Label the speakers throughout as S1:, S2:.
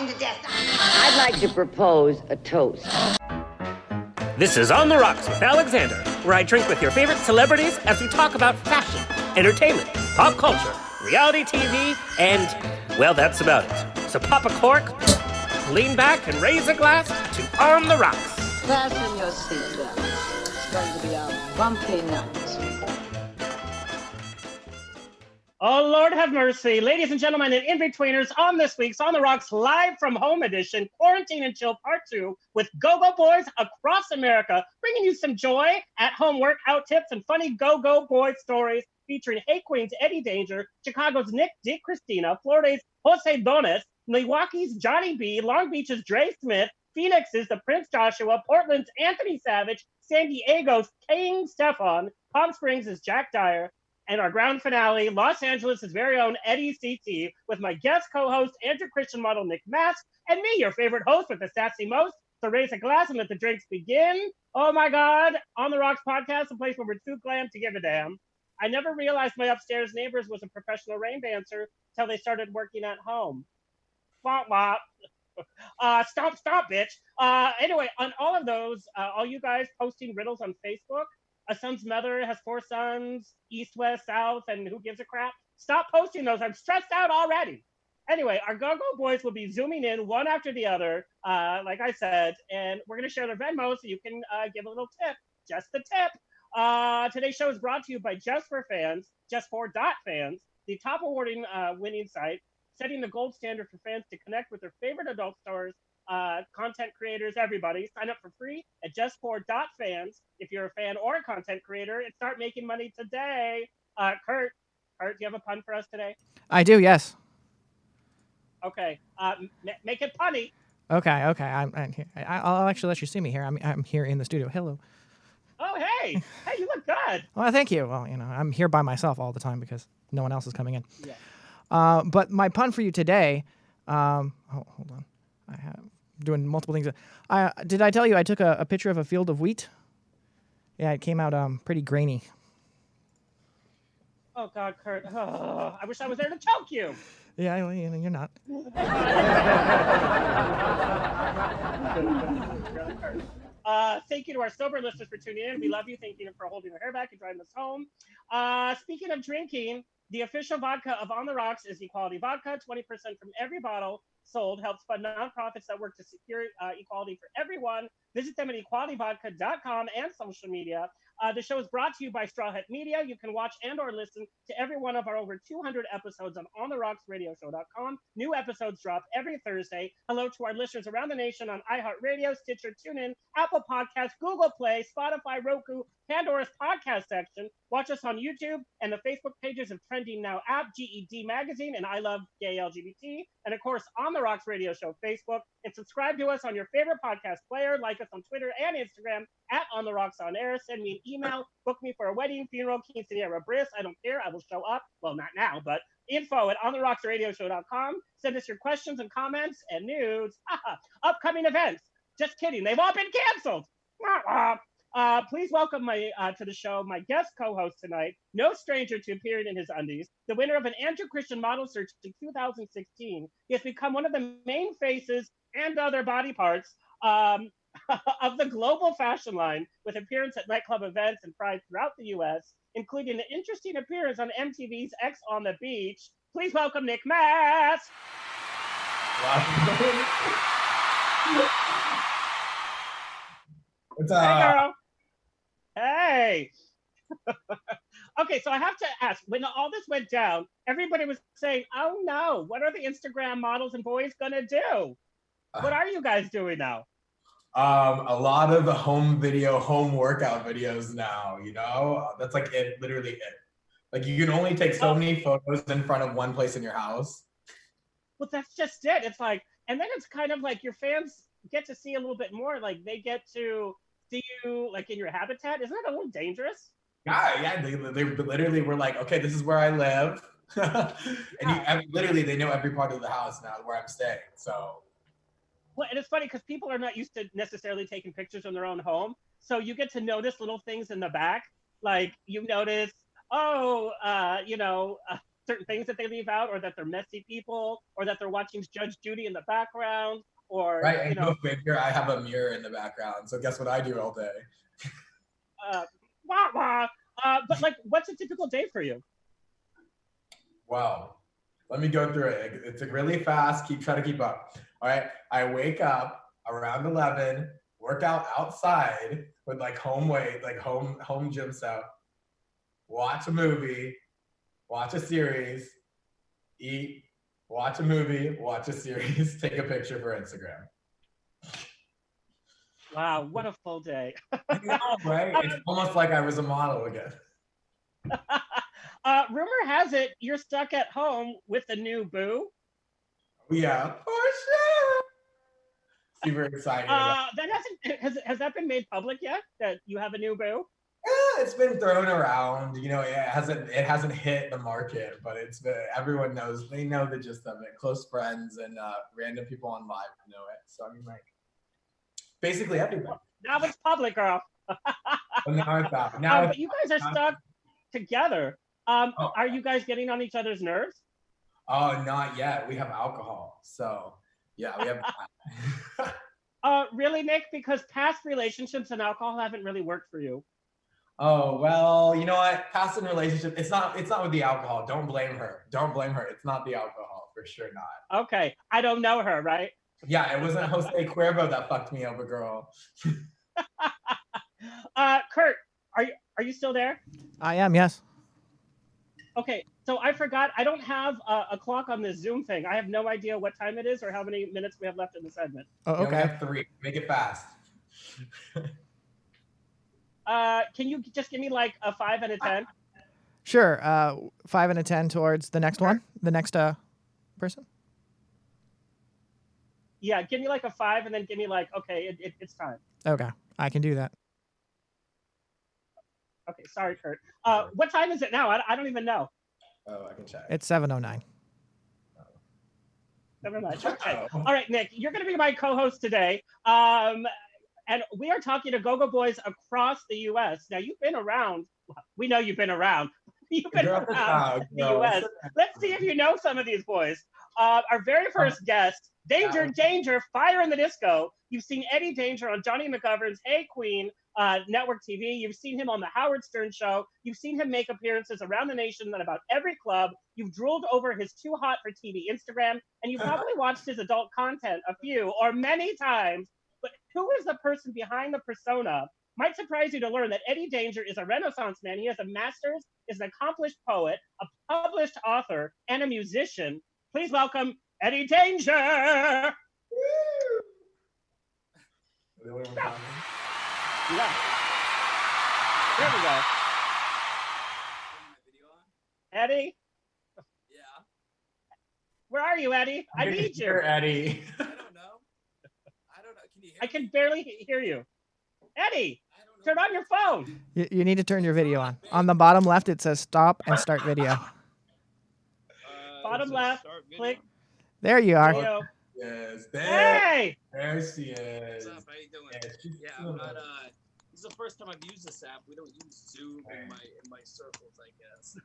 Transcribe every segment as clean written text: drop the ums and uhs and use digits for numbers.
S1: to death. I'd like to propose a toast.
S2: This is On the Rocks with Alexander, where I drink with your favorite celebrities as we talk about fashion, entertainment, pop culture, reality TV, and, well, that's about it. So pop a cork, lean back, and raise a glass to On the Rocks.
S3: Fasten your seatbelts. It's going to be a bumpy night.
S2: Oh, Lord have mercy. Ladies and gentlemen and in-betweeners, on this week's On the Rocks Live from Home edition, Quarantine and Chill Part 2 with Go-Go Boys across America, bringing you some joy, at-home workout tips, and funny Go-Go Boy stories featuring Hey Qween Eddie Danger, Chicago's Nick Cristina, Florida's Jose Donis, Milwaukee's Jonny B, Long Beach's Dre Smith, Phoenix's the Prince Joshua, Portland's Anthony Savage, San Diego's King Stefan, Palm Springs' Jack Dyer, and our grand finale, Los Angeles' very own Eddy Ceetee, with my guest co-host, Andrew Christian model Nick Masc, and me, your favorite host with the sassy most. So raise a glass and let the drinks begin. Oh my God, On the Rocks podcast, a place where we're too glam to give a damn. I never realized my upstairs neighbors was a professional rain dancer until they started working at home. Womp womp. Stop, bitch. Anyway, on all of those, all you guys posting riddles on Facebook, a son's mother has 4 sons, east, west, south, and who gives a crap? Stop posting those. I'm stressed out already. Anyway, our Go-Go Boys will be zooming in one after the other, like I said, and we're going to share their Venmo so you can give a little tip. Just the tip. Today's show is brought to you by Just for Fans, Just for Fans, the top awarding winning site, setting the gold standard for fans to connect with their favorite adult stars, content creators, everybody. Sign up for free at justfor.fans if you're a fan or a content creator and start making money today. Kurt, do you have a pun for us today?
S4: I do, yes.
S2: Okay, make it punny.
S4: Okay. I'm here. I'll actually let you see me here. I'm here in the studio. Hello.
S2: Oh, hey, you look good.
S4: Well, thank you. Well, I'm here by myself all the time because no one else is coming in.
S2: Yeah.
S4: But my pun for you today. Hold on. I have doing multiple things. Did I tell you I took a picture of a field of wheat? Yeah, it came out pretty grainy.
S2: Oh God, Kurt. Oh, I wish I was there to choke you.
S4: Yeah, you're not.
S2: Thank you to our sober listeners for tuning in. We love you. Thank you for holding our hair back and driving us home. Speaking of drinking, the official vodka of On the Rocks is Equality Vodka. 20% from every bottle sold helps fund nonprofits that work to secure equality for everyone. Visit them at equalityvodka.com and social media. The show is brought to you by Straw Hat Media. You can watch and or listen to every one of our over 200 episodes on OnTheRocksRadioshow.com. New episodes drop every Thursday. Hello to our listeners around the nation on iHeartRadio, Stitcher, TuneIn, Apple Podcasts, Google Play, Spotify, Roku, Pandora's podcast section. Watch us on YouTube and the Facebook pages of Trending Now app, GED Magazine, and I Love Gay LGBT. And of course, On the Rocks Radio Show Facebook. And subscribe to us on your favorite podcast player. Like us on Twitter and Instagram at On the Rocks On Air. Send me an email. Book me for a wedding, funeral, quinceañera, bris. I don't care. I will show up. Well, not now, but info at OnTheRocksRadioshow.com. Send us your questions and comments and nudes. Upcoming events. Just kidding. They've all been canceled. Please welcome to the show my guest co-host tonight, no stranger to appearing in his undies, the winner of an Andrew Christian model search in 2016. He has become one of the main faces and other body parts of the global fashion line, with appearance at nightclub events and pride throughout the U.S., including an interesting appearance on MTV's X on the Beach. Please welcome Nick Masc.
S5: What's up?
S2: Hey, girl. Hey. Okay, so I have to ask, when all this went down, everybody was saying, oh no, what are the Instagram models and boys gonna do? What are you guys doing now?
S5: A lot of the home workout videos now, that's like it, literally it. Like you can only take so many photos in front of one place in your house.
S2: Well, that's just it. It's like, and then it's kind of like your fans get to see a little bit more, like they get to see you like in your habitat. Isn't that a little dangerous?
S5: Yeah. They literally were like, okay, this is where I live. And they know every part of the house now where I'm staying. So.
S2: Well, and it's funny because people are not used to necessarily taking pictures in their own home. So you get to notice little things in the back. Like you notice, certain things that they leave out, or that they're messy people, or that they're watching Judge Judy in the background, or
S5: Right, and go figure, I have a mirror in the background. So guess what I do all day?
S2: wah, wah. But like, what's a typical day for you?
S5: Wow. Let me go through it. It's really fast. Try to keep up. All right. I wake up around 11, work out outside with like home weight, like home gym stuff, watch a movie, watch a series, eat, watch a movie, watch a series, take a picture for Instagram.
S2: Wow, what a full day.
S5: I know, right? It's almost like I was a model again.
S2: Rumor has it you're stuck at home with a new boo.
S5: Yeah, for sure. Super excited.
S2: That has that been made public yet? That you have a new boo?
S5: Yeah, it's been thrown around. You know, it hasn't hit the market, but it's been, everyone knows. They know the gist of it. Close friends and random people on live know it. So I mean, like, basically everything.
S2: Now it's public, girl.
S5: But now it's out. Now
S2: but you guys are stuck together. Are you guys getting on each other's nerves?
S5: Oh, not yet. We have alcohol. So yeah, we have that.
S2: Really, Nick? Because past relationships and alcohol haven't really worked for you.
S5: Oh, well, you know what? Past in relationship, it's not with the alcohol. Don't blame her. Don't blame her. It's not the alcohol, for sure not.
S2: Okay. I don't know her, right?
S5: Yeah, it wasn't Jose Cuervo that fucked me over, girl.
S2: Kurt, are you still there?
S4: I am, yes.
S2: Okay, so I forgot. I don't have a clock on this Zoom thing. I have no idea what time it is or how many minutes we have left in the segment.
S4: Oh, okay.
S5: Yeah, we have 3. Make it fast.
S2: Can you just give me like a 5 and a 10?
S4: Sure. 5 and a 10 towards the next one. The next person.
S2: Yeah, give me like a 5 and then give me like, okay, it's time.
S4: Okay, I can do that.
S2: Okay, sorry, Kurt. What time is it now? I don't even know.
S5: Oh, I can check.
S4: It's 7:09.
S2: Never mind. Okay. All right, Nick, you're going to be my co-host today. And we are talking to go-go boys across the U.S. Now, you've been around. We know you've been around. You've been around the U.S. Let's see if you know some of these boys. Our very first guest, Danger, Fire in the Disco. You've seen Eddie Danger on Johnny McGovern's Hey Qween Network TV. You've seen him on the Howard Stern Show. You've seen him make appearances around the nation at about every club. You've drooled over his Too Hot for TV Instagram, and you've probably watched his adult content a few or many times. But who is the person behind the persona? Might surprise you to learn that Eddie Danger is a Renaissance man. He has a master's, is an accomplished poet, a published author, and a musician. Please welcome Eddie Danger. Yeah. There we go. Eddie?
S6: Yeah.
S2: Where are you, Eddie? I need you.
S5: Eddie.
S6: I don't know. Can you hear me?
S2: I can barely hear you. Eddie, turn on your phone.
S4: You need to turn your video on. On the bottom left, it says stop and start video.
S2: Bottom left, click.
S4: There you are.
S2: Video.
S5: Yes, there.
S2: Hey!
S5: There she is.
S6: What's up? How you doing? Yeah, I'm not. This is the first time I've used this app. We don't use Zoom in my circles, I guess.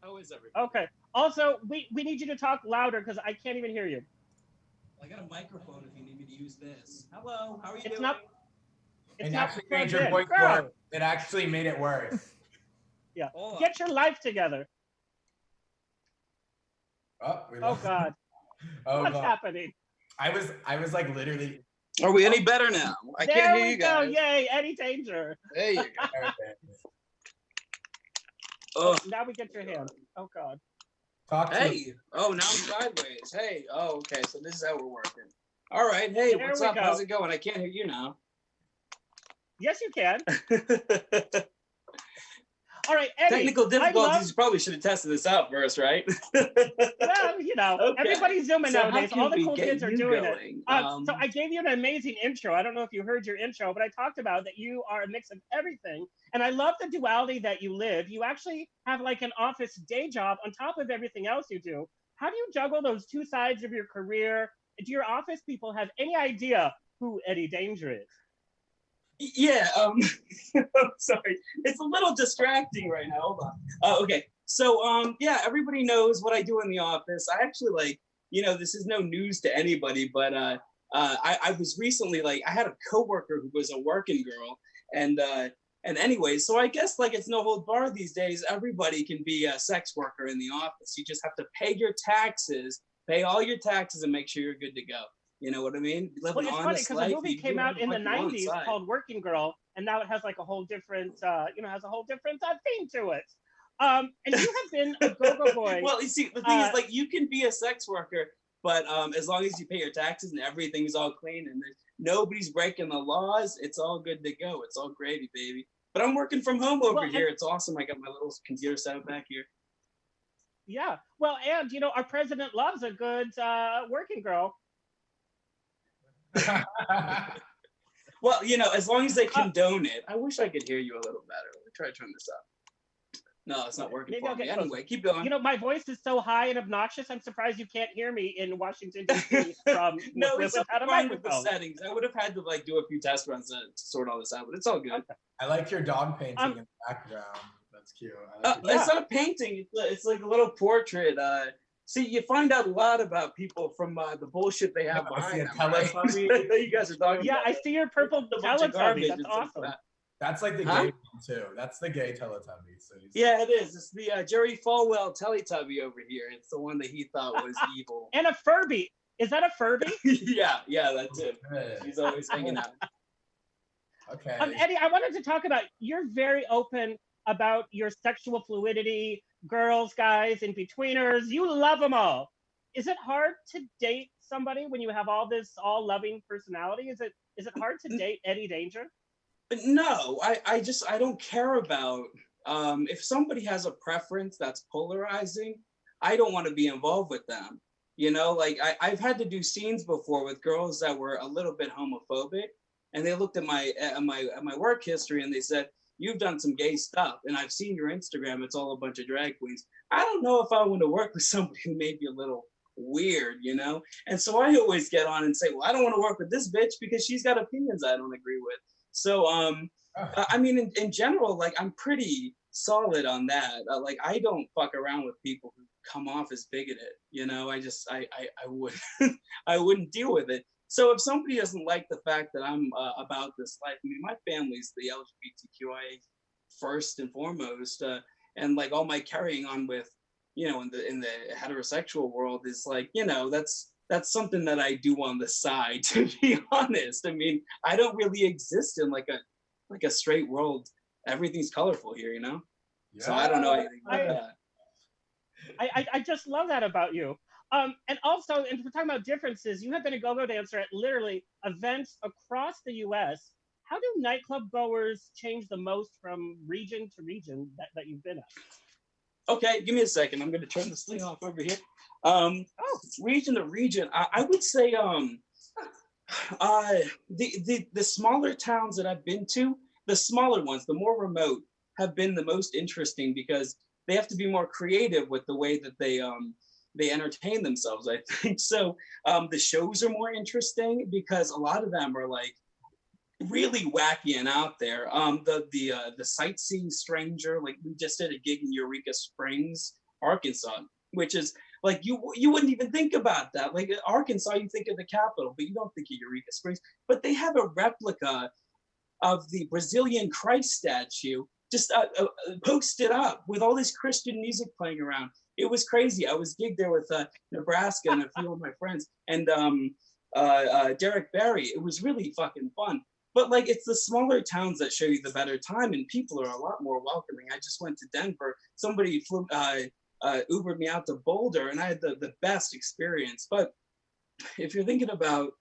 S6: How is everybody?
S2: Okay. Also, we need you to talk louder because I can't even hear you.
S6: I got a microphone if you need me to use this. Hello, how are you
S2: It's
S6: doing?
S2: not. It's
S5: And
S2: not
S5: actually
S2: plugged
S5: made your
S2: in.
S5: voice
S2: Girl.
S5: work. It actually made it work.
S2: Yeah.
S6: Hold on.
S2: Get your life together.
S5: We
S2: Oh
S5: lost-
S2: God.
S5: Oh
S2: What's
S5: God.
S2: happening?
S5: I was like literally.
S6: Are we any better now? I
S2: There
S6: can't hear
S2: we
S6: you
S2: go.
S6: guys.
S2: Yay, Eddie Danger.
S6: There you go.
S2: Oh,
S6: Ugh.
S2: now we get your hand. Oh God.
S5: Talk to
S6: Hey. Oh, now I'm sideways. Hey. Oh, okay. So this is how we're working. All right. Hey,
S2: There
S6: what's
S2: we
S6: up?
S2: go.
S6: How's it going? I can't hear you now.
S2: Yes, you can. All right, Eddie.
S6: Technical difficulties.
S2: I
S6: You probably should have tested this out first, right?
S2: well, you know,
S6: Okay.
S2: everybody's zooming
S6: So how
S2: nowadays.
S6: can
S2: All the
S6: we
S2: cool
S6: get
S2: kids are
S6: you
S2: doing
S6: going?
S2: it. So I gave you an amazing intro. I don't know if you heard your intro, but I talked about that you are a mix of everything. And I love the duality that you live. You actually have like an office day job on top of everything else you do. How do you juggle those two sides of your career? Do your office people have any idea who Eddie Danger is?
S6: Yeah, I'm sorry. It's a little distracting right now. Hold on. Okay. So, yeah, everybody knows what I do in the office. I actually this is no news to anybody, but I was recently I had a coworker who was a working girl, and anyway, so I guess it's no hold bar these days. Everybody can be a sex worker in the office. You just have to pay your taxes, pay all your taxes, and make sure you're good to go. You know what I mean? Live
S2: Well,
S6: an
S2: it's funny
S6: honest
S2: because a
S6: life.
S2: movie
S6: You
S2: came
S6: do
S2: out in the
S6: whatever you want
S2: '90s
S6: inside.
S2: called Working Girl, and now it has a whole different, theme to it. And you have been a go-go boy.
S6: Well, you see, the thing is, you can be a sex worker, but as long as you pay your taxes and everything's all clean and nobody's breaking the laws, it's all good to go. It's all gravy, baby. But I'm working from home over here. It's awesome. I got my little computer set up back here.
S2: Yeah. Well, and our president loves a good working girl.
S6: Well, as long as they condone it. I wish I could hear you a little better. Let me try to turn this up. No, it's not working for me. Anyway, keep going.
S2: My voice is so high and obnoxious. I'm surprised you can't hear me in Washington D.C. from
S6: no, it's fine with the
S2: microphone.
S6: settings. I would have had to do a few test runs to sort all this out, but it's all good. Okay.
S5: I like your dog painting in the background. That's cute.
S6: It's not a painting. It's like a little portrait. See, you find out a lot about people from the bullshit they have behind them. Right? You guys are talking.
S2: Yeah, I see your purple Teletubby. That's awesome.
S5: That's like the gay one too. That's the gay Teletubby. So
S6: yeah, it is. It's the Jerry Falwell Teletubby over here. It's the one that he thought was evil.
S2: And a Furby. Is that a Furby?
S6: yeah, that's it. He's always hanging out.
S5: Okay.
S2: Eddie, I wanted to talk about, you're very open about your sexual fluidity, girls, guys, in-betweeners. You love them all. Is it hard to date somebody when you have all this all-loving personality? Is it hard to date Eddie Danger?
S6: No, I don't care about if somebody has a preference that's polarizing, I don't want to be involved with them. I've had to do scenes before with girls that were a little bit homophobic, and they looked at my work history and they said, "You've done some gay stuff, and I've seen your Instagram. It's all a bunch of drag queens. I don't know if I want to work with somebody who may be a little weird, And so I always get on and say, well, I don't want to work with this bitch because she's got opinions I don't agree with. So, I mean, in general, I'm pretty solid on that. I don't fuck around with people who come off as bigoted. I wouldn't, I wouldn't deal with it. So if somebody doesn't like the fact that I'm about this life, I mean, my family's the LGBTQIA first and foremost, and all my carrying on with, in the heterosexual world is that's something that I do on the side, to be honest. I mean, I don't really exist in a straight world. Everything's colorful here, Yeah. So I don't know anything about that.
S2: I just love that about you. And also, and we're talking about differences, you have been a go-go dancer at literally events across the U.S. How do nightclub goers change the most from region to region that you've been at?
S6: Okay, give me a second. I'm going to turn this thing off over here. Region to region, I would say the smaller towns that I've been to, the smaller ones, the more remote, have been the most interesting because they have to be more creative with the way that they entertain themselves, I think. So the shows are more interesting because a lot of them are really wacky and out there. The Sightseeing Stranger, we just did a gig in Eureka Springs, Arkansas, which is you wouldn't even think about that. Arkansas, you think of the capital, but you don't think of Eureka Springs. But they have a replica of the Brazilian Christ statue just posted up with all this Christian music playing around. It was crazy. I was gigged there with Nebraska and a few of my friends and Derek Barry. It was really fucking fun. But it's the smaller towns that show you the better time, and people are a lot more welcoming. I just went to Denver. Somebody flew, Ubered me out to Boulder, and I had the best experience. But if you're thinking about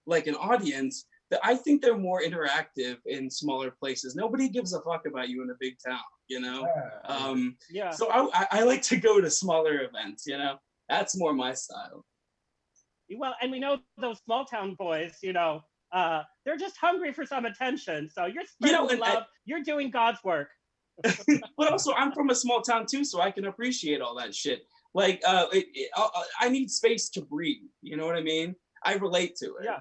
S6: an audience, I think they're more interactive in smaller places. Nobody gives a fuck about you in a big town,
S2: Yeah.
S6: So I like to go to smaller events, That's more my style.
S2: Well, and we know those small town boys, they're just hungry for some attention. So you're spreading love. You're doing God's work.
S6: But also, I'm from a small town too, so I can appreciate all that shit. I need space to breathe. You know what I mean? I relate to it.
S2: Yeah.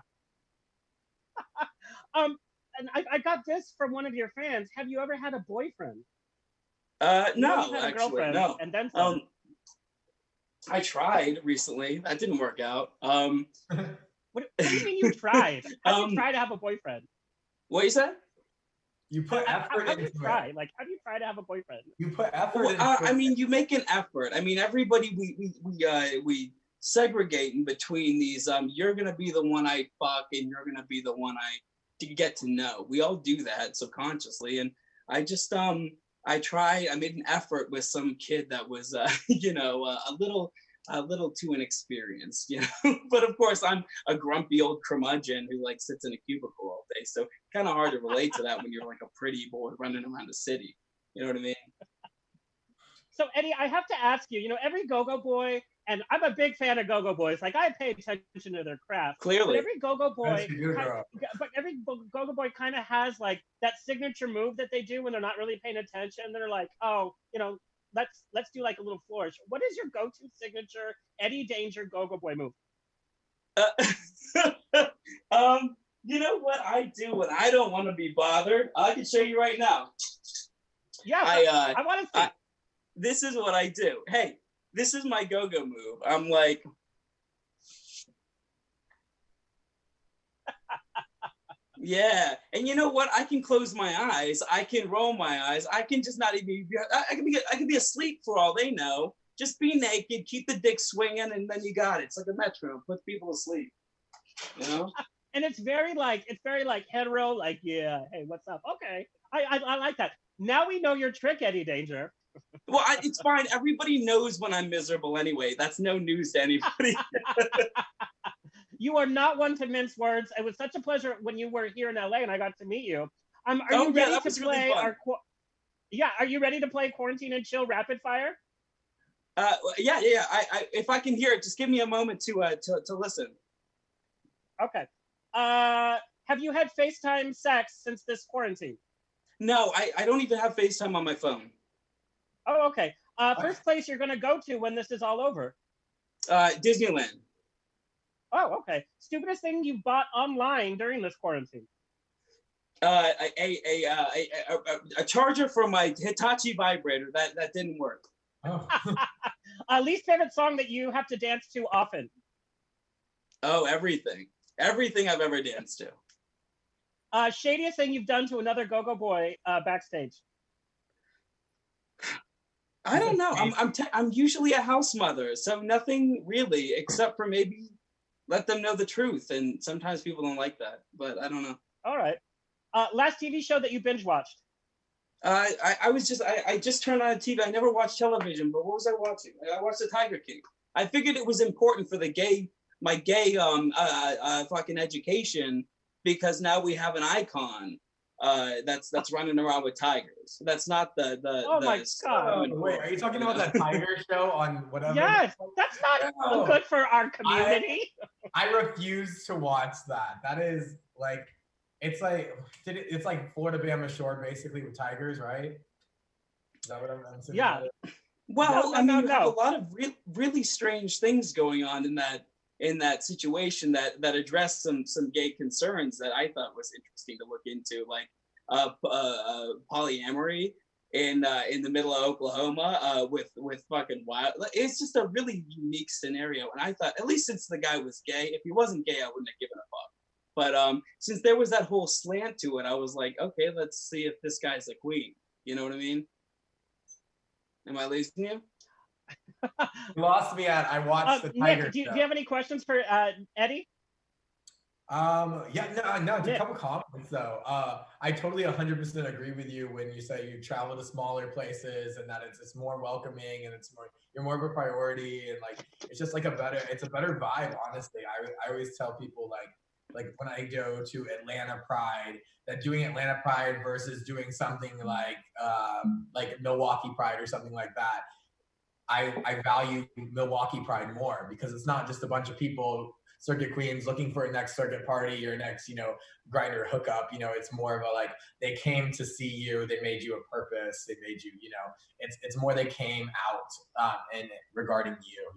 S2: and I got this from one of your fans. Have you ever had a boyfriend?
S6: No,
S2: You've had a
S6: actually,
S2: girlfriend,
S6: no.
S2: and then some.
S6: I tried recently. That didn't work out.
S2: What do you mean you tried? How do you try to have a boyfriend?
S6: What you said?
S5: You put effort
S2: how do you
S5: into
S2: try?
S5: it.
S2: Like, how do you try to have a boyfriend?
S5: You put effort
S6: Well,
S5: into
S6: I
S5: it.
S6: mean, you make an effort. I mean, everybody we segregate in between these. You're gonna be the one I fuck, and you're gonna be the one I get to know. We all do that subconsciously, and I just I made an effort with some kid that was a little too inexperienced, you know. But of course, I'm a grumpy old curmudgeon who like sits in a cubicle all day. So kind of hard to relate to that when you're like a pretty boy running around the city. You know what I mean?
S2: So Eddie, I have to ask you. You know, every go-go boy, and I'm a big fan of go-go boys. Like, I pay attention to their craft.
S6: Clearly.
S2: But every go-go boy,
S5: Yes, you do, girl.
S2: but every go-go boy kind of has like that signature move that they do when they're not really paying attention. They're like, oh, you know, let's do like a little flourish. What is your go-to signature Eddie Danger go-go boy move?
S6: You know what I do when I don't want to be bothered? I can show you right now.
S2: Yeah, I want to see.
S6: This is what I do. Hey, this is my go-go move. I'm like, yeah. And you know what? I can close my eyes. I can roll my eyes. I can just not even. I can be asleep for all they know. Just be naked, keep the dick swinging, and then you got it. It's like a metronome, puts people to sleep. You know.
S2: And it's very like hetero. Like, yeah, hey, what's up? Okay, I like that. Now we know your trick, Eddie Danger.
S6: Well, it's fine. Everybody knows when I'm miserable anyway. That's no news to anybody.
S2: You are not one to mince words. It was such a pleasure when you were here in LA and I got to meet you. Are you ready to play
S6: really
S2: are you ready to play Quarantine and Chill Rapid Fire?
S6: Yeah. I if I can hear it, just give me a moment to listen.
S2: Okay. Have you had FaceTime sex since this quarantine?
S6: No, I don't even have FaceTime on my phone.
S2: Oh, okay. First place you're going to go to when this is all over?
S6: Disneyland.
S2: Oh, okay. Stupidest thing you bought online during this quarantine?
S6: A charger for my Hitachi vibrator that didn't work.
S5: Oh.
S2: Least favorite song that you have to dance to often?
S6: Oh, everything I've ever danced to.
S2: Shadiest thing you've done to another go-go boy backstage?
S6: I don't know. I'm usually a house mother, so nothing really, except for maybe let them know the truth. And sometimes people don't like that, but I don't know.
S2: All right. Last TV show that you binge watched?
S6: I just turned on a TV. I never watched television, but what was I watching? I watched The Tiger King. I figured it was important for my gay fucking education, because now we have an icon that's running around with tigers. That's not the
S2: Oh my God.
S5: Wait, are you talking about that tiger show on whatever?
S2: Yes, that's not good for our community.
S5: I refuse to watch that. That is like, it's like Florida Bama Shore basically with tigers, right? Is that what I'm saying?
S2: Yeah.
S6: Well, I mean, you have a lot of really strange things going on in that situation that addressed some gay concerns that I thought was interesting to look into, like polyamory in the middle of Oklahoma with fucking wild. It's just a really unique scenario, and I thought, at least since the guy was gay, if he wasn't gay, I wouldn't have given a fuck. But since there was that whole slant to it, I was like, okay, let's see if this guy's a queen. You know what I mean? Am I losing you?
S5: You lost me at I watched the tiger
S2: Nick, do
S5: show.
S2: you have any questions for Eddie?
S5: No, it's a couple compliments though. I totally 100% agree with you when you say you travel to smaller places and that it's more welcoming and you're more of a priority, and like it's just like a better vibe. Honestly, I always tell people like when I go to Atlanta Pride, that doing Atlanta Pride versus doing something like Milwaukee Pride or something like that, I value Milwaukee Pride more, because it's not just a bunch of people, circuit queens, looking for a next circuit party or next, grinder hookup. It's more of a like, they came to see you, they made you a purpose, they made you, it's more they came out and regarding you,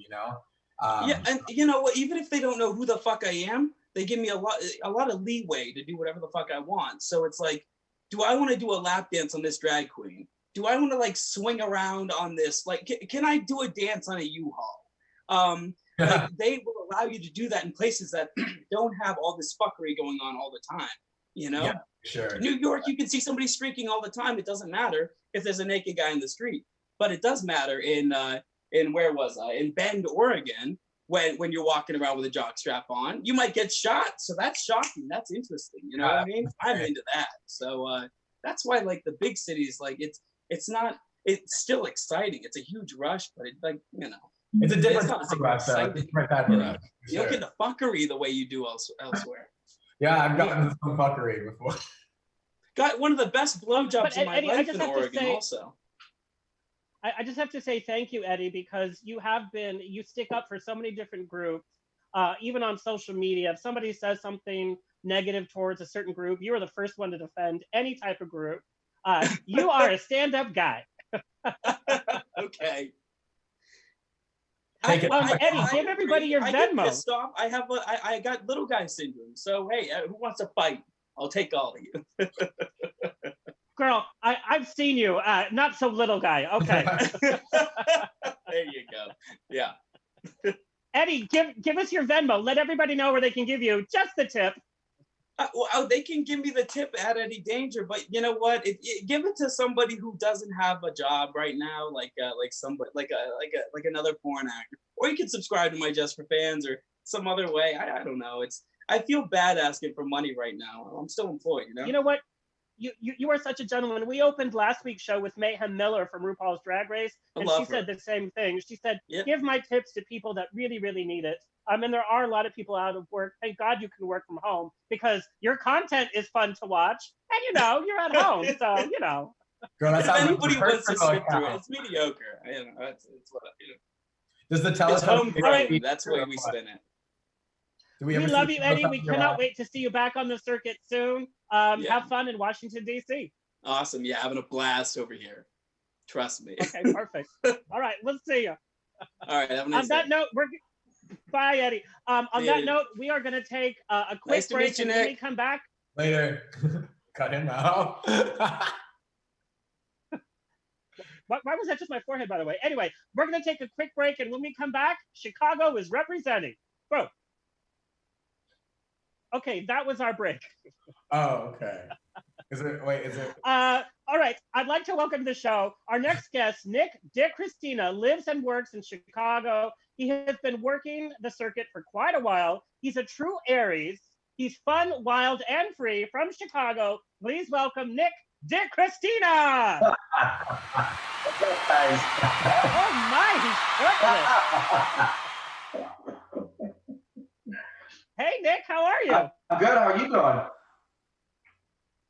S6: Yeah, and you know what? Even if they don't know who the fuck I am, they give me a lot of leeway to do whatever the fuck I want. So it's like, do I want to do a lap dance on this drag queen? Do I want to like swing around on this? Like, can I do a dance on a U-Haul? Like, they will allow you to do that in places that don't have all this fuckery going on all the time. You know,
S5: Yeah, sure.
S6: New York, you can see somebody streaking all the time. It doesn't matter if there's a naked guy in the street, but it does matter in where was I? In Bend, Oregon, when you're walking around with a jock strap on, you might get shot. So that's shocking. That's interesting. You know what I mean? I'm into that. So that's why like the big cities, like it's still exciting. It's a huge rush, but it's like, you know,
S5: it's a different
S6: not
S5: type of rush, though. It's a different type of rush,
S6: you don't get the fuckery the way you do elsewhere.
S5: Yeah, I've gotten some fuckery before.
S6: Got one of the best blowjobs in my
S2: Eddie,
S6: life in Oregon also.
S2: I just have to say thank you, Eddie, because you stick up for so many different groups, even on social media. If somebody says something negative towards a certain group, you are the first one to defend any type of group. You are a stand-up guy.
S6: Okay.
S2: Eddie, give everybody your Venmo.
S6: I get pissed off. I got little guy syndrome. So hey, who wants to fight? I'll take all of you.
S2: Girl, I've seen you. Not so little guy. Okay.
S6: There you go. Yeah.
S2: Eddie, give us your Venmo. Let everybody know where they can give you just the tip.
S6: Well, they can give me the tip at Eddie Danger, but you know what? Give it to somebody who doesn't have a job right now, like somebody like another porn actor, or you can subscribe to my Just for Fans or some other way. I don't know. I feel bad asking for money right now. I'm still employed, you know.
S2: You know what? You are such a gentleman. We opened last week's show with Mayhem Miller from RuPaul's Drag Race, and she said the same thing. She said, give my tips to people that really, really need it. And there are a lot of people out of work. Thank God you can work from home because your content is fun to watch. And, you know, you're at home. So, you know.
S5: Girl,
S6: if anybody wants to sit through it, it's mediocre. You know, it's what, you know.
S5: Does the telephone?
S6: That's the way we spin it.
S2: We love you, Eddie. We cannot wait to see you back on the circuit soon. Have fun in Washington, D.C.
S6: Awesome. Yeah, having a blast over here. Trust me.
S2: Okay, perfect. All right, we'll see you.
S6: All right, have a nice
S2: day. On that note, bye, Eddie. On that note, we are going to take a quick break, and when we come back.
S5: Later. Cut him out.
S2: Why was that just my forehead, by the way? Anyway, we're going to take a quick break, and when we come back, Chicago is representing. Bro. Okay, that was our break.
S5: Oh, okay. Is it?
S2: All right, I'd like to welcome to the show our next guest, Nick DiCristina, lives and works in Chicago. He has been working the circuit for quite a while. He's a true Aries. He's fun, wild, and free from Chicago. Please welcome Nick DiCristina. Oh my, he's shirtless. Hey, Nick, how are you?
S7: I'm good. How are you doing?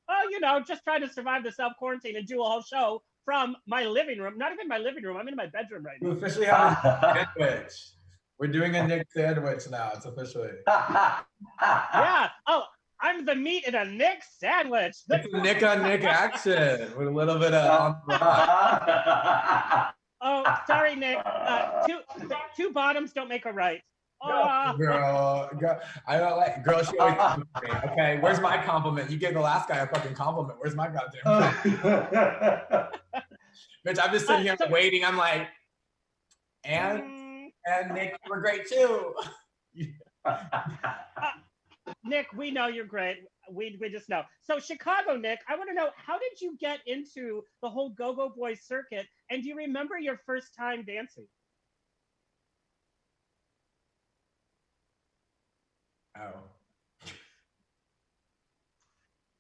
S2: Oh, you know, just trying to survive the self-quarantine and do a whole show from my living room. Not even my living room. I'm in my bedroom right now.
S5: We officially have a sandwich. We're doing a Nick sandwich now. It's officially.
S2: Yeah. Oh, I'm the meat in a Nick sandwich.
S5: It's a Nick on Nick action with a little bit of on the block.
S2: Oh, sorry, Nick. Two bottoms don't make a right.
S5: Girl, I don't like. Girl, she always comes to me. Okay, where's my compliment? You gave the last guy a fucking compliment. Where's my goddamn? Bitch, I'm just sitting here waiting. I'm like, and Nick, you were great too.
S2: Nick, we know you're great. We just know. So Chicago, Nick, I want to know, how did you get into the whole Go-Go Boy circuit? And do you remember your first time dancing?
S5: Oh.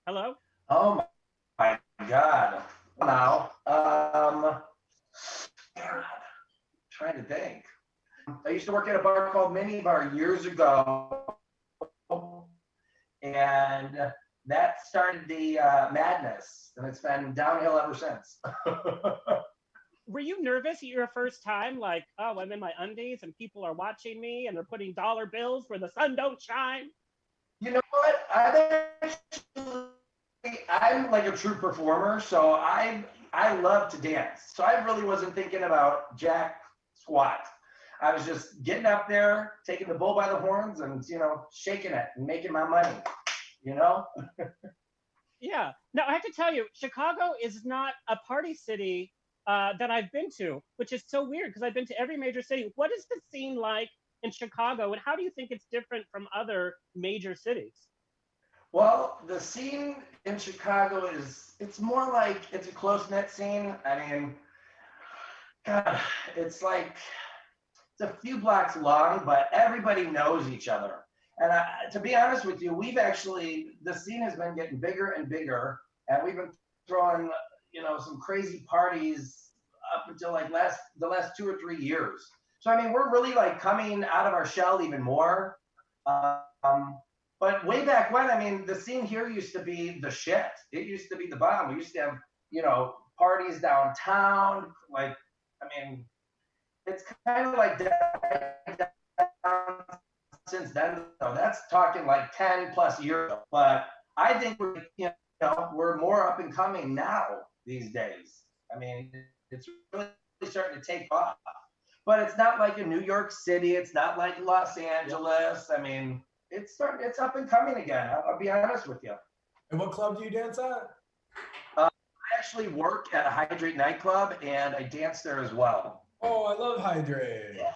S2: Hello?
S7: Oh my God. Now, trying to think. I used to work at a bar called Mini Bar years ago. And that started the madness. And it's been downhill ever since.
S2: Were you nervous your first time? Like, oh, I'm in my undies and people are watching me and they're putting dollar bills where the sun don't shine?
S7: You know what? I'm like a true performer, so I love to dance. So I really wasn't thinking about jack squat. I was just getting up there, taking the bull by the horns and, you know, shaking it and making my money, you know?
S2: Yeah. No, I have to tell you, Chicago is not a party city that I've been to, which is so weird because I've been to every major city. What is the scene like in Chicago, and how do you think it's different from other major cities?
S7: Well, the scene in Chicago it's more like it's a close-knit scene. I mean, God, it's like, it's a few blocks long, but everybody knows each other. And to be honest with you, the scene has been getting bigger and bigger, and we've been throwing, you know, some crazy parties up until like the last 2 or 3 years. So, I mean, we're really like coming out of our shell even more. But way back when, I mean, the scene here used to be the shit. It used to be the bomb. We used to have, you know, parties downtown. Like, I mean, it's kind of like that since then. So that's talking like 10 plus years. But I think we're more up and coming now these days. I mean, it's really starting to take off. But it's not like in New York City. It's not like Los Angeles. I mean, it's up and coming again. I'll be honest with you.
S5: And what club do you dance at?
S7: I actually work at a Hydrate nightclub, and I dance there as well.
S5: Oh, I love Hydrate.
S7: Yeah.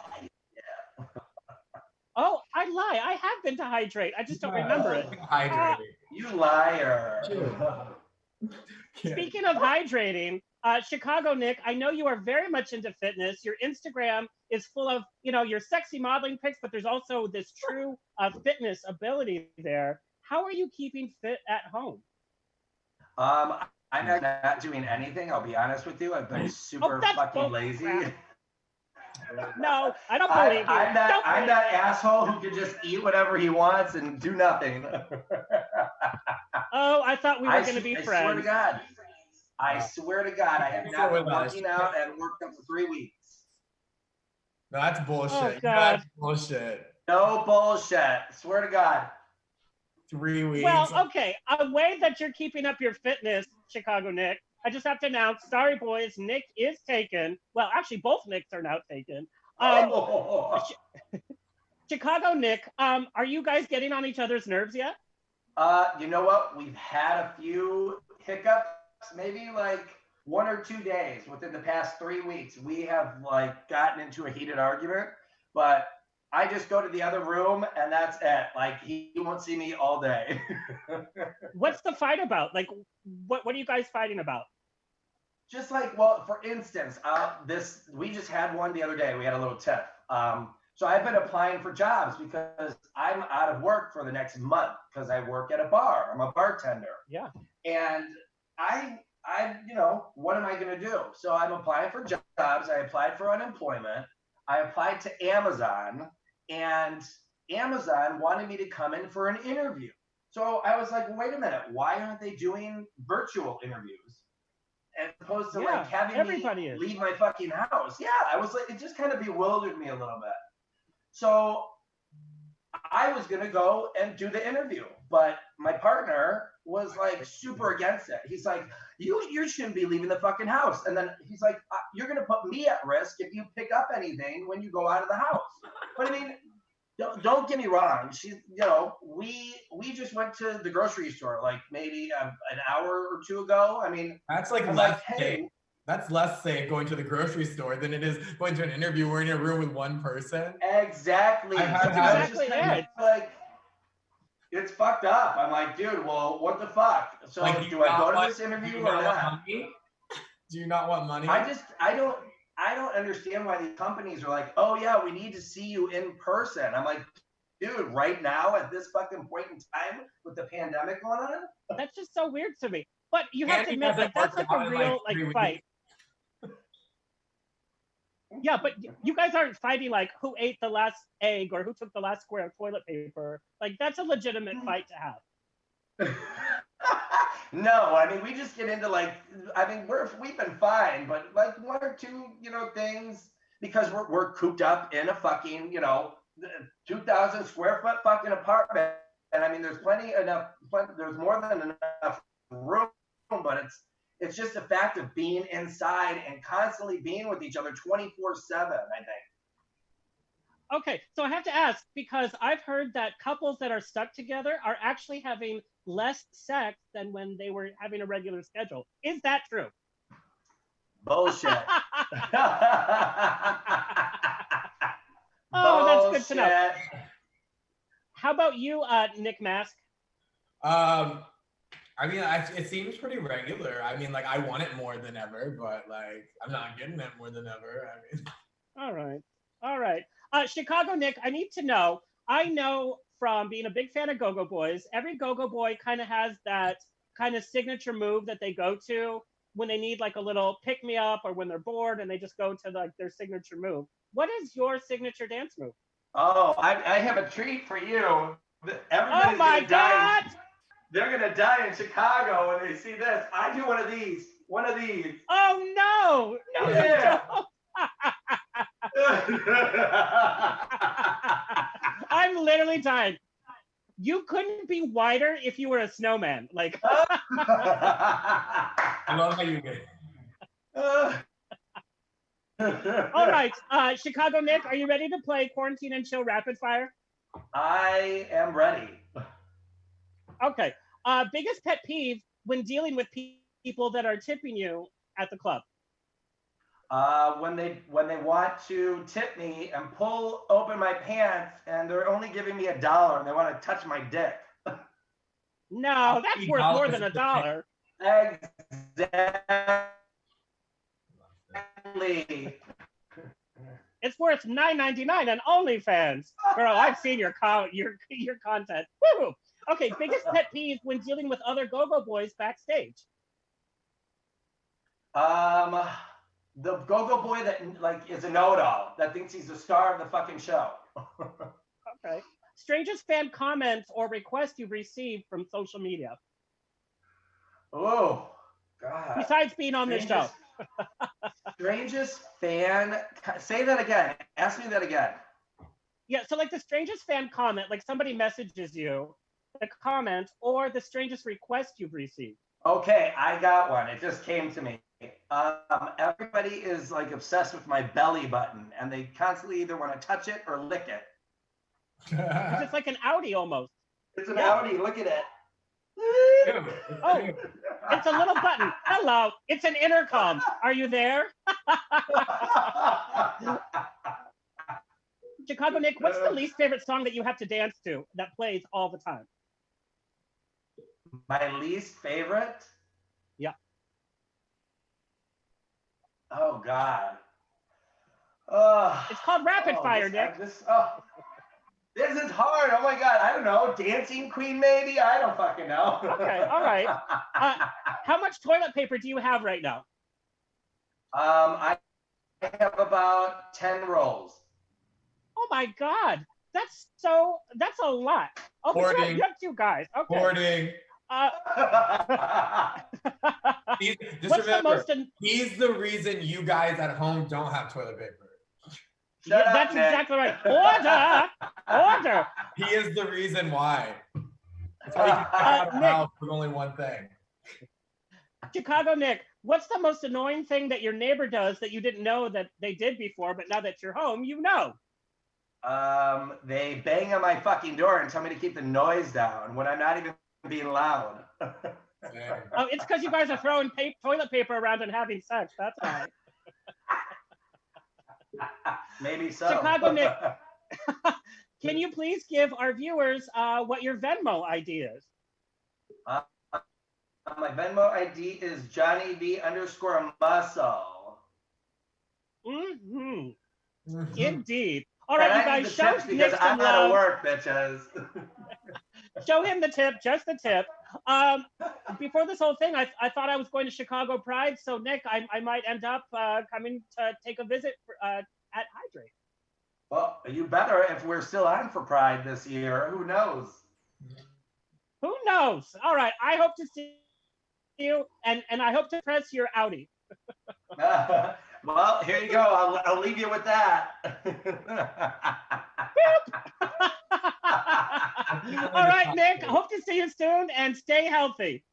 S2: Oh, I lie. I have been to Hydrate. I just don't remember it.
S5: Hydrate.
S7: You liar.
S2: Speaking of hydrating, Chicago Nick, I know you are very much into fitness. Your Instagram is full of, you know, your sexy modeling pics, but there's also this true fitness ability there. How are you keeping fit at home?
S7: I'm not doing anything. I'll be honest with you. I've been super fucking lazy.
S2: No, I don't believe you.
S7: I'm that asshole who can just eat whatever he wants and do nothing.
S2: Oh, I thought we were going to be friends.
S7: I swear to God. I swear to God, I have not been working out and worked out for 3 weeks.
S5: No, that's bullshit.
S2: Oh, God.
S5: That's bullshit.
S7: No bullshit. Swear to God.
S5: 3 weeks.
S2: Well, okay. A way that you're keeping up your fitness, Chicago Nick, I just have to announce, sorry, boys, Nick is taken. Well, actually, both Nicks are now taken. Chicago Nick, are you guys getting on each other's nerves yet?
S7: You know what? We've had a few hiccups, maybe like 1 or 2 days within the past 3 weeks. We have like gotten into a heated argument, but I just go to the other room and that's it. Like he won't see me all day.
S2: What's the fight about? Like, what are you guys fighting about?
S7: Just like, well, for instance, we just had one the other day. We had a little tiff. So I've been applying for jobs because I'm out of work for the next month because I work at a bar. I'm a bartender.
S2: Yeah.
S7: And I, you know, what am I going to do? So I'm applying for jobs. I applied for unemployment. I applied to Amazon, and Amazon wanted me to come in for an interview. So I was like, wait a minute, why aren't they doing virtual interviews as opposed to like having me leave my fucking house? Yeah, I was like, it just kind of bewildered me a little bit. So I was going to go and do the interview, but my partner was like super against it. He's like, you shouldn't be leaving the fucking house. And then he's like, you're going to put me at risk if you pick up anything when you go out of the house. But I mean, don't get me wrong. We just went to the grocery store like maybe an hour or two ago. I mean,
S5: that's like less safe. That's less safe going to the grocery store than it is going to an interview. We're in a room with one person.
S7: Exactly.
S2: That's exactly it.
S7: Like, it's fucked up. I'm like, dude, well, what the fuck? So like, do I go to this interview or not?
S5: Do you not want money?
S7: I don't understand why these companies are like, oh yeah, we need to see you in person. I'm like, dude, right now at this fucking point in time with the pandemic going on?
S2: That's just so weird to me. But you have to admit, like, that's like a real fight. Yeah, but you guys aren't fighting like who ate the last egg or who took the last square of toilet paper. Like, that's a legitimate fight to have.
S7: No, I mean, we just get into like, I mean, we've been fine, but like 1 or 2, things because we're cooped up in a fucking, 2,000 square foot fucking apartment. And I mean, there's there's more than enough room, but it's just a fact of being inside and constantly being with each other 24/7, I think.
S2: Okay, so I have to ask because I've heard that couples that are stuck together are actually having less sex than when they were having a regular schedule. Is that true?
S7: Bullshit.
S2: Oh, that's good to know.
S7: Bullshit.
S2: How about you, Nick Masc?
S5: I mean, it seems pretty regular. I mean, like I want it more than ever, but like I'm not getting it more than ever. I mean,
S2: All right, all right. Chicago Nick, I need to know. I know from being a big fan of Go-Go Boys, every Go-Go Boy kind of has that kind of signature move that they go to when they need like a little pick me up or when they're bored and they just go to like their signature move. What is your signature dance move?
S7: Oh, I have a treat for you. Everybody's
S2: Oh my
S7: gonna die.
S2: God!
S7: They're gonna die in Chicago when they see this. I do one of these. One of these.
S2: Oh no! No,
S7: Yeah.
S2: you don't. I'm literally dying. You couldn't be whiter if you were a snowman. Like,
S5: I love how you get.
S2: all right, Chicago Nick, are you ready to play Quarantine and Chill Rapid Fire?
S7: I am ready.
S2: Okay. Biggest pet peeve when dealing with people that are tipping you at the club?
S7: When they want to tip me and pull open my pants and they're only giving me $1 and they want to touch my dick.
S2: No, that's worth more than $1.
S7: Exactly.
S2: It's worth $9.99 on OnlyFans. Girl, I've seen your content. Woo! Okay, biggest pet peeve when dealing with other Go-Go Boys backstage?
S7: The go-go boy that like is a know-it-all that thinks he's the star of the fucking show.
S2: Okay. Strangest fan comments or requests you've received from social media?
S7: Oh, God.
S2: Besides being on this show.
S7: Strangest fan. Say that again. Ask me that again.
S2: Yeah, so like the strangest fan comment, like somebody messages you, a comment, or the strangest request you've received.
S7: Okay, I got one. It just came to me. Everybody is like obsessed with my belly button, and they constantly either want to touch it or lick it.
S2: It's just like an Audi almost.
S7: It's an Audi. Look at it.
S2: Oh, it's a little button. Hello, it's an intercom. Are you there? Chicago Nick, what's the least favorite song that you have to dance to that plays all the time?
S7: My least favorite?
S2: Yeah.
S7: Oh, God.
S2: It's called Rapid Fire, Nick.
S7: This is hard. Oh, my God. I don't know. Dancing Queen, maybe? I don't fucking know.
S2: Okay, all right. How much toilet paper do you have right now?
S7: I have about 10 rolls.
S2: Oh, my God. That's a lot. Oh, but you have 2 guys. Okay.
S5: Hoarding. Just remember, he's the reason you guys at home don't have toilet paper.
S2: That's exactly right. Order.
S5: He is the reason why. That's why you can out of the house with only one thing.
S2: Chicago Nick, what's the most annoying thing that your neighbor does that you didn't know that they did before, but now that you're home, you know?
S7: They bang on my fucking door and tell me to keep the noise down when I'm not even being loud.
S2: Oh, it's because you guys are throwing toilet paper around and having sex. That's why.
S7: Maybe so.
S2: Chicago Nick, can you please give our viewers what your Venmo ID is?
S7: My Venmo ID is Jonny B _muscle.
S2: Mm-hmm. Indeed. All right, you guys, show
S7: because
S2: Nick
S7: I'm
S2: some
S7: out
S2: love.
S7: of work, bitches.
S2: Show him the tip, just the tip. Before this whole thing, I thought I was going to Chicago Pride, so Nick, I might end up coming to take a visit at Hydrate.
S7: Well, you better if we're still on for Pride this year. Who knows?
S2: Who knows? All right, I hope to see you, and I hope to press your Audi.
S7: Well, here you go. I'll leave you with that.
S2: All right, Nick, I hope to see you soon, and stay healthy.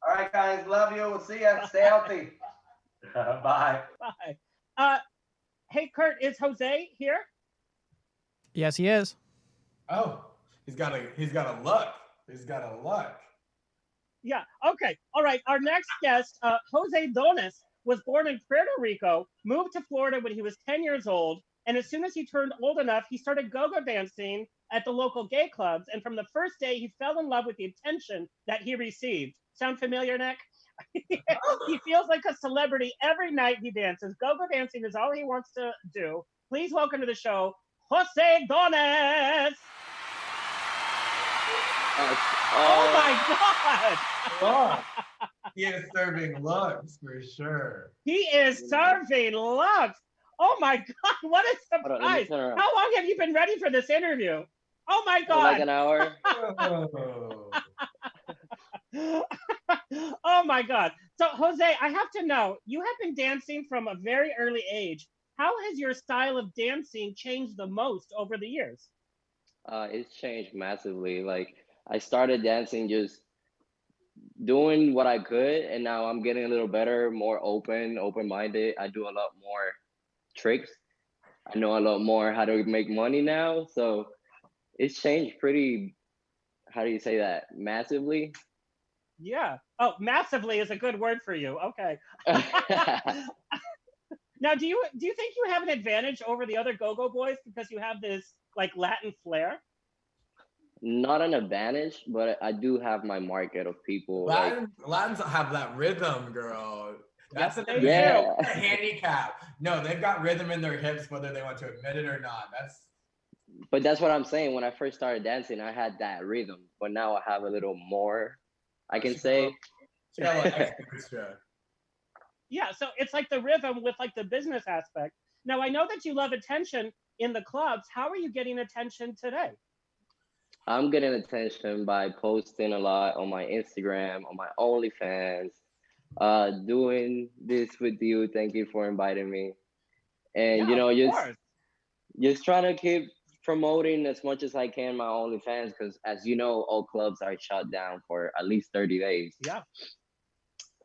S7: All right, guys. Love you. We'll see you. Stay healthy. Bye.
S2: Bye. Hey, Kurt, is Jose here?
S4: Yes, he is.
S5: Oh, he's got a look. He's got a look.
S2: Yeah. Okay. All right. Our next guest, Jose Donis, was born in Puerto Rico, moved to Florida when he was 10 years old, and as soon as he turned old enough, he started go-go dancing at the local gay clubs. And from the first day, he fell in love with the attention that he received. Sound familiar, Nick? He feels like a celebrity every night he dances. Go-go dancing is all he wants to do. Please welcome to the show, Jose Donis. Oh my God!
S5: Oh, he is serving looks for sure.
S2: He is serving looks. Oh my God! What a surprise! How long have you been ready for this interview? Oh my God!
S8: Like an hour.
S2: Oh my God! So Jose, I have to know, you have been dancing from a very early age. How has your style of dancing changed the most over the years?
S8: It's changed massively. Like I started dancing just doing what I could, and now I'm getting a little better, more open-minded. I do a lot more tricks. I know a lot more how to make money now. So it's changed pretty, how do you say that? Massively.
S2: Yeah. Oh, massively is a good word for you. Okay. Now, do you think you have an advantage over the other go-go boys because you have this like Latin flair?
S8: Not an advantage, but I do have my market of people.
S5: Latins have that rhythm, girl. That's
S2: Yes,
S5: a handicap. No, they've got rhythm in their hips, whether they want to admit it or not.
S8: But that's what I'm saying. When I first started dancing, I had that rhythm, but now I have a little more, I can say.
S5: She got like extra.
S2: Yeah, so it's like the rhythm with like the business aspect. Now, I know that you love attention in the clubs. How are you getting attention today?
S8: I'm getting attention by posting a lot on my Instagram, on my OnlyFans, doing this with you. Thank you for inviting me. And, just trying to keep promoting as much as I can my OnlyFans, because as you know, all clubs are shut down for at least 30 days.
S2: Yeah.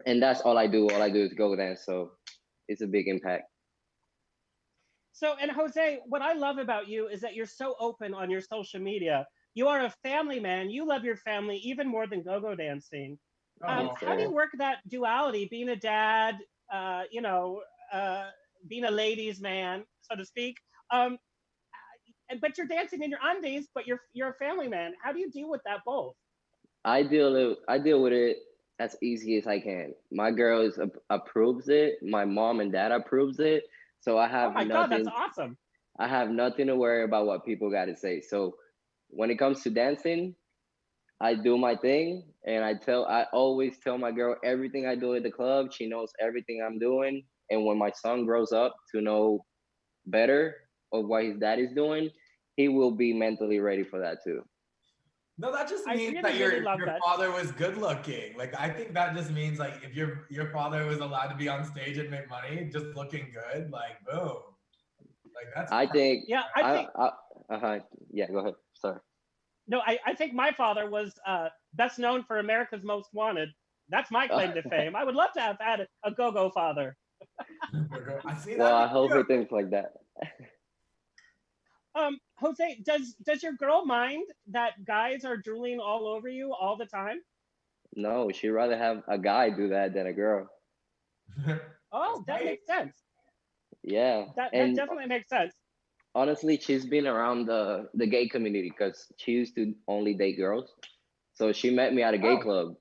S8: And that's all I do. All I do is go dance. So it's a big impact.
S2: So, and Jose, what I love about you is that you're so open on your social media. You are a family man. You love your family even more than go-go dancing. How do you work that duality, being a dad, being a ladies' man, so to speak? But you're dancing in your undies, but you're a family man. How do you deal with that both?
S8: I deal with it as easy as I can. My girls approves it. My mom and dad approves it. So I have
S2: God, that's awesome.
S8: I have nothing to worry about what people got to say. So when it comes to dancing, I do my thing, and I always tell my girl everything I do at the club. She knows everything I'm doing. And when my son grows up to know better of what his dad is doing, he will be mentally ready for that too.
S5: No, that just means that your father was good looking. Like, I think that just means like if your father was allowed to be on stage and make money, just looking good, like boom. Like that's
S8: I think
S2: yeah,
S8: yeah, go ahead. Sorry.
S2: No, I think my father was best known for America's Most Wanted. That's my claim to fame. I would love to have had a go-go father.
S5: I see that.
S8: Well, I hope he thinks like that.
S2: Jose, does your girl mind that guys are drooling all over you all the time?
S8: No, she'd rather have a guy do that than a girl.
S2: Oh, that makes sense.
S8: Yeah.
S2: That definitely makes sense.
S8: Honestly, she's been around the gay community because she used to only date girls. So she met me at a gay club.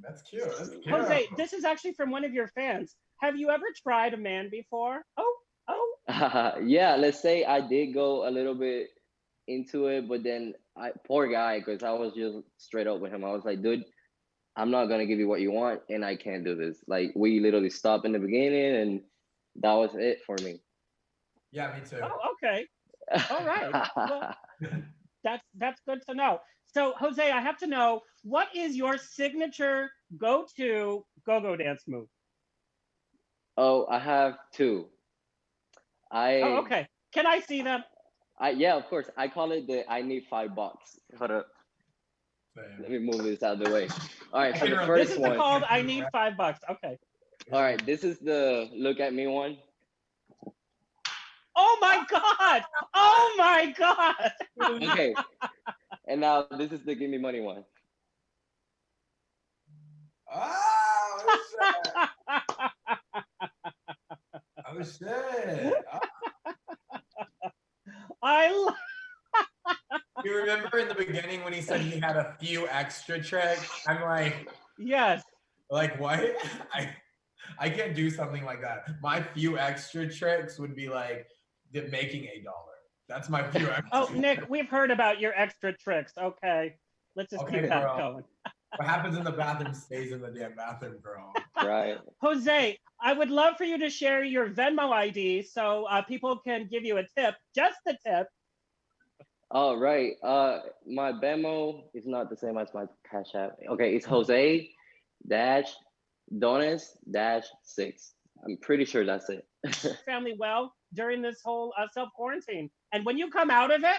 S5: That's cute. That's cute.
S2: Jose, this is actually from one of your fans. Have you ever tried a man before? Oh.
S8: Yeah, let's say I did go a little bit into it, but then poor guy, because I was just straight up with him. I was like, dude, I'm not gonna give you what you want, and I can't do this. Like, we literally stopped in the beginning, and that was it for me.
S5: Yeah, me too.
S2: Oh, okay. All right. Well, that's good to know. So, Jose, I have to know, what is your signature go-to go-go dance move?
S8: Oh, I have two.
S2: Oh, okay. Can I see them?
S8: Yeah, of course. I call it the I need $5. Hold up. Let me move this out of the way. All right, for the first one.
S2: This is called I need $5. Okay.
S8: All right, this is the look at me one.
S2: Oh my God! Oh my God!
S8: Okay. And now this is the give me money one.
S5: Oh shit! Oh shit!
S2: I
S5: You remember in the beginning when he said he had a few extra tricks? I'm
S2: yes.
S5: like what? I can't do something like that. My few extra tricks would be like making $1. That's my few extra.
S2: Oh, Nick, we've heard about your extra tricks. Okay, let's just
S5: Okay,
S2: keep that
S5: girl.
S2: going.
S5: What happens in the bathroom stays in the damn bathroom, girl.
S8: Right.
S2: Jose, I would love for you to share your Venmo ID so people can give you a tip, just a tip.
S8: All right. My Venmo is not the same as my Cash App. Okay, it's Jose dash Donis dash 6. I'm pretty sure that's it.
S2: Family well during this whole self-quarantine. And when you come out of it,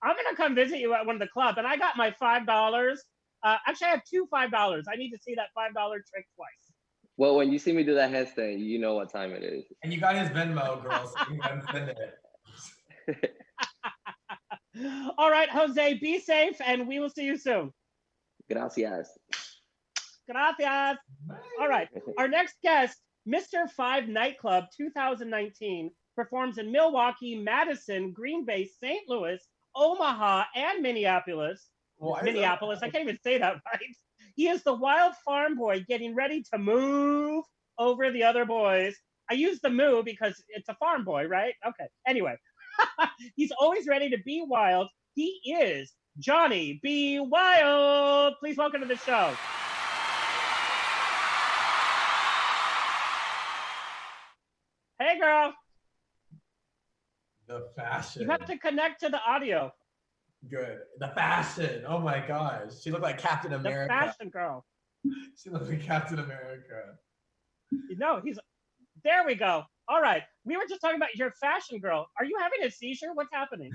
S2: I'm going to come visit you at one of the clubs. And I got my $5. Actually, I have two $5. I need to see that $5 trick twice.
S8: Well, when you see me do that handstand, you know what time it is.
S5: And you got his Venmo, girl, so you can send it.
S2: All right, Jose, be safe, and we will see you soon.
S8: Gracias.
S2: Gracias. All right, our next guest, Mr. 5 Nightclub 2019, performs in Milwaukee, Madison, Green Bay, St. Louis, Omaha, and Minneapolis. Minneapolis, I can't even say that right. He is the wild farm boy getting ready to move over the other boys. I use the moo because it's a farm boy, right? Okay, anyway. He's always ready to be wild. He is Jonny B. Wild. Please welcome to the show. Hey, girl.
S5: The fashion.
S2: You have to connect to the audio.
S5: Good. The fashion. Oh my gosh. She looked like Captain America.
S2: The fashion girl.
S5: She looked like Captain America.
S2: No, there we go. All right. We were just talking about your fashion girl. Are you having a seizure? What's happening?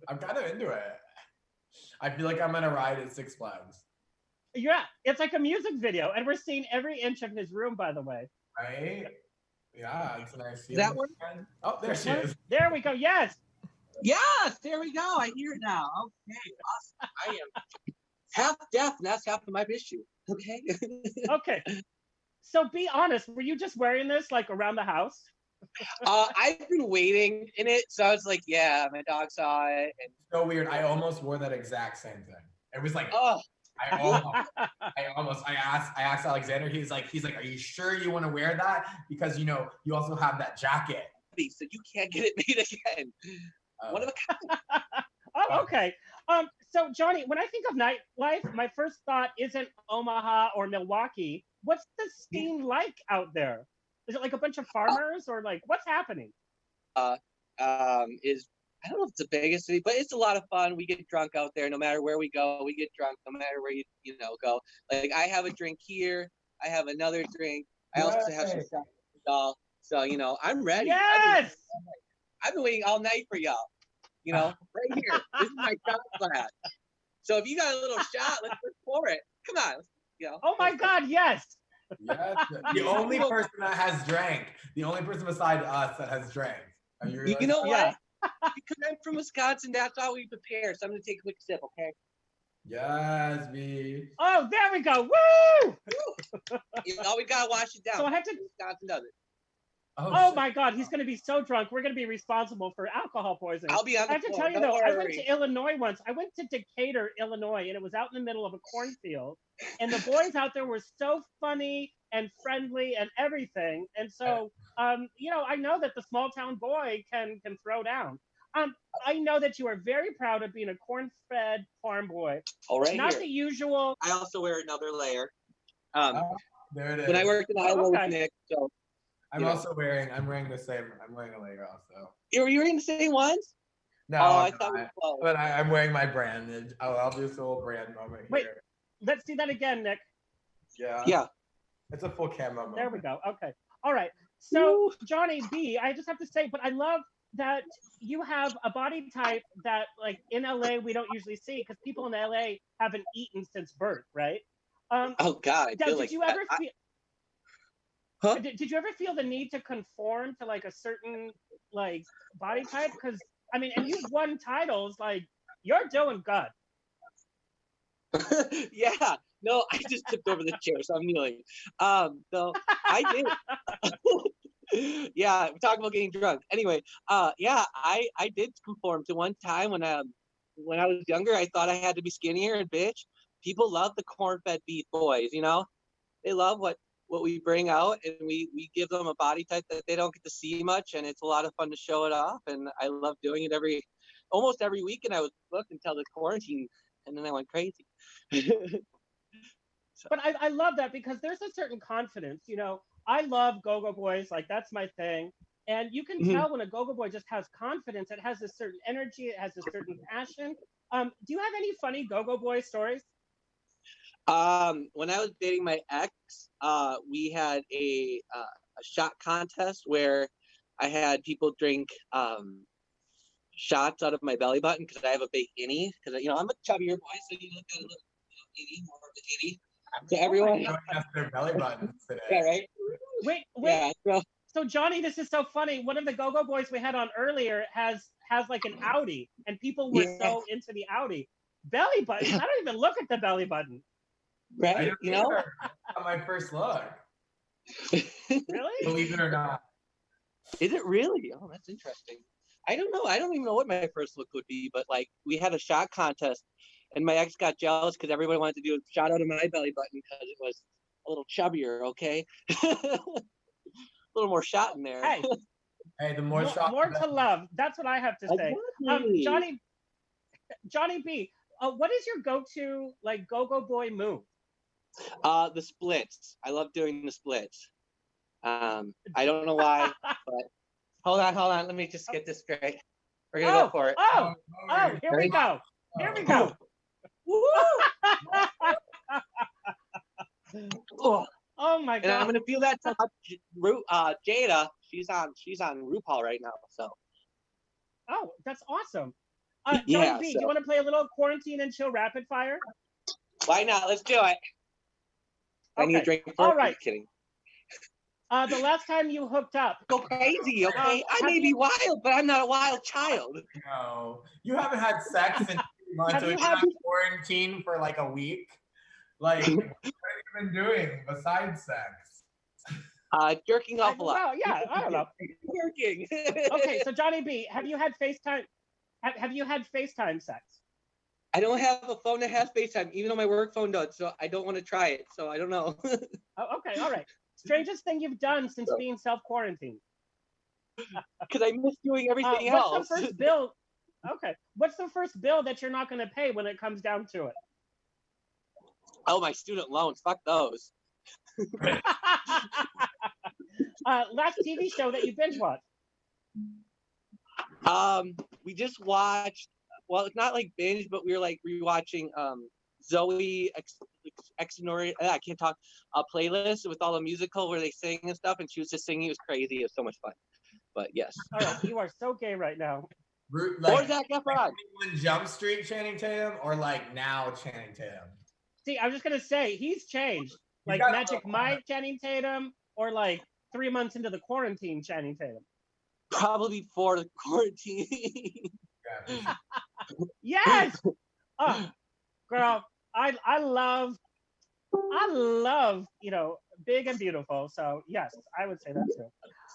S5: I'm kind of into it. I feel like I'm gonna ride at Six Flags.
S2: Yeah, it's like a music video, and we're seeing every inch of his room, by the way.
S5: Right? Yeah, it's nice.
S9: That one?
S5: Oh, there she is.
S2: There we go. Yes.
S9: Yes, there we go. I hear it now. Okay, awesome. I am half deaf, and that's half of my issue. Okay.
S2: Okay. So be honest. Were you just wearing this like around the house?
S9: I've been waiting in it, so I was like, yeah, my dog saw it. And
S5: So weird. I almost wore that exact same thing. It was like,
S9: oh,
S5: I asked Alexander. He's like, are you sure you want to wear that? Because you also have that jacket.
S9: so you can't get it made again. One of a
S2: Oh, okay. So Jonny, when I think of nightlife, my first thought isn't Omaha or Milwaukee. What's the scene like out there? Is it like a bunch of farmers or like what's happening?
S9: is I don't know if it's the biggest city, but it's a lot of fun. We get drunk out there. No matter where we go, we get drunk. No matter where you go. Like I have a drink here. I have another drink. I also have some stuff. So I'm ready.
S2: Yes.
S9: I've been waiting all night for y'all. Right here. This is my shot glass. So if you got a little shot, let's pour it. Come on.
S2: Oh my God, yes.
S5: Yes. The only person that has drank. The only person beside us that has drank. Are you
S9: You know what?
S2: Yeah.
S9: Because I'm from Wisconsin, that's how we prepare. So I'm gonna take a quick sip, okay?
S5: Yes, B.
S2: Oh, there we go. Woo!
S9: We gotta wash it down.
S2: So I have to.
S9: Wisconsin does it.
S2: Oh my God, he's going to be so drunk. We're going to be responsible for alcohol poisoning.
S9: I'll be on the
S2: I have to
S9: floor.
S2: tell you
S9: Don't
S2: though, I went
S9: worry.
S2: to Illinois once. I went to Decatur, Illinois, and it was out in the middle of a cornfield. And the boys out there were so funny and friendly and everything. And so, I know that the small town boy can throw down. I know that you are very proud of being a corn-fed farm boy.
S9: Oh, right
S2: Not
S9: here.
S2: the usual.
S9: I also wear another layer.
S5: There it is.
S9: When I worked in Iowa with Nick, so
S5: I'm wearing the same. I'm wearing a layer also.
S9: you're wearing the same ones?
S5: No,
S9: I thought we were close.
S5: but I'm wearing my brand. I'll do this little brand moment
S2: Wait.
S5: here.
S2: Let's see that again, Nick.
S5: Yeah. It's a full camo moment.
S2: There we go. Okay. All right. So, Jonny B, I just have to say, but I love that you have a body type that, like, in LA, we don't usually see because people in LA haven't eaten since birth, right?
S9: Oh, God. I feel
S2: did
S9: like
S2: you ever feel?
S9: Huh?
S2: Did you ever feel the need to conform to like a certain like body type? Because I mean, and you've won titles. Like you're doing good.
S9: Yeah. No, I just tipped over the chair, so I'm kneeling. So I did. Yeah, we're talking about getting drunk. Anyway, yeah, I did conform to one time when I was younger. I thought I had to be skinnier, and bitch, people love the corn-fed beef boys. You know, they love what we bring out, and we give them a body type that they don't get to see much, and it's a lot of fun to show it off. And I love doing it almost every week. And I was booked until the quarantine, and then I went crazy.
S2: But I love that because there's a certain confidence. You know, I love go-go boys. Like that's my thing. And you can tell when a go-go boy just has confidence. It has a certain energy. It has a certain passion. Do you have any funny go-go boy stories?
S9: When I was dating my ex, we had a shot contest where I had people drink shots out of my belly button because I have a big innie. Because I'm a chubbier boy, so you look at a little innie, more of an innie. So everyone
S5: has their belly buttons today.
S9: Yeah, right.
S2: Wait.
S9: Yeah,
S2: so Johnny, this is so funny. One of the go-go boys we had on earlier has like an Audi, and people were so into the Audi. Belly buttons. I don't even look at the belly button.
S9: Right?
S5: On my first look.
S2: Really?
S5: Believe it or not.
S9: Is it really? Oh, that's interesting. I don't know. I don't even know what my first look would be, but like we had a shot contest, and my ex got jealous because everybody wanted to do a shot out of my belly button because it was a little chubbier. Okay, a little more shot in there.
S5: Hey, the more shot,
S2: more to love. That's what I have to say.
S9: Exactly.
S2: Johnny B, what is your go-to like go-go boy move?
S9: The splits. I love doing the splits. I don't know why, but hold on. Let me just get this straight. We're gonna go for it.
S2: Here we go. Here we go.
S9: Woo!
S2: Oh my god!
S9: And I'm gonna feel that Jada. She's on RuPaul right now. So.
S2: Oh, that's awesome.
S9: Yeah.
S2: Johnny B, do you want to play a little quarantine and chill rapid fire?
S9: Why not? Let's do it. I need a drink first.
S2: All right.
S9: Just kidding.
S2: The last time you hooked up.
S9: Go crazy, okay? I may be wild, but I'm not a wild child.
S5: No, you haven't had sex in 2 months. You've been on quarantine for like a week. Like, what have you been doing besides sex?
S9: Jerking off a lot.
S2: Well, yeah, I don't know.
S9: Working.
S2: Okay, so Johnny B, have you had FaceTime? Have you had FaceTime sex?
S9: I don't have a phone that has FaceTime, even though my work phone does. So I don't want to try it. So I don't know.
S2: Okay, all right. Strangest thing you've done since being self-quarantined?
S9: Because I miss doing everything else.
S2: What's the first bill? Okay, what's the first bill that you're not going to pay when it comes down to it?
S9: Oh, my student loans. Fuck those.
S2: Last TV show that you binge watched?
S9: We just watched. Well, it's not like binge, but we were like rewatching Zoe Exonori. I can't talk. A playlist with all the musical where they sing and stuff, and she was just singing. It was crazy. It was so much fun. But yes.
S2: All right, you are so gay right now.
S5: Like,
S9: or Zac Efron.
S5: Jump Street Channing Tatum, or like now Channing Tatum.
S2: See, I was just gonna say he's changed. Like Magic Mike Channing Tatum, or like 3 months into the quarantine Channing Tatum.
S9: Probably before the quarantine.
S2: Yes. Oh, girl, I love big and beautiful. So yes, I would say that too.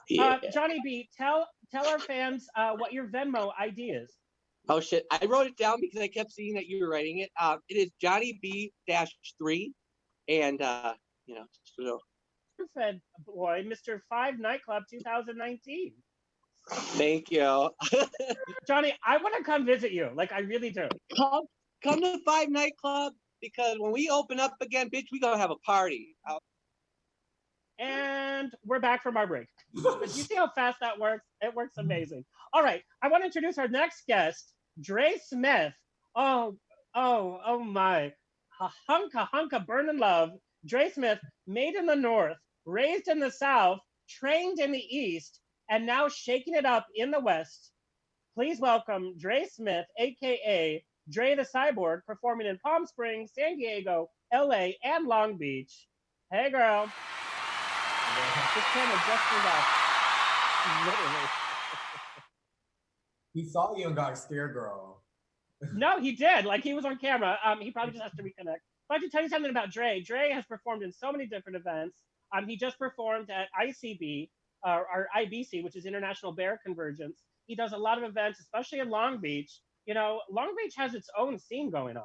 S9: Yeah.
S2: Johnny B, tell our fans what your Venmo ID is.
S9: Oh shit! I wrote it down because I kept seeing that you were writing it. It is Johnny B-3, and
S2: Fed boy, Mr. 5 Nightclub 2019.
S9: Thank you.
S2: Johnny, I want to come visit you. Like, I really do.
S9: Come to 5 Nightclub, because when we open up again, bitch, we gonna have a party.
S2: And we're back from our break. But you see how fast that works? It works amazing. All right, I want to introduce our next guest, Dre Smith. Oh my. A hunk of burning love. Dre Smith, made in the North, raised in the South, trained in the East, and now shaking it up in the West. Please welcome Dre Smith, aka Dre the Cyborg, performing in Palm Springs, San Diego, LA, and Long Beach. Hey, girl. This camera just turned off. Literally.
S5: He saw you and got scared, girl.
S2: No, he did. Like, he was on camera. He probably just has to reconnect. But I can tell you something about Dre. Dre has performed in so many different events. He just performed at ICB, or IBC, which is International Bear Convergence. He does a lot of events, especially in Long Beach. You know, Long Beach has its own scene going on.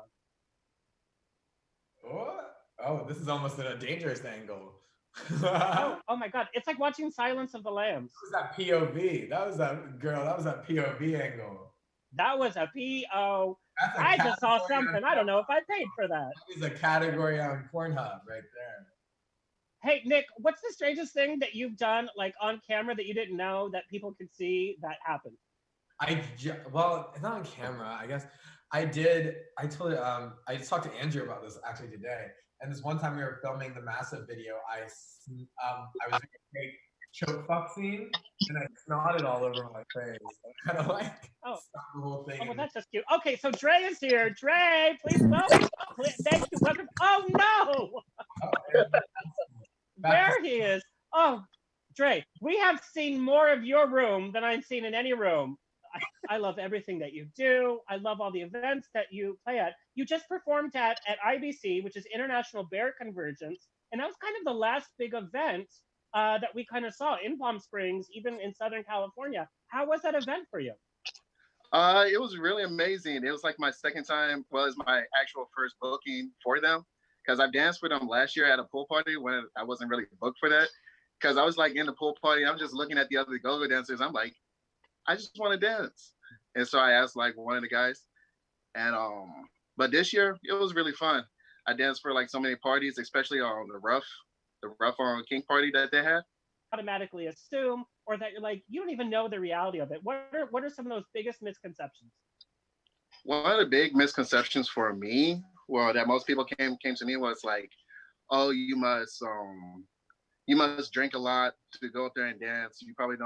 S5: What? Oh, this is almost in a dangerous angle.
S2: Oh my God. It's like watching Silence of the Lambs.
S5: That was that POV. That was that POV angle.
S2: That was a PO. I just saw something. I don't know if I paid for that.
S5: That is a category on Pornhub right there.
S2: Hey, Nick, what's the strangest thing that you've done, like, on camera that you didn't know that people could see that happened?
S5: Well, it's not on camera, I guess. I told I just talked to Andrew about this actually today. And this one time we were filming the Massive video, I was doing a fake choke fuck scene and I snotted all over my face. I kind of like stop the whole thing.
S2: Oh, well, that's just cute. Okay, so Dre is here. Dre, please welcome. Thank you. Welcome. Oh no! There he is. Oh, Dre, we have seen more of your room than I've seen in any room. I love everything that you do. I love all the events that you play at. You just performed at IBC, which is International Bear Convergence, and that was kind of the last big event that we kind of saw in Palm Springs, even in Southern California. How was that event for you?
S10: It was really amazing. It was like my second time, well, it's my actual first booking for them, because I've danced with them last year at a pool party when I wasn't really booked for that. Because I was like in the pool party, I'm just looking at the other go-go dancers. I'm like, I just want to dance. And so I asked like one of the guys. And but this year it was really fun. I danced for like so many parties, especially on the rough on King party that they had.
S2: Automatically assume, or that you're like, you don't even know the reality of it. What are some of those biggest misconceptions?
S10: One of the big misconceptions for me, well, that most people came to me was like, oh, you must drink a lot to go up there and dance. You probably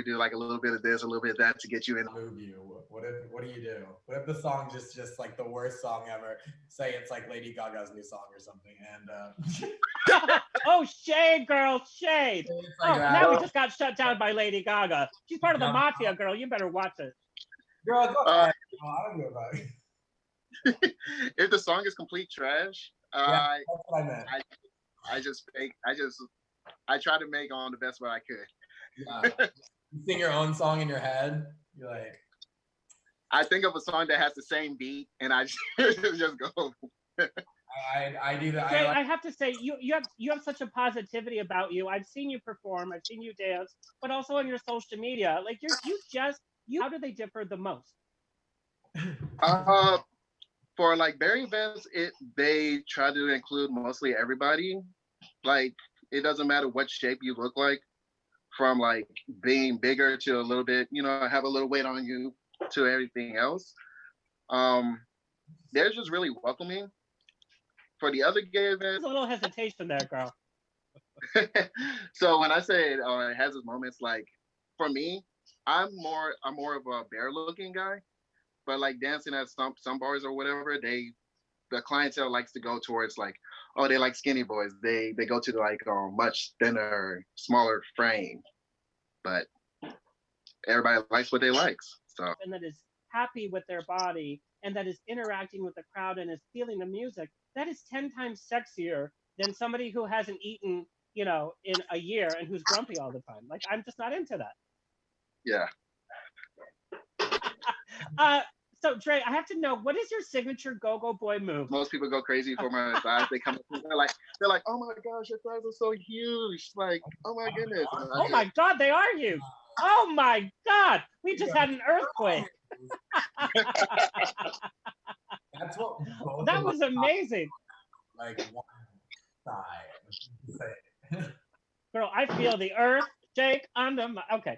S10: do like a little bit of this, a little bit of that to get you in.
S5: Move you. What do you do? What if the song just like the worst song ever? Say it's like Lady Gaga's new song or something, and
S2: oh, shade, girl, shade.
S5: Like
S2: now we just got shut down by Lady Gaga. She's part of the mafia, girl. You better watch it.
S5: Girl, go ahead. I don't know about it.
S10: If the song is complete trash,
S5: that's what I meant.
S10: I try to make on the best way I could.
S5: Yeah. You sing your own song in your head. You're like,
S10: I think of a song that has the same beat, and I just go.
S5: I do that.
S2: Jay, I have to say, you have such a positivity about you. I've seen you perform, I've seen you dance, but also on your social media. Like how do they differ the most?
S10: For like bear events, they try to include mostly everybody. Like it doesn't matter what shape you look like, from like being bigger to a little bit, have a little weight on you, to everything else. They're just really welcoming. For the other gay events,
S2: there's a little hesitation there, girl.
S10: So when I say it has its moments, like for me, I'm more of a bear looking guy, but like dancing at some bars or whatever, the clientele likes to go towards like, oh, they like skinny boys. They go to like much thinner, smaller frame, but everybody likes what they likes. So
S2: and that is happy with their body and that is interacting with the crowd and is feeling the music. That is 10 times sexier than somebody who hasn't eaten, in a year and who's grumpy all the time. Like, I'm just not into that.
S10: Yeah.
S2: So Dre, I have to know, what is your signature go-go boy move?
S10: Most people go crazy for my thighs. They come up and they're like, oh my gosh, your thighs are so huge. Like, oh my goodness.
S2: Oh my God, they are huge. Oh my God, we just had an earthquake.
S5: That's what.
S2: That was amazing.
S5: Like one side.
S2: Girl, I feel the earth shake under my. Okay.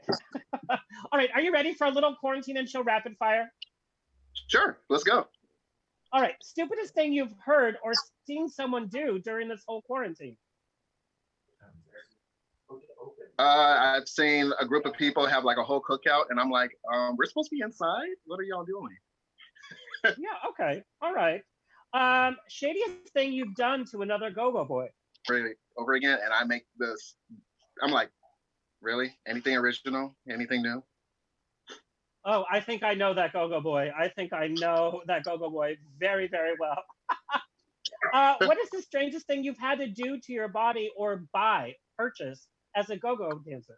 S2: All right, are you ready for a little quarantine and chill rapid fire?
S10: Sure, let's go.
S2: All right, stupidest thing you've heard or seen someone do during this whole quarantine?
S10: I've seen a group of people have like a whole cookout, and I'm like, we're supposed to be inside? What are y'all doing?
S2: Yeah, okay, all right. Shadiest thing you've done to another go-go boy?
S10: over again, and I make this. I'm like, really? Anything original? Anything new?
S2: Oh, I think I know that Go-Go Boy. I think I know that Go-Go Boy very, very well. What is the strangest thing you've had to do to your body or purchase as a go-go dancer?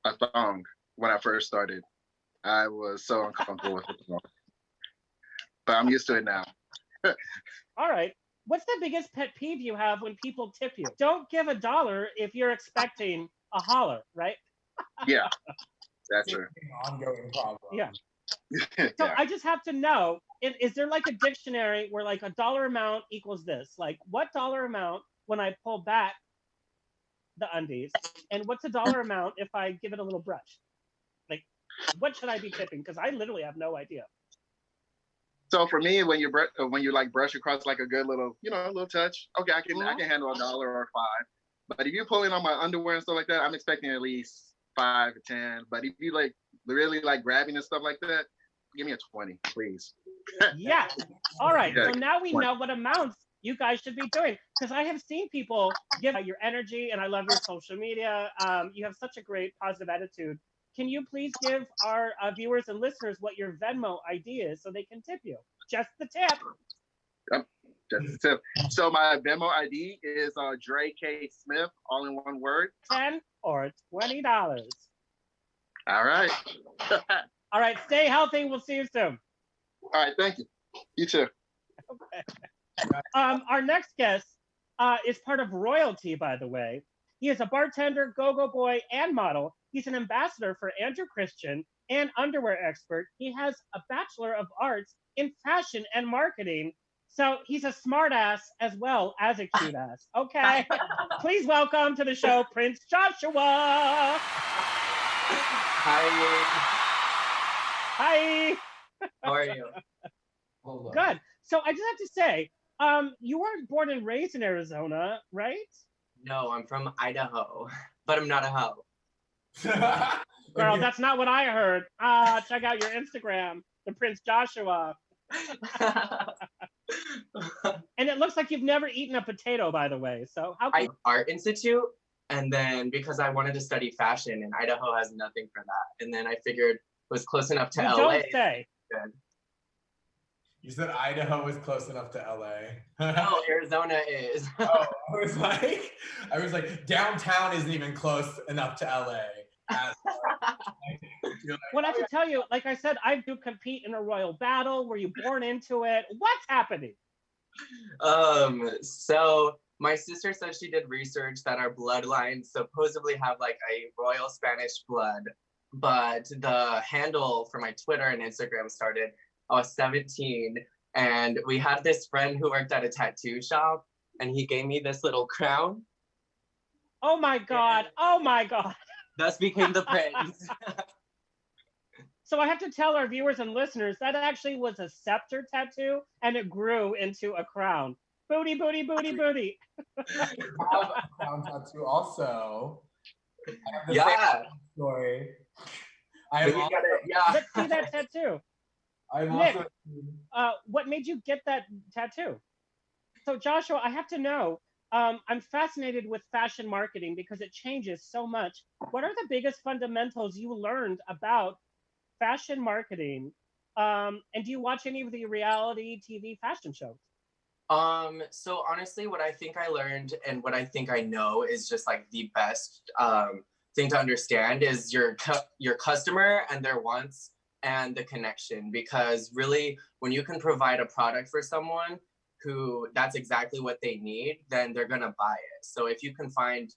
S10: A thong. When I first started, I was so uncomfortable with it, but I'm used to it now.
S2: All right. What's the biggest pet peeve you have when people tip you? Don't give $1 if you're expecting a holler, right?
S10: Yeah, that's true.
S5: Ongoing problem.
S2: Yeah. So I just have to know, is there like a dictionary where like a dollar amount equals this? Like what dollar amount when I pull back the undies, and what's a dollar amount if I give it a little brush? Like, what should I be tipping? Because I literally have no idea.
S10: So for me, when you like brush across like a good little, a little touch, okay, I can handle $1 or $5. But if you're pulling on my underwear and stuff like that, I'm expecting at least 5 or 10. But if you like really like grabbing and stuff like that, give me a 20, please.
S2: Yeah. All right.
S10: Yeah.
S2: So now we know what amounts you guys should be doing, because I have seen people give your energy, and I love your social media. You have such a great positive attitude. Can you please give our viewers and listeners what your Venmo ID is so they can tip you? Just the tip.
S10: Yep, just the tip. So my Venmo ID is Dre K Smith, all in one word.
S2: $10 or $20.
S10: All right.
S2: All right. Stay healthy. We'll see you soon.
S10: All right. Thank you. You too.
S2: Okay. Our next guest is part of royalty, by the way. He is a bartender, go-go boy, and model. He's an ambassador for Andrew Christian and underwear expert. He has a Bachelor of Arts in fashion and marketing. So he's a smart ass as well as a cute ass. Okay. Please welcome to the show, Prince Joshua.
S11: Hi.
S2: Hi.
S11: How are you?
S2: Good. So I just have to say, you weren't born and raised in Arizona, right?
S11: No, I'm from Idaho, but I'm not a hoe.
S2: Girl, that's not what I heard. Check out your Instagram, the Prince Joshua. And it looks like you've never eaten a potato, by the way. So how can
S11: Art Institute, and then because I wanted to study fashion, and Idaho has nothing for that. And then I figured it was close enough to LA.
S2: Don't say.
S11: Good.
S5: You said Idaho was close enough to LA.
S11: No, Arizona is.
S5: Oh, I was like, downtown isn't even close enough to LA.
S2: Well, I have to tell you, like I said, I do compete in a royal battle. Were you born into it? What's happening?
S11: So my sister said she did research that our bloodlines supposedly have like a royal Spanish blood, but the handle for my Twitter and Instagram started. I was 17, and we had this friend who worked at a tattoo shop, and he gave me this little crown.
S2: Oh my God! Oh my God!
S11: Thus became the prince.
S2: So I have to tell our viewers and listeners that actually was a scepter tattoo, and it grew into a crown. Booty, booty, booty, booty.
S5: I have a crown tattoo also. I have the
S11: Yeah.
S5: same story.
S2: Let's see that tattoo. Nick, what made you get that tattoo? So Joshua, I have to know, I'm fascinated with fashion marketing because it changes so much. What are the biggest fundamentals you learned about fashion marketing? And do you watch any of the reality TV fashion shows?
S11: So honestly, what I think I learned and what I think I know is just like the best thing to understand is your customer and their wants and the connection, because really when you can provide a product for someone who that's exactly what they need, then they're gonna buy it. So if you can find,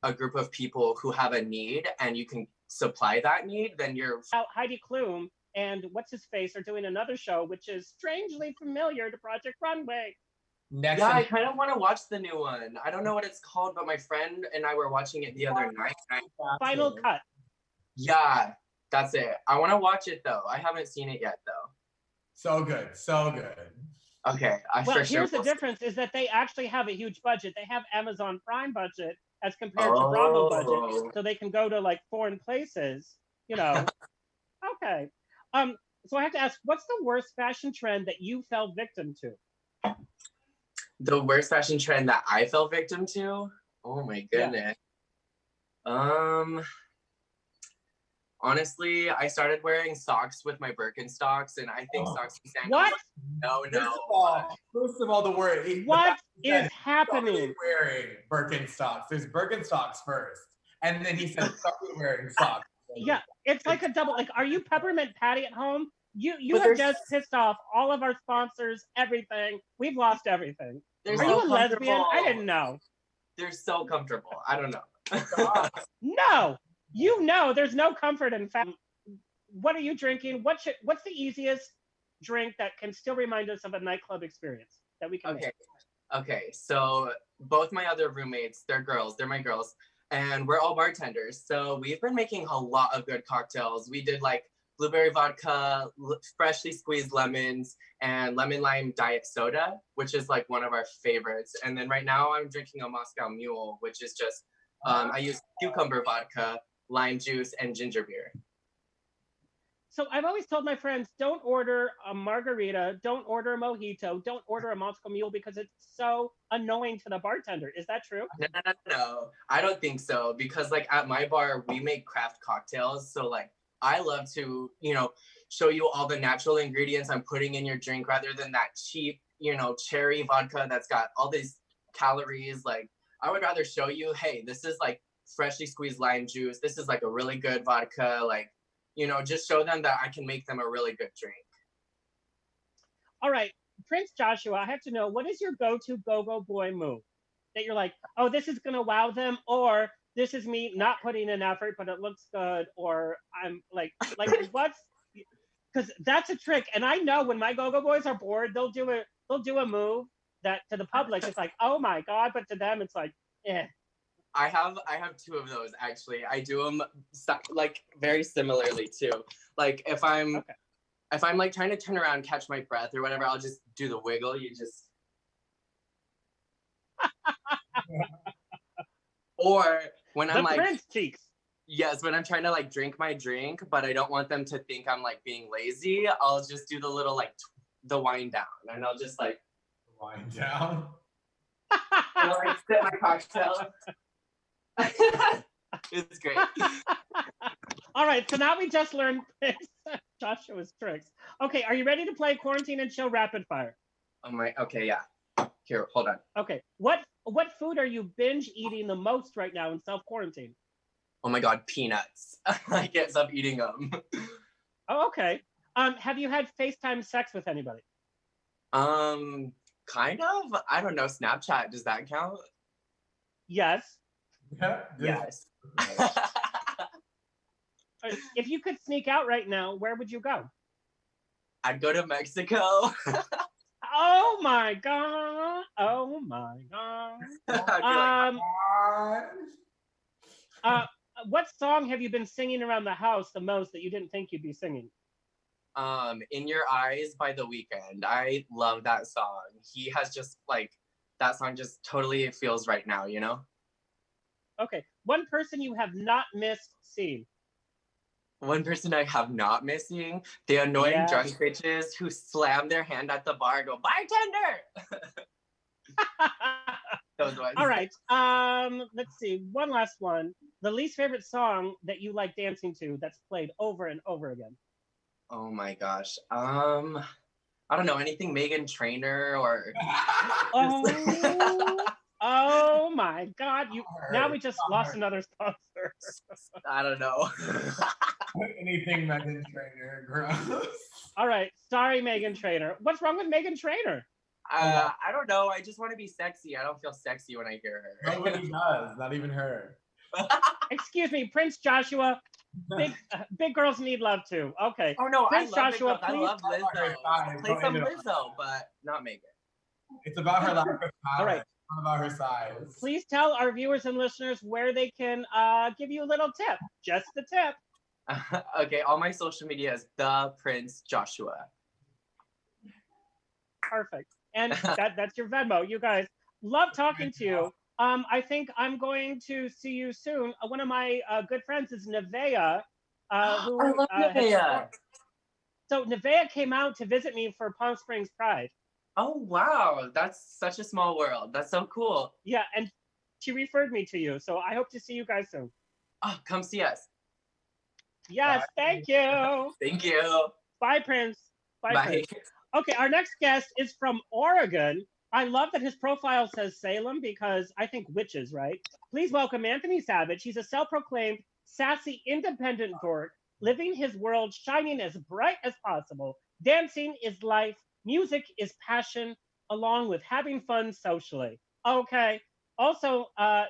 S11: a group of people who have a need and you can supply that need, then you're
S2: Heidi Klum and what's his face are doing another show which is strangely familiar to Project Runway.
S11: I kind of want to watch the new one. I don't know what it's called, but my friend and I were watching it the other night.
S2: Final Cut.
S11: Yeah, that's it. I want to watch it though. I haven't seen it yet though.
S5: So good, so good.
S11: Okay,
S2: Here's the difference is that they actually have a huge budget. They have Amazon Prime budget as compared to Bravo budget, so they can go to like foreign places, Okay. So I have to ask, what's the worst fashion trend that you fell victim to?
S11: The worst fashion trend that I fell victim to? Oh my goodness. Yeah. Honestly, I started wearing socks with my Birkenstocks, and I think socks and sandals.
S2: What?
S11: No.
S5: First of all, the word.
S2: What is happening?
S5: Wearing Birkenstocks. There's Birkenstocks first, and then he said, "Started wearing socks."
S2: Yeah, it's like a double. Like, are you Peppermint Patty at home? You have just pissed off all of our sponsors. Everything. We've lost everything. Are you a lesbian? I didn't know.
S11: They're so comfortable. I don't know.
S2: No. You know, there's no comfort in fact. What are you drinking? What's the easiest drink that can still remind us of a nightclub experience that we can make?
S11: Okay, so both my other roommates, they're girls, they're my girls, and we're all bartenders. So we've been making a lot of good cocktails. We did like blueberry vodka, freshly squeezed lemons, and lemon lime diet soda, which is like one of our favorites. And then right now I'm drinking a Moscow Mule, which is just, I use cucumber vodka, lime juice, and ginger beer.
S2: So I've always told my friends, don't order a margarita, don't order a mojito, don't order a Moscow Mule because it's so annoying to the bartender. Is that true?
S11: No, I don't think so. Because like at my bar, we make craft cocktails. So like I love to, show you all the natural ingredients I'm putting in your drink rather than that cheap, cherry vodka that's got all these calories. Like I would rather show you, hey, this is like freshly squeezed lime juice. This is like a really good vodka. Like, just show them that I can make them a really good drink.
S2: All right, Prince Joshua, I have to know, what is your go-to go-go boy move? That you're like, oh, this is gonna wow them, or this is me not putting in effort, but it looks good, or I'm like what's, because that's a trick. And I know when my go-go boys are bored, they'll do a move that to the public, it's like, oh my God, but to them, it's like, eh.
S11: I have two of those actually. I do them like very similarly too. Like if I'm like trying to turn around, catch my breath or whatever, I'll just do the wiggle. You just or when I'm like
S2: Prince cheeks.
S11: Yes, when I'm trying to like drink my drink, but I don't want them to think I'm like being lazy, I'll just do the little like the wind down, and I'll just like
S5: wind down.
S11: I'll like sip my cocktail. It's great.
S2: All right, so now we just learned Joshua's tricks. Okay, are you ready to play Quarantine and Chill Rapid Fire?
S11: Okay, yeah. Here, hold on.
S2: Okay, what food are you binge eating the most right now in self-quarantine?
S11: Oh my God, peanuts. I can't stop eating them.
S2: Oh, okay. Have you had FaceTime sex with anybody?
S11: Kind of. I don't know, Snapchat, does that count?
S2: Yes.
S5: Yeah.
S11: Yes.
S2: If you could sneak out right now, where would you go?
S11: I'd go to Mexico.
S2: Oh my God. Oh my God. What song have you been singing around the house the most that you didn't think you'd be singing?
S11: In Your Eyes by The Weeknd. I love that song. He has just like, that song just totally feels right now,
S2: Okay. One person you have not missed seeing.
S11: One person I have not missed seeing, the annoying drunk bitches who slam their hand at the bar and go, bartender! Those ones.
S2: All right. Let's see. One last one. The least favorite song that you like dancing to that's played over and over again.
S11: Oh my gosh. I don't know, anything Meghan Trainor or
S2: Oh my God! Now we just lost another sponsor.
S11: I don't know.
S5: Anything Meghan Trainor, gross.
S2: All right, sorry, Meghan Trainor. What's wrong with Meghan Trainor?
S11: I don't know. I just want to be sexy. I don't feel sexy when I hear her.
S5: Nobody does, not even her.
S2: Excuse me, Prince Joshua. Big girls need love too. Okay.
S11: Oh no,
S2: Prince
S11: I love
S2: Joshua,
S11: I love Lizzo. Play some Lizzo, but not Megan.
S5: It's about her lack of power.
S2: All right.
S5: Not about her size.
S2: Please tell our viewers and listeners where they can give you a little tip. Just the tip.
S11: Okay, all my social media is the Prince Joshua.
S2: Perfect. And that's your Venmo. You guys, love talking to you. I think I'm going to see you soon. One of my good friends is Nevaeh. Who,
S11: I love Nevaeh.
S2: So Nevaeh came out to visit me for Palm Springs Pride.
S11: Oh, wow. That's such a small world. That's so cool.
S2: Yeah, and she referred me to you, so I hope to see you guys soon.
S11: Oh, come see us.
S2: Yes,
S5: Bye.
S2: thank you.
S11: Thank you.
S2: Bye, Prince. Bye,
S11: Bye.
S2: Prince. Okay, our next guest is from Oregon. I love that his profile says Salem because I think witches, right? Please welcome Anthony Savage. He's a self-proclaimed sassy independent dork, living his world shining as bright as possible. Dancing is life, music is passion, along with having fun socially. Okay. Also,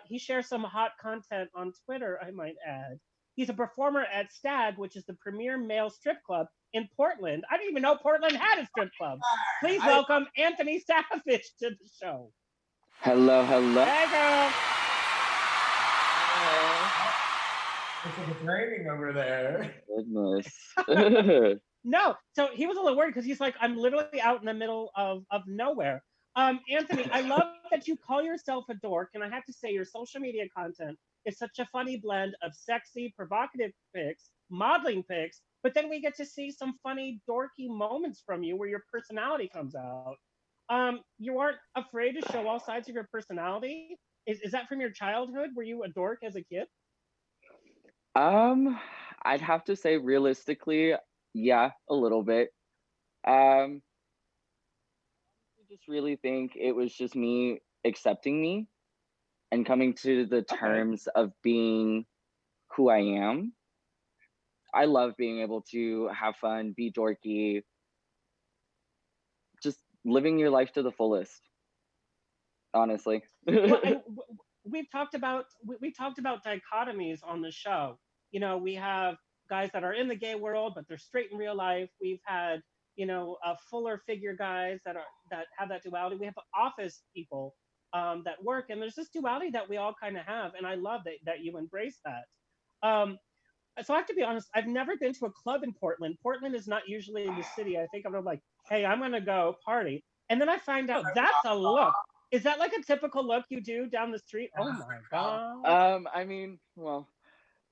S2: he shares some hot content on Twitter, I might add. He's a performer at Stag, which is the premier male strip club in Portland. I didn't even know Portland had a strip club. Please welcome Anthony Savage to the show.
S12: Hello, hello.
S2: Hey, girl.
S5: Looks like it's raining over there.
S12: Goodness.
S2: No, so he was a little worried because he's like, I'm literally out in the middle of nowhere. Anthony, I love that you call yourself a dork, and I have to say your social media content is such a funny blend of sexy, provocative pics, modeling pics, but then we get to see some funny, dorky moments from you where your personality comes out. You aren't afraid to show all sides of your personality? Is that from your childhood? Were you a dork as a kid?
S12: I'd have to say realistically, yeah, a little bit. I just really think it was just me accepting me and coming to the terms of being who I am. I love being able to have fun, be dorky, just living your life to the fullest. Honestly.
S2: Well, and we've talked about dichotomies on the show. You know, we have guys that are in the gay world, but they're straight in real life. We've had, you know, fuller figure guys that have that duality. We have office people that work, and there's this duality that we all kind of have, and I love that you embrace that. So I have to be honest, I've never been to a club in Portland. Portland is not usually the city. I think I'm like, hey, I'm gonna go party, and then I find out that's a look. Is that like a typical look you do down the street? Oh my god.
S12: I mean, well,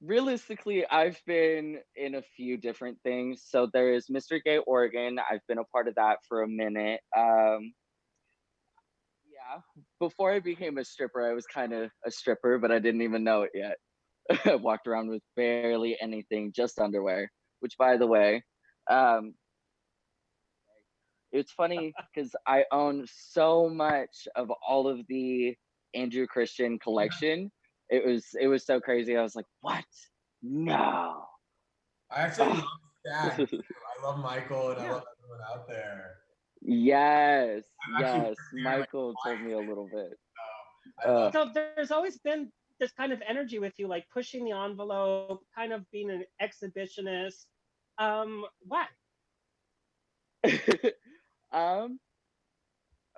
S12: realistically, I've been in a few different things. So there is Mr. Gay Oregon. I've been a part of that for a minute. Yeah, before I became a stripper, I was kind of a stripper, but I didn't even know it yet. I walked around with barely anything, just underwear, which, by the way, it's funny because I own so much of all of the Andrew Christian collection. It was so crazy. I was like, what? No.
S5: I actually love Stag. I love Michael and I love everyone out there.
S12: Yes, yes. Michael told me a little bit.
S2: So there's always been this kind of energy with you, like pushing the envelope, kind of being an exhibitionist. Why?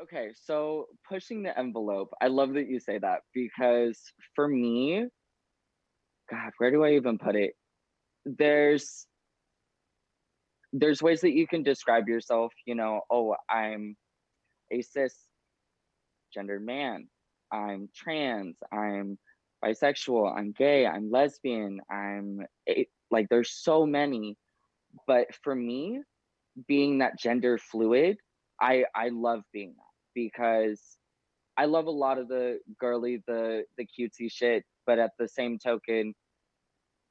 S12: Okay, so pushing the envelope. I love that you say that because for me, God, where do I even put it? There's ways that you can describe yourself, you know, oh, I'm a cisgendered man, I'm trans, I'm bisexual, I'm gay, I'm lesbian, like there's so many. But for me, being that gender fluid, I love being that because I love a lot of the girly, the cutesy shit, but at the same token,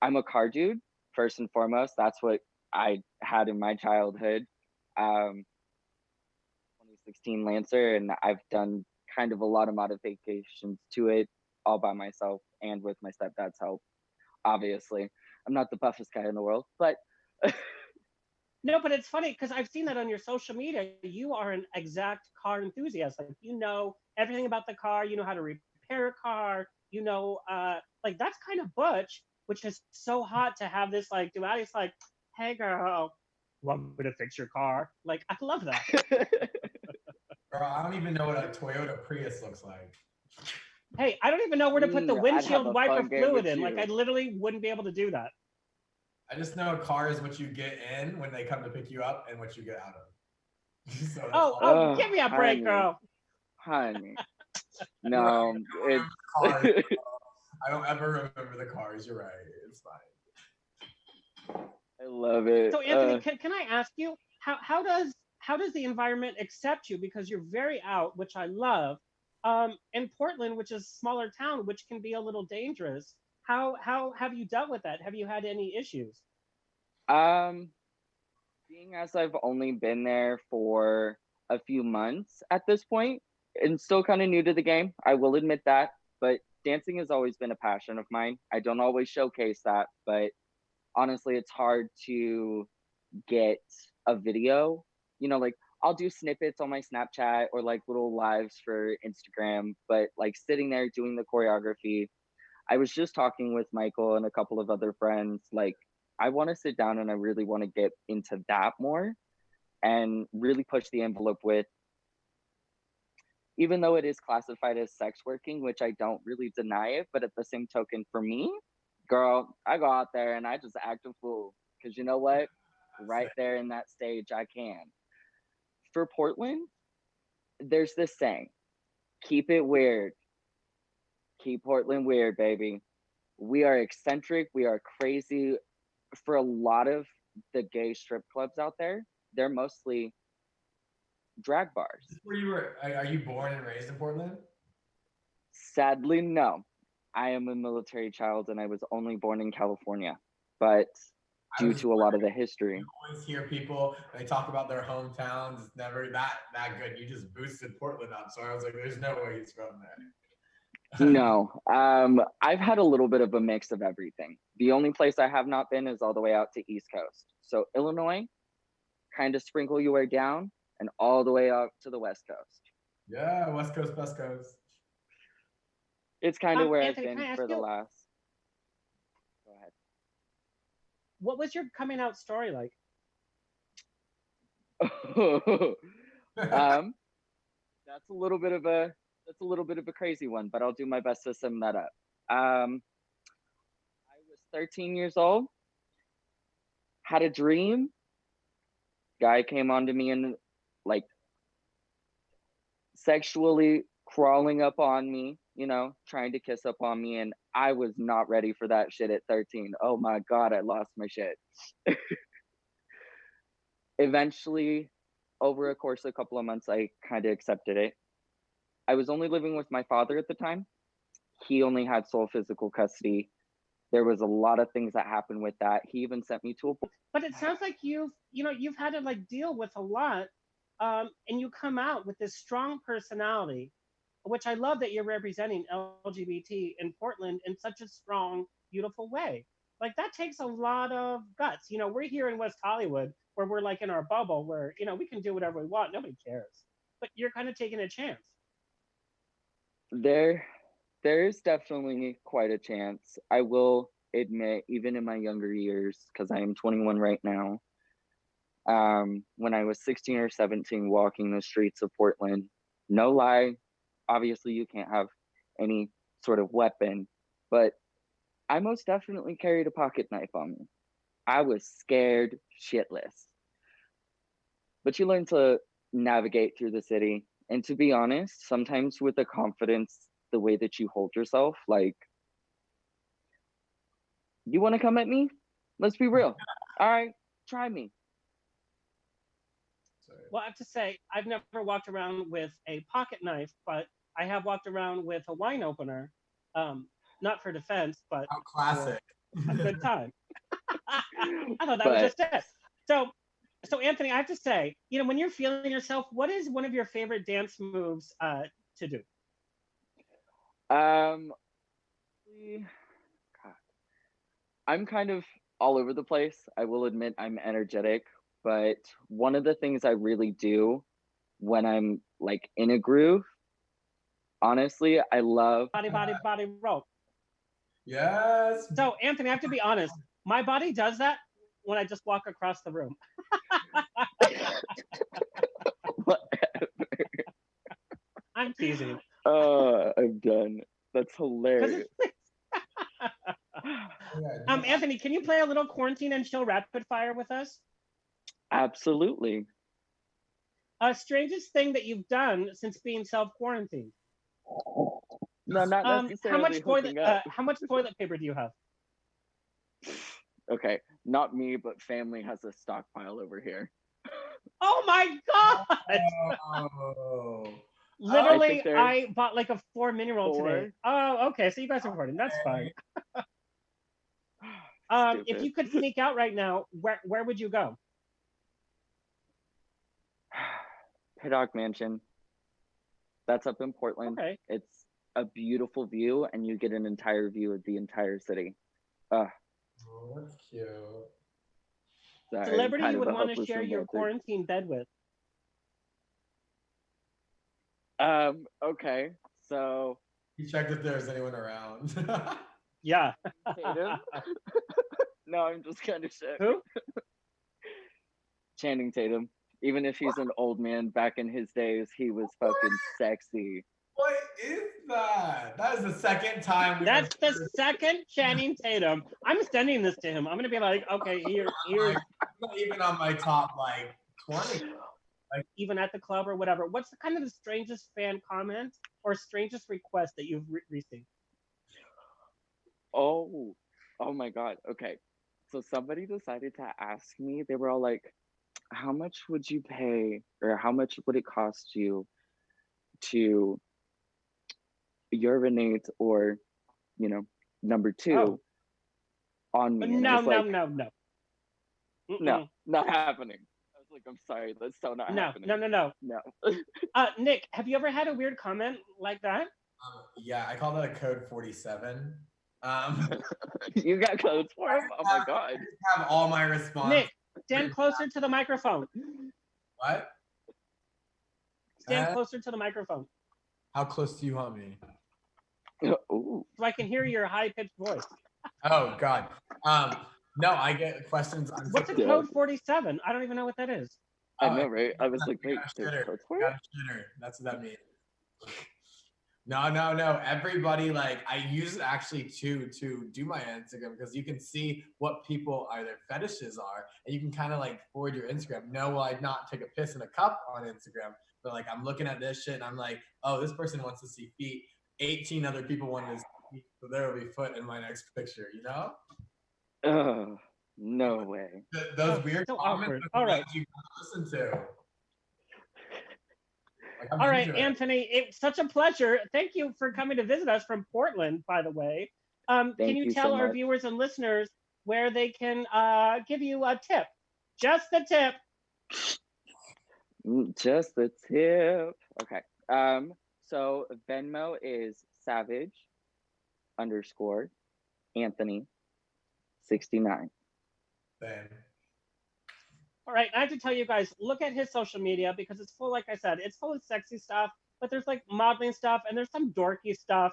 S12: I'm a car dude, first and foremost. That's what I had in my childhood. 2016 Lancer, and I've done kind of a lot of modifications to it all by myself and with my stepdad's help. Obviously, I'm not the buffest guy in the world, but
S2: no, but it's funny because I've seen that on your social media. You are an exact car enthusiast. Like you know everything about the car. You know how to repair a car. You know, like that's kind of butch, which is so hot to have this like duality. It's like, hey girl, want me to fix your car? Like I love that.
S5: Girl, I don't even know what a Toyota Prius looks like.
S2: Hey, I don't even know where to put the windshield wiper fluid in.
S12: you.
S2: Like I literally wouldn't be able to do that.
S5: I just know a car is what you get in when they come to pick you up and what you get out of.
S2: So give me a break,
S12: honey,
S2: girl.
S12: Honey. No, it's...
S5: I don't ever remember the cars. You're right. It's fine.
S12: I love it.
S2: So Anthony, can I ask you how how does the environment accept you? Because you're very out, which I love. In Portland, which is a smaller town, which can be a little dangerous. How have you dealt with that? Have you had any issues?
S12: Um, Being as I've only been there for a few months at this point, and still kind of new to the game, I will admit that. But dancing has always been a passion of mine. I don't always showcase that, but honestly, it's hard to get a video. You know, like I'll do snippets on my Snapchat or like little lives for Instagram, but like sitting there doing the choreography. I was just talking with Michael and a couple of other friends. Like, I want to sit down and I really want to get into that more and really push the envelope with, even though it is classified as sex working, which I don't really deny it, but at the same token, for me, girl, I go out there and I just act a fool. Because you know what? Right there in that stage, I can. For Portland, there's this saying, keep it weird. Keep Portland weird, baby. We are eccentric. We are crazy. For a lot of the gay strip clubs out there, they're mostly drag bars.
S5: Where you were? Are you born and raised in Portland?
S12: Sadly, no. I am a military child and I was only born in California. But due to a lot of the history.
S5: You always hear people, they talk about their hometowns. It's never that good. You just boosted Portland up. So I was like, there's no way he's from there.
S12: No. I've had a little bit of a mix of everything. The only place I have not been is all the way out to East Coast. So Illinois, kind of sprinkle your way down and all the way up to the West Coast.
S5: Yeah, West Coast, West Coast.
S12: It's kind of where
S2: Anthony,
S12: I've been
S2: can I
S12: for
S2: ask
S12: the
S2: you-
S12: last. Go ahead.
S2: What was your coming out story like?
S12: That's a little bit of a crazy one, but I'll do my best to sum that up. I was 13 years old, had a dream. Guy came onto me and like sexually crawling up on me, you know, trying to kiss up on me, and I was not ready for that shit at 13. Oh my God, I lost my shit. Eventually, over a course of a couple of months, I kind of accepted it. I was only living with my father at the time. He only had sole physical custody. There was a lot of things that happened with that. He even sent me to a.
S2: But it sounds like you've had to like deal with a lot, and you come out with this strong personality, which I love that you're representing LGBT in Portland in such a strong, beautiful way. Like that takes a lot of guts. You know, we're here in West Hollywood where we're like in our bubble where, you know, we can do whatever we want. Nobody cares. But you're kind of taking a chance.
S12: There's definitely quite a chance. I will admit, even in my younger years, because I am 21 right now, when I was 16 or 17 walking the streets of Portland, no lie, obviously you can't have any sort of weapon, but I most definitely carried a pocket knife on me. I was scared shitless. But you learn to navigate through the city. And to be honest, sometimes with the confidence, the way that you hold yourself, like, you want to come at me? Let's be real. All right, try me.
S2: Well, I have to say, I've never walked around with a pocket knife, but I have walked around with a wine opener, not for defense, but
S5: classic.
S2: For a good time. I thought that was just it. So Anthony, I have to say, you know, when you're feeling yourself, what is one of your favorite dance moves to do?
S12: God. I'm kind of all over the place. I will admit I'm energetic, but one of the things I really do when I'm like in a groove, honestly, I love
S2: body roll.
S5: Yes.
S2: So Anthony, I have to be honest. My body does that when I just walk across the room. I'm teasing.
S12: I'm done. That's hilarious.
S2: Anthony, can you play a little quarantine and chill rapid fire with us?
S12: Absolutely.
S2: Strangest thing that you've done since being self-quarantined?
S12: No, not necessarily hooking up.
S2: How much toilet paper do you have?
S12: Okay, not me, but family has a stockpile over here.
S2: Oh my God!
S5: Oh.
S2: Literally,
S12: there's
S2: I bought like a 4 mini roll today.
S12: 4.
S2: Oh, okay. So you guys are recording. That's fine. If you could sneak out right now, where would you go?
S12: Paddock Mansion. That's up in Portland.
S2: Okay.
S12: It's a beautiful view, and you get an entire view of the entire city.
S5: Oh, that's cute.
S12: Sorry,
S2: Celebrity
S12: kind
S2: you
S12: of
S2: would
S12: a
S2: want to
S12: hopeless
S2: share your
S12: romantic.
S2: quarantine bed with?
S12: Okay, so
S5: You checked if there was anyone around.
S2: Yeah.
S12: Tatum? No, I'm just kind of shook.
S2: Who?
S12: Channing Tatum. Even if he's an old man, back in his days, he was fucking sexy.
S5: What is that? That is the second time.
S2: That's the second Channing Tatum. I'm sending this to him. I'm gonna be like, okay, here's
S5: Not even on my top like 20.
S2: Even at the club or whatever. What's the kind of the strangest fan comment or strangest request that you've received?
S12: Oh my God. Okay. So somebody decided to ask me, they were all like, how much would you pay, or how much would it cost you to urinate or, number 2 on me? And I
S2: No,
S12: was like,
S2: no.
S12: no, not happening. I was like, I'm sorry, that's so not happening.
S2: No.
S12: No.
S2: Nick, have you ever had a weird comment like that?
S5: Yeah, I call that a code 47.
S12: You got codes for him? Oh my God.
S5: I have all my responses.
S2: Nick, stand closer to the microphone.
S5: What?
S2: Stand closer to the microphone.
S5: How close do you want me?
S12: Ooh.
S2: So I can hear your high-pitched voice.
S5: Oh God. No, I get questions on
S2: What's a code 47? I don't even know what that is.
S12: I know, right? I was like, wait, there's codes for it?
S5: That's what that means. No. Everybody, like, I use it actually to do my Instagram, because you can see what people their fetishes are, and you can kind of like forward your Instagram. No, will I not take a piss in a cup on Instagram? But like, I'm looking at this shit and I'm like, oh, this person wants to see feet. 18 other people want to see feet, so there will be foot in my next picture. You know?
S12: Oh, no way.
S5: Those weird
S2: so
S5: comments.
S2: awkward. All right.
S5: You listen to.
S2: All right, Anthony, it's such a pleasure. Thank you for coming to visit us from Portland, by the way. Can you tell
S12: so
S2: our
S12: much.
S2: viewers and listeners where they can give you a tip? Just the tip.
S12: Just the tip. Okay. So Venmo is savage_Anthony69.
S5: Same.
S2: All right, I have to tell you guys, look at his social media, because it's full, like I said, it's full of sexy stuff, but there's like modeling stuff and there's some dorky stuff.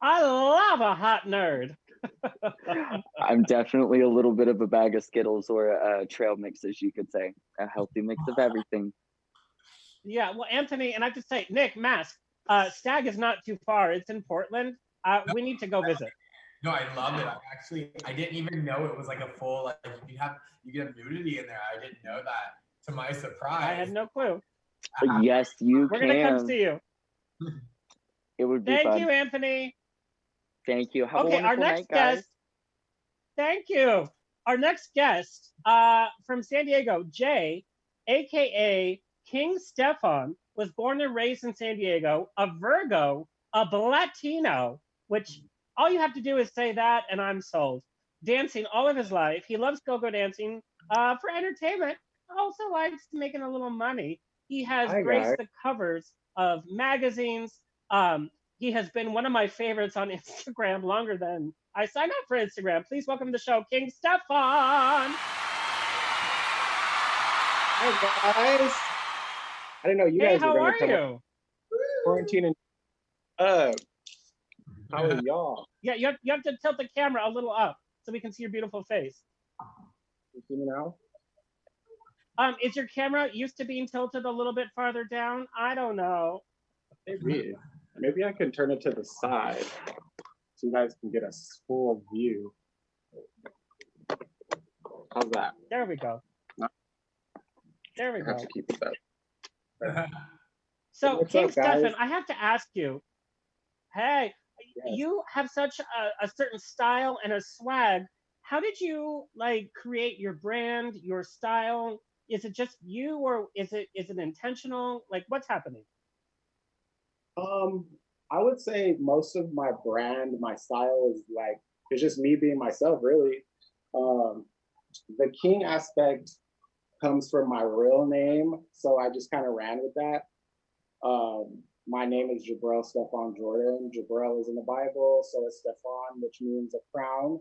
S2: I love a hot nerd.
S12: I'm definitely a little bit of a bag of Skittles, or a trail mix, as you could say. A healthy mix of everything.
S2: Yeah, well, Anthony, and I have to say, Nick Masc, Stag is not too far. It's in Portland. We need to go visit.
S5: No, I love it. I didn't even know it was like a full, like you have nudity in there. I didn't know that. To my surprise,
S2: I had no clue.
S12: Yes, you
S2: We're
S12: can.
S2: gonna come see you.
S12: It would be
S2: Thank
S12: fun.
S2: you, Anthony.
S12: Thank you. Have a
S2: Okay,
S12: wonderful
S2: our next
S12: night, guys.
S2: guest. Thank you. Our next guest from San Diego, Jay, aka King Stefan, was born and raised in San Diego, a Virgo, a Latino, which all you have to do is say that and I'm sold. Dancing all of his life. He loves go-go dancing for entertainment. Also likes making a little money. He has graced the covers of magazines. He has been one of my favorites on Instagram longer than I signed up for Instagram. Please welcome to the show, King Stefan.
S13: Hey guys. I didn't know you guys were going to come.
S2: How are you?
S13: Quarantine and how are y'all?
S2: Yeah, you have to tilt the camera a little up so we can see your beautiful face.
S13: You see me now?
S2: Is your camera used to being tilted a little bit farther down? I don't know.
S13: Maybe I can turn it to the side so you guys can get a full view. How's that?
S2: There we go.
S13: No.
S2: There we
S13: I have
S2: go.
S13: to keep it up.
S2: So,
S13: What's
S2: King
S13: up, guys?
S2: Stefan, I have to ask you, hey, you have such a certain style and a swag. How did you like create your brand, your style? Is it just you, or is it intentional? Like, what's happening?
S13: I would say most of my brand, my style is like, it's just me being myself, really. The King aspect comes from my real name, so I just kind of ran with that. My name is Jabril Stephon Jordan. Jabril is in the Bible, so is Stephon, which means a crown,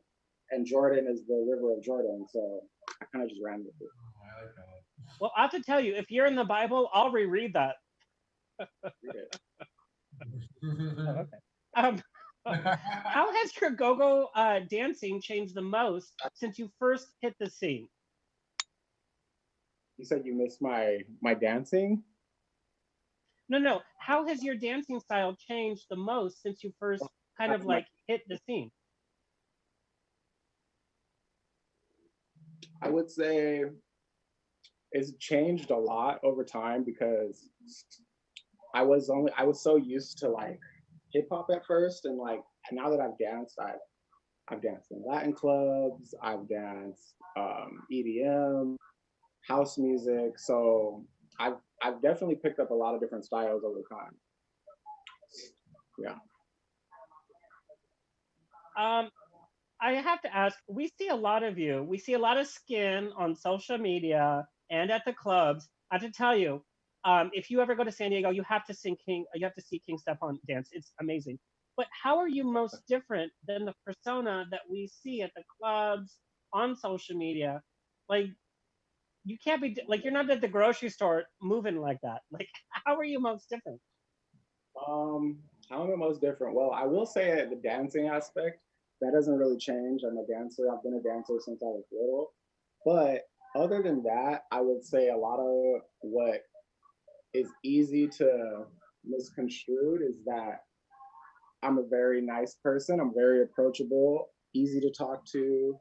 S13: and Jordan is the river of Jordan. So I kind of just ran with it.
S5: I like that.
S2: Well, I have to tell you, if you're in the Bible, I'll reread that. Okay. How has your go-go dancing changed the most since you first hit the scene?
S13: You said you missed my dancing?
S2: No. How has your dancing style changed the most since you first kind of like hit the scene?
S13: I would say it's changed a lot over time because I was so used to like hip hop at first, and like now that I've danced in Latin clubs, I've danced EDM, house music, so I've definitely picked up a lot of different styles over time. Yeah.
S2: I have to ask, we see a lot of you. We see a lot of skin on social media and at the clubs. I have to tell you, if you ever go to San Diego, you have to see King Stefan dance. It's amazing. But how are you most different than the persona that we see at the clubs, on social media? Like, you can't be like, you're not at the grocery store moving like that. Like, how are you most different?
S13: How am I most different? Well, I will say the dancing aspect, that doesn't really change. I'm a dancer. I've been a dancer since I was little. But other than that, I would say a lot of what is easy to misconstrued is that I'm a very nice person. I'm very approachable, easy to talk to,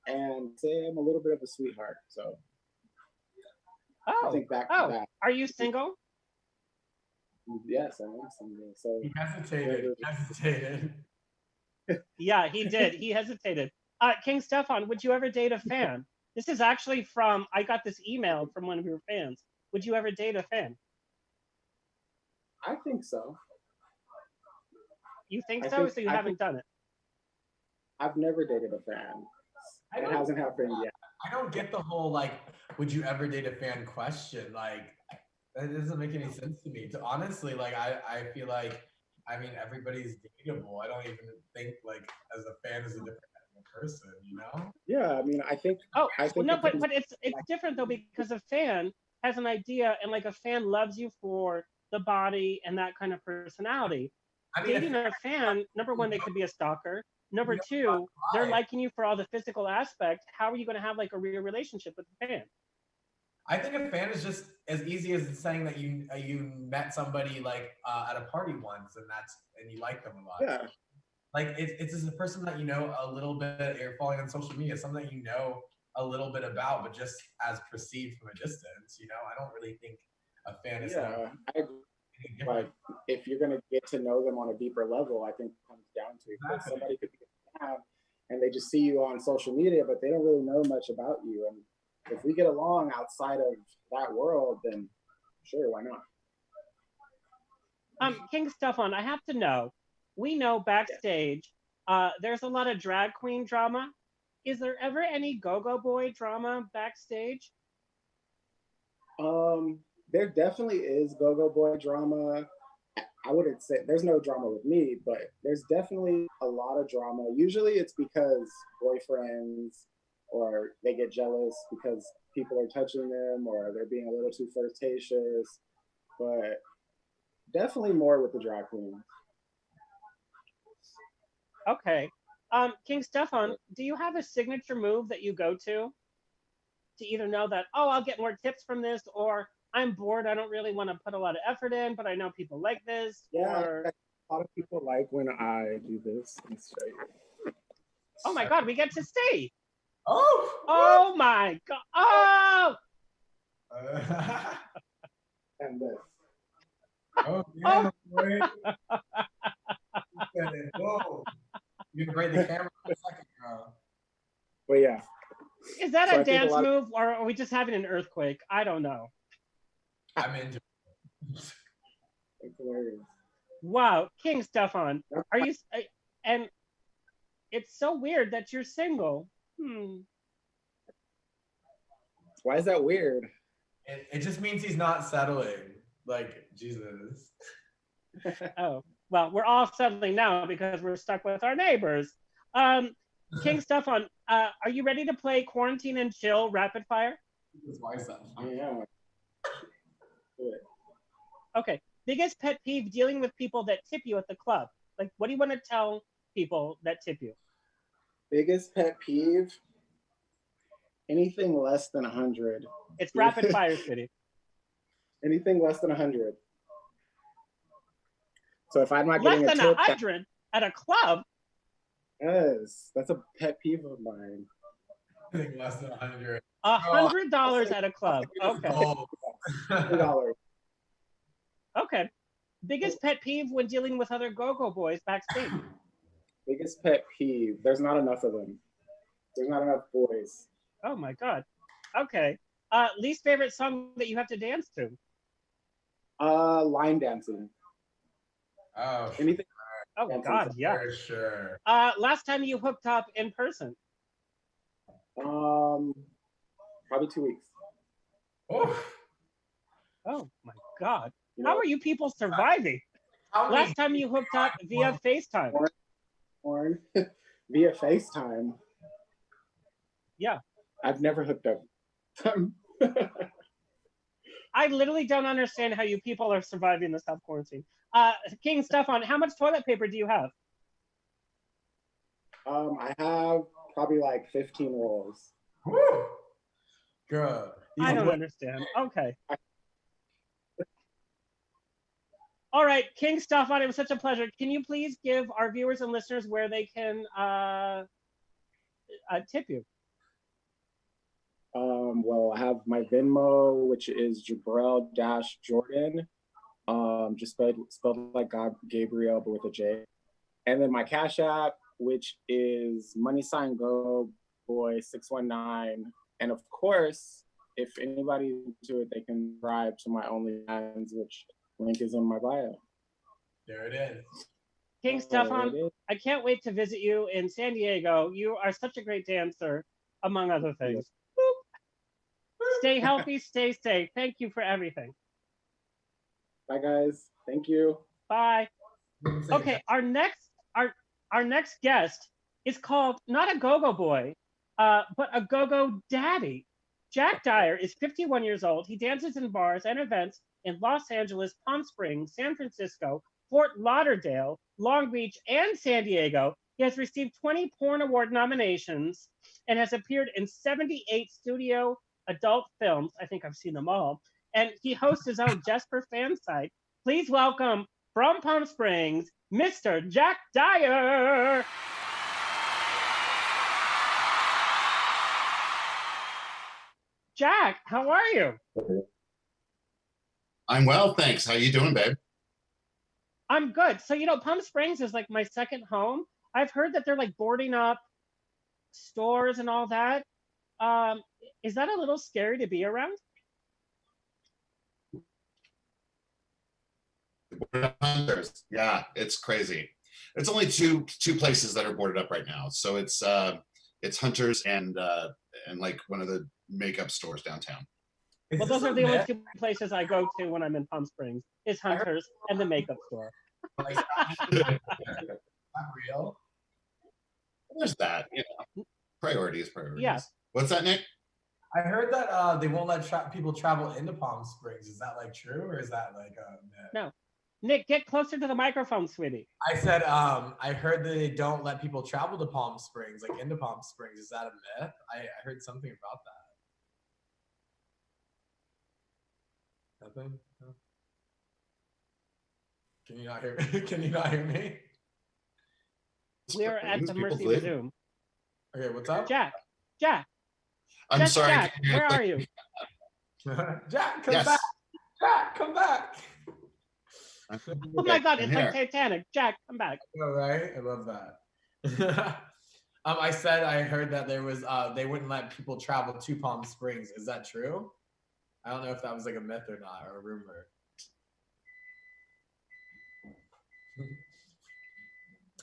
S13: and say I'm a little bit of a sweetheart. So I think back to that.
S2: Are you single?
S13: Yes, I am single. So
S5: he hesitated.
S2: Yeah, he did. He hesitated. King Stefan, would you ever date a fan? This is actually from, I got this email from one of your fans. Would you ever date a fan?
S13: I think so.
S2: You think so? So you haven't done it?
S13: I've never dated a fan. It hasn't happened yet.
S5: I don't get the whole, like, would you ever date a fan question? Like, that doesn't make any sense to me. Honestly, like, I feel like, I mean, everybody's dateable. I don't even think, like, as a fan is a different kind of person, you know?
S13: Yeah, I mean, I think.
S2: But it's different though, because a fan has an idea, and like a fan loves you for the body and that kind of personality. I mean, dating a fan, number one, they could be a stalker. Number two, they're liking you for all the physical aspect. How are you going to have like a real relationship with a fan?
S5: I think a fan is just as easy as saying that you met somebody like at a party once and you like them a lot.
S13: Yeah.
S5: Like it's just a person that you know a little bit. You're following on social media, something that you know a little bit about, but just as perceived from a distance. You know, I don't really think a fan is.
S13: Yeah, I agree. But if you're gonna get to know them on a deeper level, I think it comes down to somebody could be a fan and they just see you on social media, but they don't really know much about you. And if we get along outside of that world, then sure, why not?
S2: King Stefan, I have to know. We know backstage, there's a lot of drag queen drama. Is there ever any go-go boy drama backstage?
S13: There definitely is go-go boy drama. I wouldn't say there's no drama with me, but there's definitely a lot of drama. Usually it's because boyfriends or they get jealous because people are touching them or they're being a little too flirtatious, but definitely more with the drag queens.
S2: Okay. King Stefan, do you have a signature move that you go to either know that, oh, I'll get more tips from this, or I'm bored, I don't really want to put a lot of effort in, but I know people like this?
S13: Yeah,
S2: or...
S13: a lot of people like when I do this. Let's show you.
S2: Oh my God, we get to see.
S5: Oh!
S2: Oh my God. Oh!
S13: And this.
S5: Oh, yeah, boy. Whoa. You can break the camera in a second, bro.
S13: But yeah.
S2: Is that
S13: So
S2: a
S13: I think a
S2: dance
S13: lot of-
S2: move, or are we just having an earthquake? I don't know.
S5: I'm into
S13: It's hilarious.
S2: Wow, King Stefan, are you? And it's so weird that you're single.
S13: Why is that weird?
S5: it just means he's not settling. Like, Jesus.
S2: Oh, well, we're all settling now because we're stuck with our neighbors. King Stefan, are you ready to play Quarantine and Chill Rapid Fire?
S13: Yeah.
S2: Okay. Biggest pet peeve dealing with people that tip you at the club. Like, what do you want to tell people that tip you?
S13: Biggest pet peeve? Anything less than 100.
S2: It's rapid fire, City.
S13: Anything less than 100. So if I'm not
S2: Less
S13: getting a
S2: than
S13: tip,
S2: 100 at a club?
S13: Yes, that's a pet peeve of mine.
S5: Anything less than 100.
S2: $100 at a club. Okay.
S13: $100.
S2: Okay. Biggest pet peeve when dealing with other go-go boys backstage.
S13: Biggest pet peeve. There's not enough of them. There's not enough boys.
S2: Oh my God. Okay. Least favorite song that you have to dance to?
S13: Line dancing.
S5: Oh,
S13: Anything.
S2: Oh God, yeah.
S5: For sure.
S2: Last time you hooked up in person?
S13: Probably 2 weeks.
S2: Oh my God. How are you people surviving? Last time you hooked up via FaceTime?
S13: Or via FaceTime.
S2: Yeah.
S13: I've never hooked up.
S2: I literally don't understand how you people are surviving the self-quarantine. King Stefan, how much toilet paper do you have?
S13: I have probably like 15 rolls.
S5: Good.
S2: I don't understand. Okay. All right, King Stefan, it was such a pleasure. Can you please give our viewers and listeners where they can tip you?
S13: Well, I have my Venmo, which is Jabrel-Jordan, just spelled like Gabriel, but with a J. And then my Cash App, which is $619. And of course, if anybody's into it, they can subscribe to my OnlyFans, which link is in my bio.
S5: There it is.
S2: King Stefan, I can't wait to visit you in San Diego. You are such a great dancer, among other things. Stay healthy, stay safe. Thank you for everything.
S13: Bye, guys. Thank you.
S2: Bye. Okay, our next guest is called not a go-go boy, but a go-go daddy. Jack Dyer is 51 years old. He dances in bars and events in Los Angeles, Palm Springs, San Francisco, Fort Lauderdale, Long Beach, and San Diego. He has received 20 Porn Award nominations and has appeared in 78 studio adult films. I think I've seen them all. And he hosts his own Jesper fan site. Please welcome from Palm Springs, Mr. Jack Dyer. Jack, how are you?
S14: I'm well, thanks. How you doing, babe?
S2: I'm good. So, Palm Springs is like my second home. I've heard that they're like boarding up stores and all that. Is that a little scary to be around?
S14: Yeah, it's crazy. It's only two places that are boarded up right now. So it's Hunters and like one of the makeup stores downtown.
S2: Well, those are the only two places I go to when I'm in Palm Springs, is Hunters and the makeup store.
S5: Not real.
S14: There's that, priorities.
S2: Yeah.
S14: What's that, Nick?
S5: I heard that they won't let people travel into Palm Springs. Is that like true, or is that like a myth?
S2: No. Nick, get closer to the microphone, sweetie.
S5: I said I heard that they don't let people travel to Palm Springs, like into Palm Springs. Is that a myth? I heard something about that. Nothing? No? Can you not hear me? Can you not hear me?
S2: We're at the mercy of Zoom.
S5: Okay, what's up?
S2: Jack.
S14: I'm
S2: Just
S14: sorry.
S2: Jack, where are you?
S5: Jack, come back. Jack, come back.
S2: Oh my God, it's like Titanic. Jack, come back.
S5: All right, I love that. I said I heard that there was they wouldn't let people travel to Palm Springs. Is that true? I don't know if that was like a myth or not, or a rumor.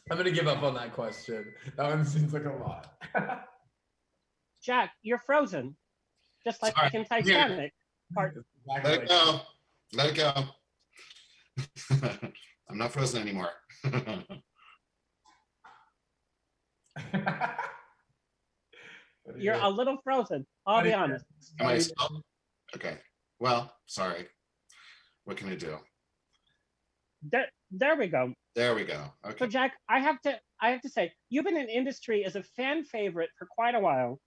S5: I'm gonna give up on that question. That one seems like a lot.
S2: Jack, you're frozen, just like
S14: Sorry.
S2: in Titanic. Part.
S14: Let it go. Let it go. I'm not frozen anymore.
S2: You're a little frozen. I'll be honest.
S14: Am I still? Okay. Well, sorry. What can I do?
S2: There we go.
S14: There we go. Okay.
S2: So Jack, I have to say, you've been in industry as a fan favorite for quite a while.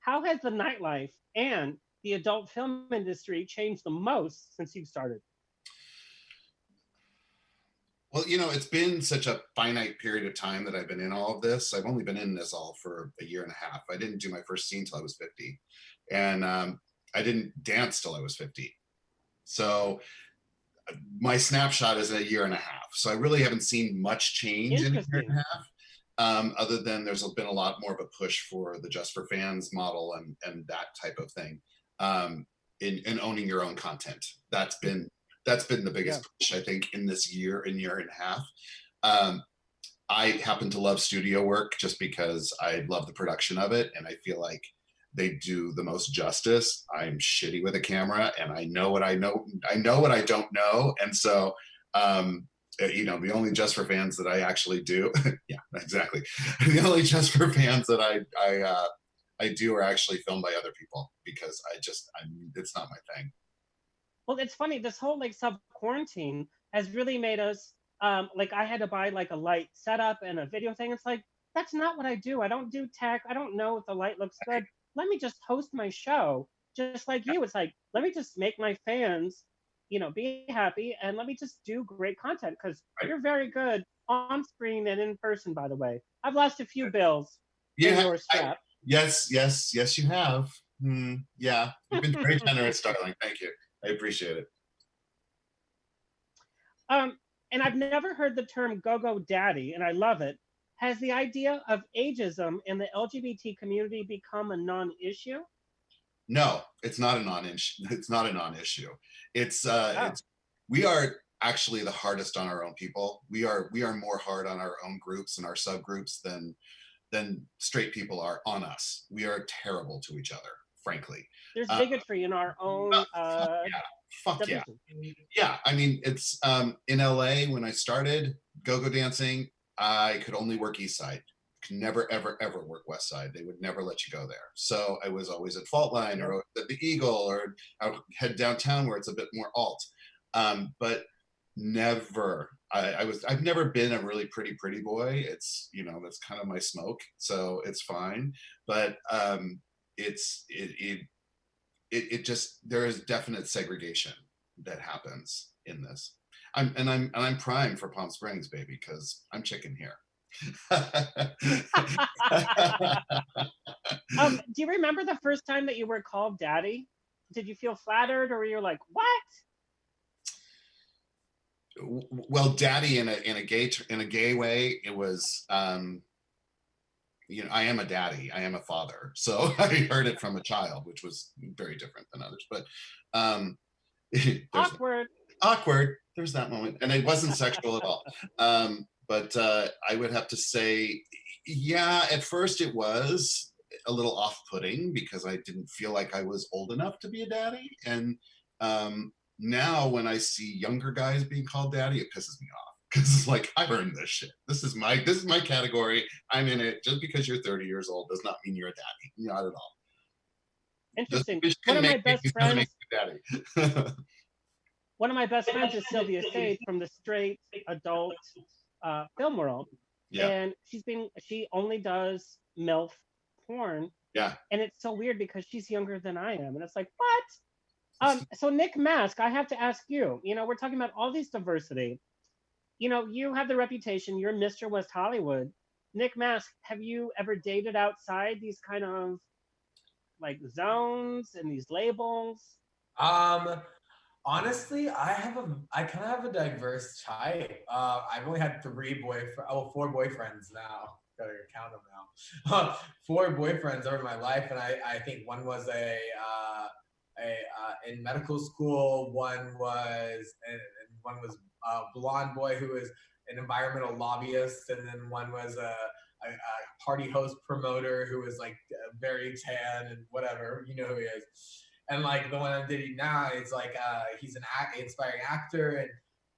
S2: How has the nightlife and the adult film industry changed the most since you've started?
S14: Well, you know, it's been such a finite period of time that I've been in all of this. I've only been in this all for a year and a half. I didn't do my first scene till I was 50. And I didn't dance till I was 50. So my snapshot is a year and a half. So I really haven't seen much change in a year and a half. Other than there's been a lot more of a push for the Just for Fans model and that type of thing, in owning your own content. That's been the biggest push, I think, in this year and a half. I happen to love studio work just because I love the production of it, and I feel like they do the most justice. I'm shitty with a camera, and I know what I know. I know what I don't know, and so you know, the only Just for Fans that I actually do, yeah, exactly. The only Just for Fans that I do are actually filmed by other people because it's not my thing.
S2: Well, it's funny. This whole like sub quarantine has really made us like I had to buy like a light setup and a video thing. It's like that's not what I do. I don't do tech. I don't know if the light looks good. Let me just host my show, just like you. It's like let me just make my fans, you know, be happy, and let me just do great content because you're very good on screen and in person. By the way, I've lost a few bills in your strap.
S14: Yes, you have. Yeah, you've been very generous, darling. Thank you. I appreciate it.
S2: And I've never heard the term go-go daddy, and I love it. Has the idea of ageism in the LGBT community become a non-issue?
S14: No, it's not a non-issue. It's not a non-issue. It's we are actually the hardest on our own people. We are more hard on our own groups and our subgroups than straight people are on us. We are terrible to each other, frankly.
S2: There's bigotry in our own
S14: fuck yeah. Yeah, I mean, it's in LA when I started go-go dancing, I could only work East Side. Could never, ever, ever work West Side. They would never let you go there. So I was always at Fault Line or at the Eagle, or I would head downtown where it's a bit more alt. But never, I've never been a really pretty boy. It's, you know, that's kind of my smoke. So it's fine. But it just, there is definite segregation that happens in this. I'm primed for Palm Springs, baby, because I'm chicken here.
S2: Do you remember the first time that you were called daddy? Did you feel flattered, or were you like, what?
S14: Well, daddy in a gay way, it was you know, I am a daddy, I am a father, so I heard it from a child, which was very different than others. But awkward. There's that moment, and it wasn't sexual at all. But I would have to say, yeah, at first it was a little off-putting because I didn't feel like I was old enough to be a daddy. And now when I see younger guys being called daddy, it pisses me off because it's like, I've earned this shit. This is my category. I'm in it. Just because you're 30 years old does not mean you're a daddy. Not at all.
S2: Interesting. One of my best friends. One of my best friends is Sylvia Sade from the straight adult film world. Yeah. And she only does MILF porn.
S14: Yeah.
S2: And it's so weird because she's younger than I am. And it's like, what? So Nick Masc, I have to ask you, you know, we're talking about all these diversity. You know, you have the reputation, you're Mr. West Hollywood. Nick Masc, have you ever dated outside these kind of like zones and these labels?
S5: Honestly, I kind of have a diverse type. I've only had 4 boyfriends now. gotta count them now. 4 boyfriends over my life, and I think one was in medical school. One was a blonde boy who was an environmental lobbyist, and then one was a party host promoter who was like very tan and whatever, you know who he is. And like the one I'm dating now, it's like he's an inspiring actor,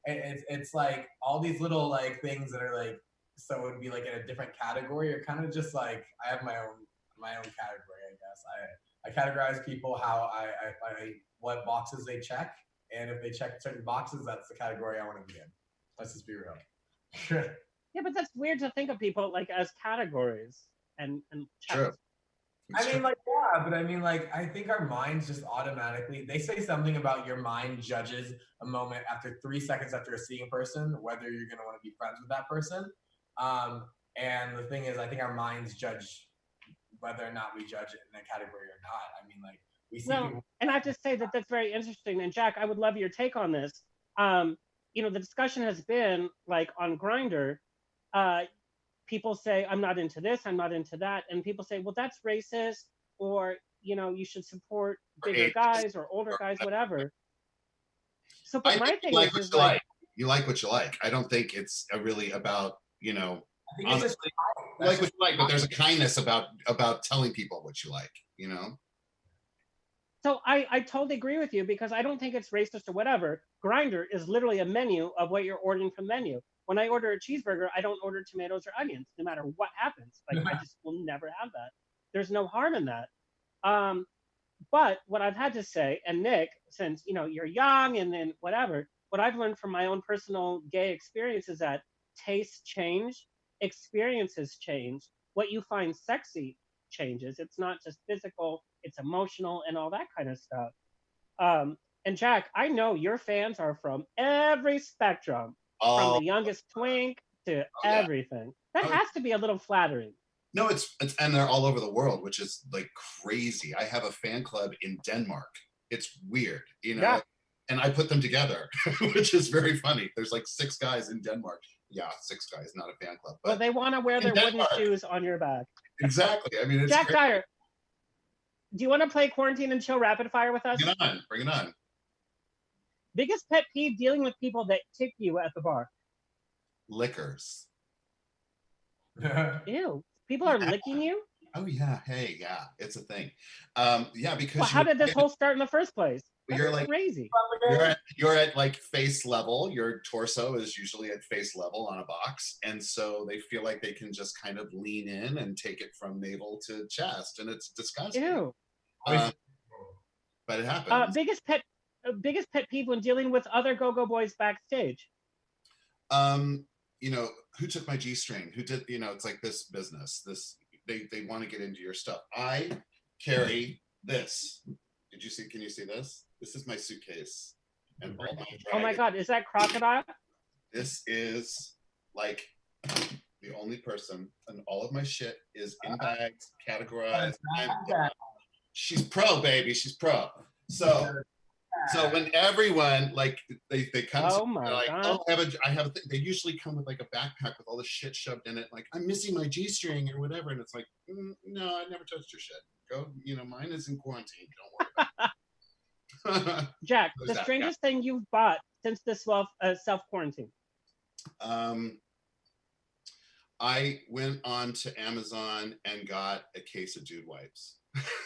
S5: and it's like all these little like things that are like, so it would be like in a different category, or kind of just like I have my own category, I guess. I categorize people how I what boxes they check, and if they check certain boxes, that's the category I want to be in. Let's just be real.
S2: Yeah, but that's weird to think of people like as categories and checks.
S14: True.
S5: I mean, like, yeah, but I mean, like, I think our minds just automatically, they say something about your mind judges a moment after 3 seconds after seeing a person, whether you're going to want to be friends with that person. And the thing is, I think our minds judge whether or not we judge it in a category or not. I mean, like, we see people.
S2: And I have to say that that's very interesting. And Jack, I would love your take on this. You know, the discussion has been like on Grindr, people say, I'm not into this, I'm not into that. And people say, well, that's racist, or, you know, you should support bigger guys or older guys, whatever. So, but my thing is like,
S14: you like what you like. I don't think it's really about, you know,
S5: I think it's just
S14: like what you like, but there's a kindness about telling people what you like, you know?
S2: So I totally agree with you, because I don't think it's racist or whatever. Grindr is literally a menu of what you're ordering from menu. When I order a cheeseburger, I don't order tomatoes or onions, no matter what happens. Like, I just will never have that. There's no harm in that. But what I've had to say, and Nick, since, you know, you're young and then whatever, what I've learned from my own personal gay experience is that tastes change, experiences change, what you find sexy changes. It's not just physical, it's emotional and all that kind of stuff. And Jack, I know your fans are from every spectrum, from the youngest twink to everything. That has to be a little flattering.
S14: No, it's and they're all over the world, which is like crazy. I have a fan club in Denmark. It's weird, you know. Yeah. And I put them together, which is very funny. There's like 6 guys in Denmark. Yeah, 6 guys, not a fan club. But
S2: well, they want to wear their wooden shoes on your back.
S14: Exactly. I mean, it's
S2: Jack Dyer, do you want to play Quarantine and Chill Rapid Fire with us?
S14: Bring it on.
S2: Biggest pet peeve dealing with people that tip you at the bar?
S14: Liquors.
S2: Ew. People are licking you?
S14: Oh, yeah. Hey, yeah. It's a thing. Yeah, because...
S2: Well, how did this whole start in the first place?
S14: You're like
S2: crazy.
S14: You're at like face level. Your torso is usually at face level on a box, and so they feel like they can just kind of lean in and take it from navel to chest, and it's disgusting.
S2: Ew.
S14: But it happens.
S2: Biggest pet peeve when dealing with other go-go boys backstage?
S14: You know, who took my G-string? Who did? You know, it's like this business. They want to get into your stuff. I carry this. Did you see? Can you see this? This is my suitcase. And all my
S2: oh my God, is that crocodile?
S14: This is like the only person, and all of my shit is in bags, categorized. She's pro, baby. She's pro. So when everyone like they come to me, like, oh, I have a thing. They usually come with like a backpack with all the shit shoved in it. Like, I'm missing my G-string or whatever, and it's like, no, I never touched your shit. Go, you know, mine is in quarantine. Don't worry about it.
S2: Jack, the strangest thing you've bought since this self-quarantine?
S14: I went on to Amazon and got a case of dude wipes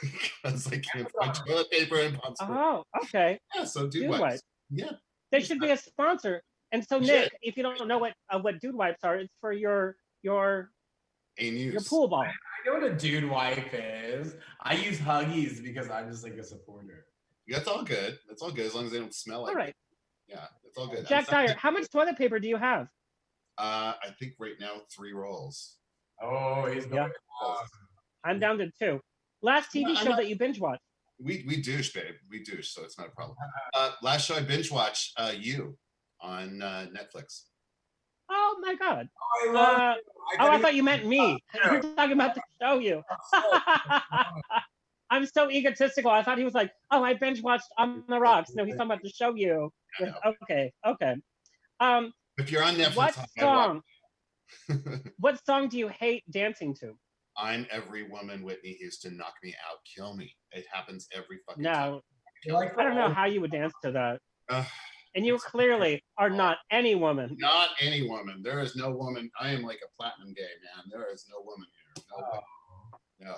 S14: because I can't find toilet paper and pop spray.
S2: Oh, okay.
S14: Yeah, so dude wipes. Yeah,
S2: they should be a sponsor. And so, Nick, if you don't know what dude wipes are, it's for your pool ball.
S5: I know what a dude wipe is. I use Huggies because I'm just like a supporter.
S14: Yeah, that's all good. That's all good as long as they don't smell like.
S2: All right.
S14: Yeah, it's all good.
S2: Jack Dyer, how much toilet paper do you have?
S14: I think right now 3 rolls.
S5: Oh, he's going.
S2: I'm down to 2. Last TV show that you binge watched?
S14: We douche, babe. We douche, so it's not a problem. Last show I binge watched, You on Netflix.
S2: Oh my God. Oh, I thought you meant me. You're talking about the show You. I'm so egotistical. I thought he was like, oh, I binge watched On the Rocks. No, he's talking about the show You. Okay.
S14: If you're on Netflix,
S2: what song? What song do you hate dancing to?
S14: I'm Every Woman, Whitney Houston, Knock Me Out, Kill Me. It happens every fucking
S2: No,
S14: time.
S2: I don't know how you would dance to that. And you clearly are not any woman.
S14: Not any woman. There is no woman. I am like a platinum gay, man. There is no woman here. No woman. No.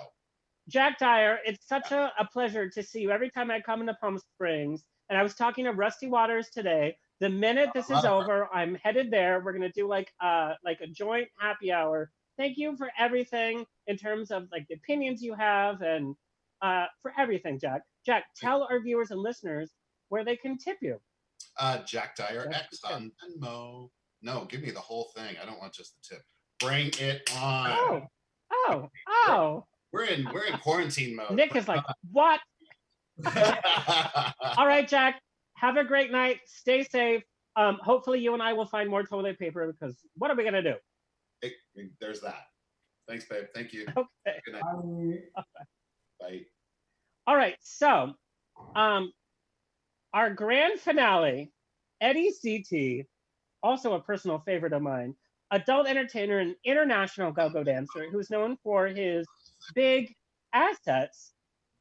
S2: Jack Dyer, it's such a pleasure to see you every time I come into Palm Springs. And I was talking to Rusty Waters today. The minute this is over, I'm headed there. We're gonna do like a joint happy hour. Thank you for everything in terms of like the opinions you have and for everything, Jack. Jack, tell our viewers and listeners where they can tip you.
S14: Jack Dyer X on Venmo. No, give me the whole thing. I don't want just the tip. Bring it on.
S2: Oh.
S14: We're in quarantine mode.
S2: Nick is like, what? All right, Jack. Have a great night. Stay safe. Hopefully you and I will find more toilet paper because what are we gonna do?
S14: There's that. Thanks, babe. Thank you.
S2: Okay.
S14: Good night. Bye.
S2: All right. So, our grand finale, Eddy Ceetee, also a personal favorite of mine, adult entertainer and international go-go dancer who's known for his big assets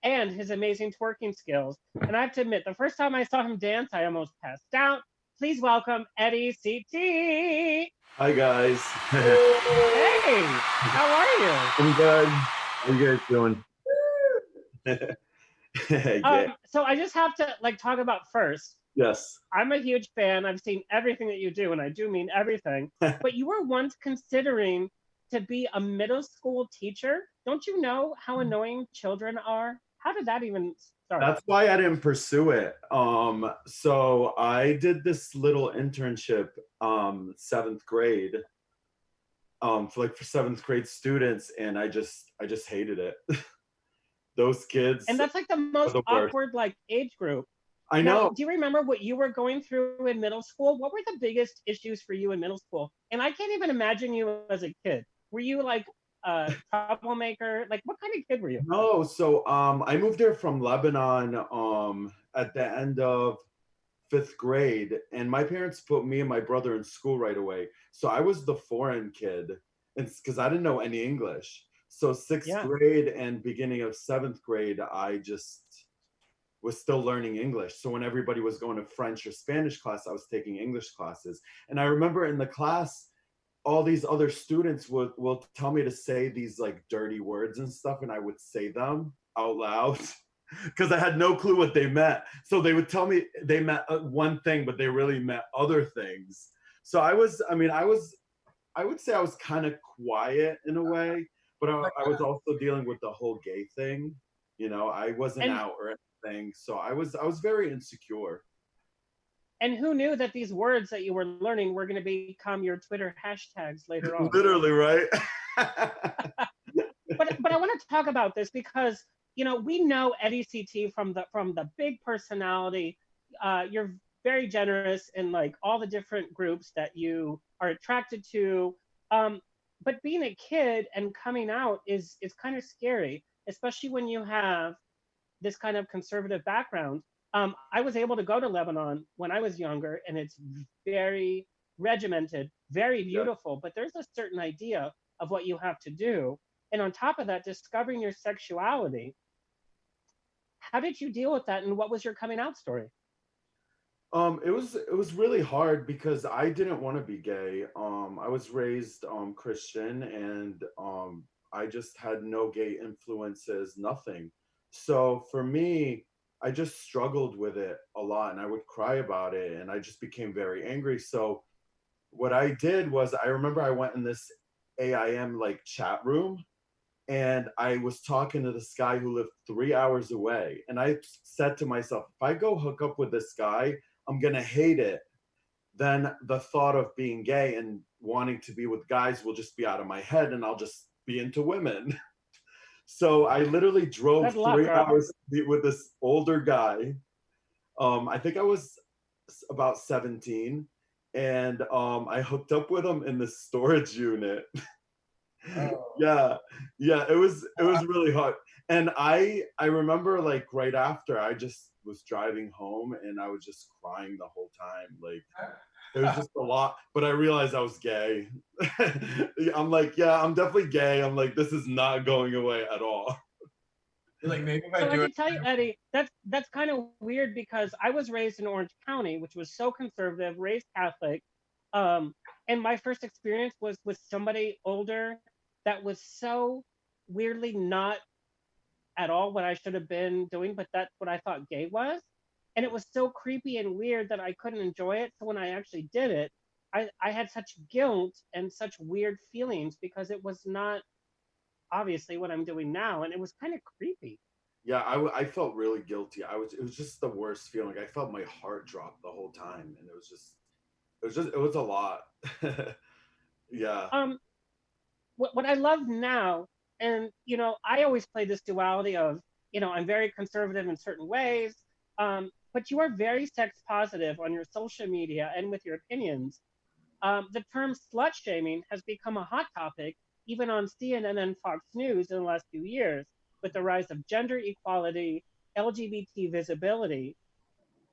S2: and his amazing twerking skills. And I have to admit, the first time I saw him dance, I almost passed out. Please welcome Eddy Ceetee.
S15: Hi guys.
S2: Hey, how are you?
S15: I'm good. How you guys doing?
S2: So I just have to talk about first.
S15: Yes.
S2: I'm a huge fan. I've seen everything that you do, and I do mean everything. But you were once considering to be a middle school teacher. Don't you know how annoying children are? How did that even start?
S15: That's why I didn't pursue it. So I did this little internship, 7th grade, for seventh grade students, and I just hated it. Those kids.
S2: And that's like the most awkward age group.
S15: I know.
S2: Now, do you remember what you were going through in middle school? What were the biggest issues for you in middle school? And I can't even imagine you as a kid. Were you like a troublemaker? Like, what kind of kid were you?
S15: No, so I moved here from Lebanon at the end of 5th grade, and my parents put me and my brother in school right away. So I was the foreign kid, and because I didn't know any English. So 6th grade and beginning of 7th grade, I just was still learning English. So when everybody was going to French or Spanish class, I was taking English classes. And I remember in the class, all these other students will tell me to say these dirty words and stuff, and I would say them out loud because I had no clue what they meant. So they would tell me they meant one thing, but they really meant other things. So I would say I was kind of quiet in a way, but I was also dealing with the whole gay thing. You know, I wasn't out or anything, so I was very insecure.
S2: And who knew that these words that you were learning were going to become your Twitter hashtags later on?
S15: Literally, right?
S2: But I want to talk about this because we know Eddy Ceetee from the big personality. You're very generous in all the different groups that you are attracted to. But being a kid and coming out is kind of scary, especially when you have this kind of conservative background. I was able to go to Lebanon when I was younger, and it's very regimented, very beautiful, but there's a certain idea of what you have to do. And on top of that, discovering your sexuality. How did you deal with that, and what was your coming out story?
S15: It was really hard because I didn't want to be gay. I was raised Christian, and I just had no gay influences, nothing. So for me, I just struggled with it a lot, and I would cry about it, and I just became very angry. So what I did was, I remember I went in this AIM chat room, and I was talking to this guy who lived 3 hours away. And I said to myself, if I go hook up with this guy, I'm gonna hate it. Then the thought of being gay and wanting to be with guys will just be out of my head, and I'll just be into women. So I literally drove 3 hours with this older guy. I think I was about 17, and I hooked up with him in the storage unit. Yeah, it was really hard. And I remember right after, I just was driving home, and I was just crying the whole time. It was just a lot, but I realized I was gay. I'm like, yeah, I'm definitely gay. I'm like, this is not going away at all.
S5: Like, maybe if
S2: So
S5: I
S2: I
S5: do
S2: can tell you, Eddie, that's kind of weird because I was raised in Orange County, which was so conservative, raised Catholic, and my first experience was with somebody older that was so weirdly not at all what I should have been doing, but that's what I thought gay was. And it was so creepy and weird that I couldn't enjoy it. So when I actually did it, I had such guilt and such weird feelings because it was not obviously what I'm doing now. And it was kind of creepy.
S15: Yeah, I felt really guilty. It was just the worst feeling. I felt my heart drop the whole time, and it was a lot. Yeah.
S2: What I love now, and I always play this duality of, I'm very conservative in certain ways, but you are very sex positive on your social media and with your opinions. The term slut shaming has become a hot topic, even on CNN and Fox News in the last few years, with the rise of gender equality, LGBT visibility.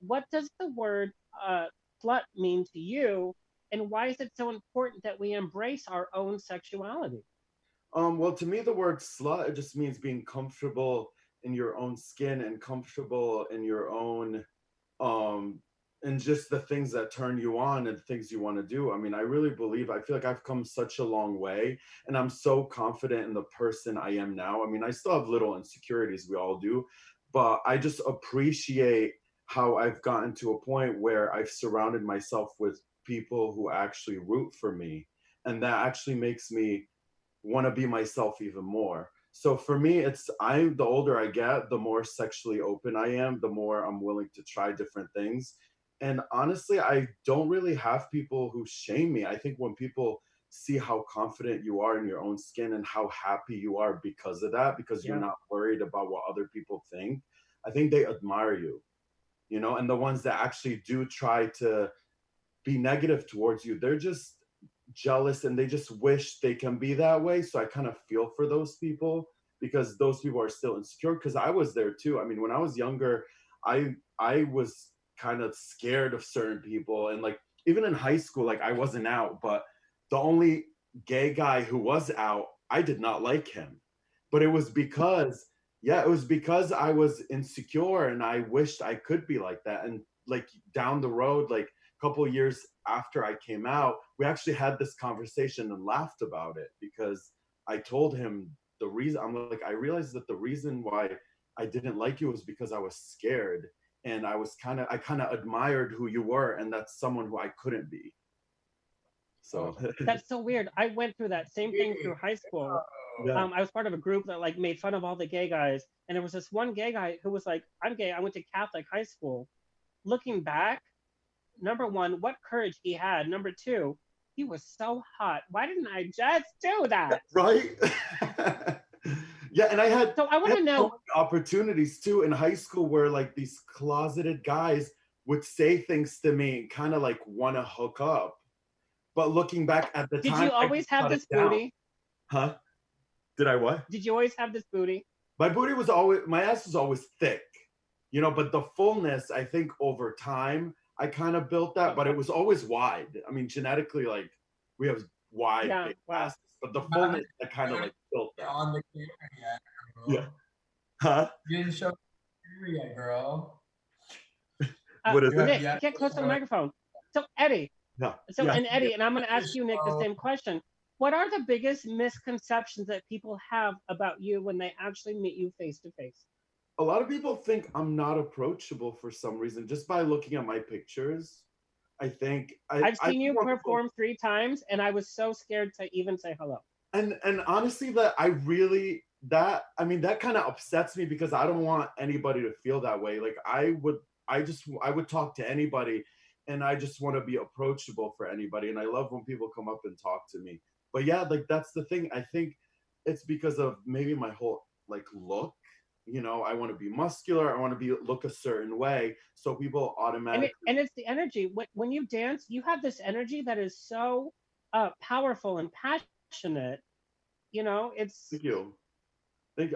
S2: What does the word slut mean to you, and why is it so important that we embrace our own sexuality?
S15: Well, to me, the word slut, it just means being comfortable in your own skin and comfortable in your own, and just the things that turn you on and things you want to do. I mean, I feel like I've come such a long way, and I'm so confident in the person I am now. I mean, I still have little insecurities, we all do, but I just appreciate how I've gotten to a point where I've surrounded myself with people who actually root for me. And that actually makes me want to be myself even more. So for me, the older I get, the more sexually open I am, the more I'm willing to try different things. And honestly, I don't really have people who shame me. I think when people see how confident you are in your own skin and how happy you are because of that, because you're
S2: Yeah.
S15: not worried about what other people think, I think they admire you, and the ones that actually do try to be negative towards you, they're just jealous and they just wish they can be that way. So I kind of feel for those people because those people are still insecure, because I was there too. I mean, when I was younger, I was kind of scared of certain people, and like even in high school, like I wasn't out, but the only gay guy who was out, I did not like him. But it was because I was insecure and I wished I could be like that. And like down the road, like couple of years after I came out, we actually had this conversation and laughed about it, because I told him the reason. I'm like, I realized that the reason why I didn't like you was because I was scared, and I kind of admired who you were, and that's someone who I couldn't be. So
S2: That's so weird. I went through that same thing through high school.
S15: yeah.
S2: I was part of a group that like made fun of all the gay guys, and there was this one gay guy who was like, "I'm gay. I went to Catholic high school." Looking back, number one, what courage he had. Number two, he was so hot. Why didn't I just do that?
S15: Right? Yeah, and I had
S2: So I want to
S15: so
S2: know.
S15: many opportunities too in high school where like these closeted guys would say things to me and kind of like want to hook up. But looking back at the
S2: Did
S15: time,
S2: you
S15: I
S2: always
S15: just
S2: have
S15: shut
S2: this
S15: it down.
S2: booty?
S15: Huh? Did I what?
S2: Did you always have this booty?
S15: My booty was always, my ass was always thick, but the fullness, I think over time, I kind of built that, but it was always wide. I mean, genetically, like we have wide big asses, but the fullness, I kind of like built that.
S5: On the camera yet, girl.
S15: Yeah. Huh?
S5: You didn't show the camera yet, girl.
S15: What is
S2: Nick,
S15: it?
S2: get close to the microphone. So Eddie,
S15: Yeah.
S2: and Eddie, and I'm going to ask you, Nick, the same question. What are the biggest misconceptions that people have about you when they actually meet you face to face?
S15: A lot of people think I'm not approachable for some reason, just by looking at my pictures. I think
S2: I've seen you
S15: people,
S2: perform 3 times, and I was so scared to even say hello.
S15: and honestly, that kind of upsets me, because I don't want anybody to feel that way. Like I would talk to anybody, and I just want to be approachable for anybody, and I love when people come up and talk to me. But yeah, like that's the thing. I think it's because of maybe my whole like look. I want to be muscular. I want to look a certain way, so people automatically.
S2: And it's the energy. When you dance, you have this energy that is so powerful and passionate. It's.
S15: Thank you.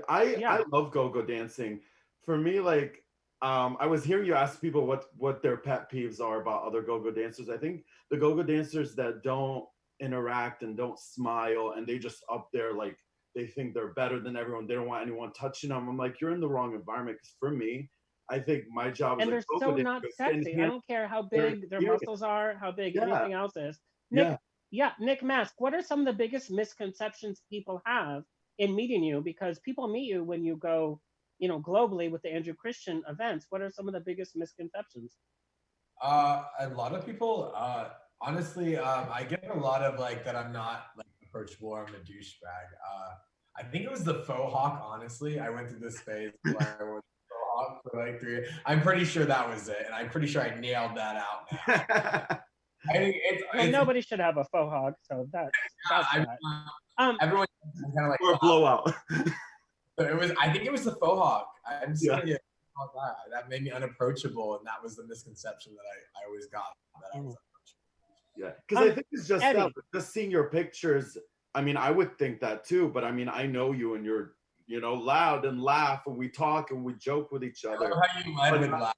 S15: I love go-go dancing. For me, like I was hearing you ask people what their pet peeves are about other go-go dancers. I think the go-go dancers that don't interact and don't smile and they just up there like they think they're better than everyone. They don't want anyone touching them. I'm like, you're in the wrong environment. Because for me, I think my job as
S2: And
S15: a
S2: they're
S15: go-go
S2: so
S15: dancer
S2: not
S15: is to
S2: sexy. I
S15: enhance
S2: don't care how
S15: their
S2: big their
S15: experience.
S2: muscles are, how big
S15: Yeah.
S2: anything else is. Nick,
S15: Yeah.
S2: Nick Masc, what are some of the biggest misconceptions people have in meeting you? Because people meet you when you go, you know, globally with the Andrew Christian events. What are some of the biggest misconceptions?
S5: A lot of people, honestly, I get a lot of like that I'm not like approachable or I'm a douchebag. I think it was the faux hawk, honestly. I went through this phase where I was faux hawk for like 3 years. I'm pretty sure that was it. And I'm pretty sure I nailed that out now. I think
S2: Well, nobody should have a faux hog, so that's that.
S5: Everyone kind of like
S15: or a blowout.
S5: So it was. I think it was the faux hawk. I'm just
S15: Yeah.
S5: gonna get that made me unapproachable, and that was the misconception that I always got that I was unapproachable.
S15: Yeah, because I think it's just
S2: Eddie.
S15: that. Just seeing your pictures. I mean, I would think that too, but I mean, I know you and you're, you know, loud and laugh and we talk and we joke with each other.
S5: I love how you led with laugh.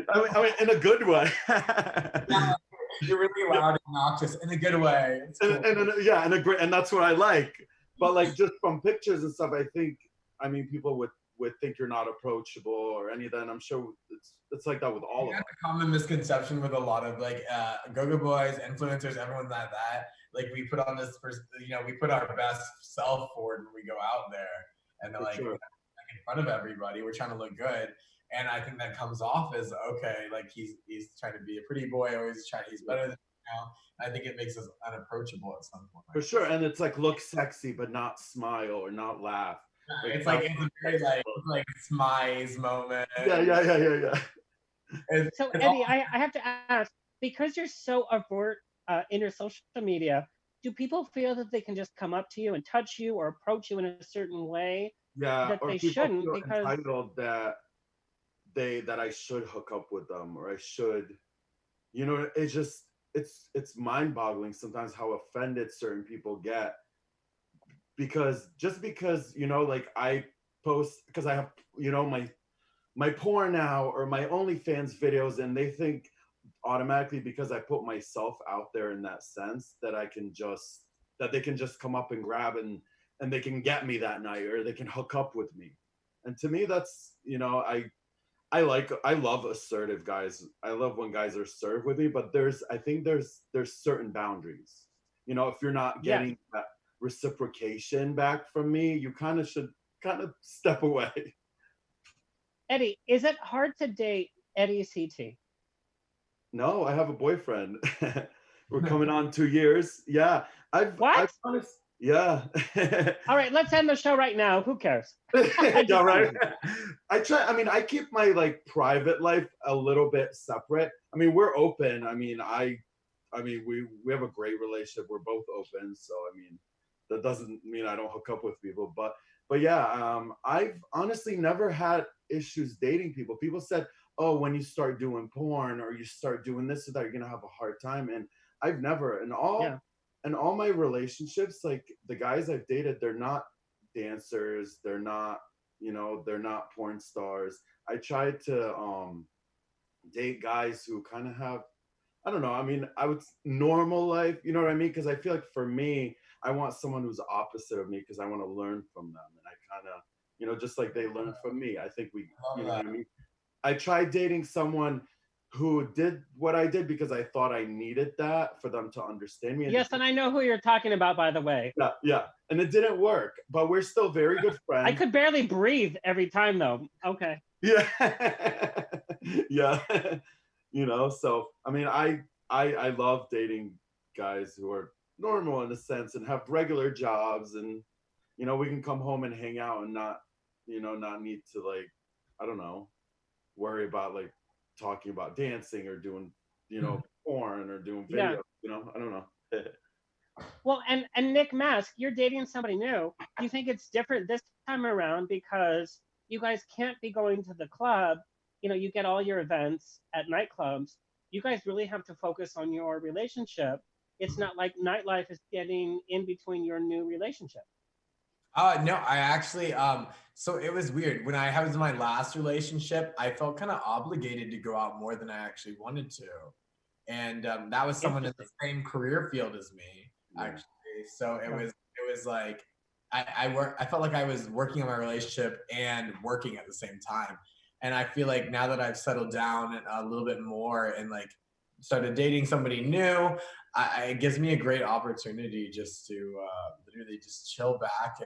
S15: I mean, in a good way.
S5: Yeah, you're really loud and obnoxious in a good way. It's cool.
S15: Yeah, and a great, and that's what I like. But like just from pictures and stuff, I think, I mean, people would think you're not approachable or any of that. And I'm sure it's like that with all of us.
S5: A common misconception with a lot of like go-go boys, influencers, everyone like that. Like we put on this, you know, we put our best self forward when we go out there, and then like in front of everybody, we're trying to look good. And I think that comes off as okay, like he's trying to be a pretty boy, or he's better than now. I think it makes us unapproachable at some point.
S15: For sure, and it's like look sexy but not smile or not laugh.
S5: It's like it's a very like smize moment.
S15: Yeah.
S2: So Eddie, I have to ask, because you're so overt in your social media, do people feel that they can just come up to you and touch you or approach you in a certain way that
S15: or
S2: they
S15: people
S2: shouldn't
S15: feel
S2: because
S15: entitled that I should hook up with them or I should, you know, it's just it's mind-boggling sometimes how offended certain people get because you know, like I post because I have, you know, my porn now or my OnlyFans videos and they think automatically because I put myself out there in that sense that they can just come up and grab and they can get me that night or they can hook up with me. And to me that's, you know, I love assertive guys. I love when guys are assertive with me, but I think there's certain boundaries. You know, if you're not getting that reciprocation back from me, you kind of should step away.
S2: Eddie, is it hard to date Eddy Ceetee?
S15: No, I have a boyfriend. We're coming on 2 years. Yeah. Yeah.
S2: All right, let's end the show right now. Who cares?
S15: Yeah, right. I keep my like private life a little bit separate. I mean, we're open. I mean, we have a great relationship. We're both open. So I mean, that doesn't mean I don't hook up with people. But yeah, I've honestly never had issues dating people. People said, oh, when you start doing porn or you start doing this or that, you're gonna have a hard time. And I've never in all my relationships, like the guys I've dated, they're not dancers, they're not, you know, they're not porn stars. I tried to date guys who kind of have, I don't know, I mean, I would normal life, you know what I mean? Because I feel like for me, I want someone who's opposite of me because I want to learn from them. And I kind of, you know, just like they learn from me. I think you know what I mean? I tried dating someone who did what I did because I thought I needed that for them to understand me.
S2: Yes, and I know who you're talking about, by the way.
S15: Yeah. And it didn't work, but we're still very good friends.
S2: I could barely breathe every time, though. Okay.
S15: Yeah. Yeah. You know, so, I mean, I love dating guys who are normal in a sense and have regular jobs and, you know, we can come home and hang out and not need to like, I don't know, worry about like talking about dancing or doing, you know, porn or doing video, you know, I don't know.
S2: Well, and Nick Masc, you're dating somebody new. Do you think it's different this time around because you guys can't be going to the club? You know, you get all your events at nightclubs. You guys really have to focus on your relationship. It's not like nightlife is getting in between your new relationship.
S5: No, I actually, so it was weird. When I was in my last relationship, I felt kind of obligated to go out more than I actually wanted to. And that was someone in the same career field as me, actually. So it was like, I felt like I was working on my relationship and working at the same time. And I feel like now that I've settled down a little bit more and like started dating somebody new, it gives me a great opportunity just to literally just chill back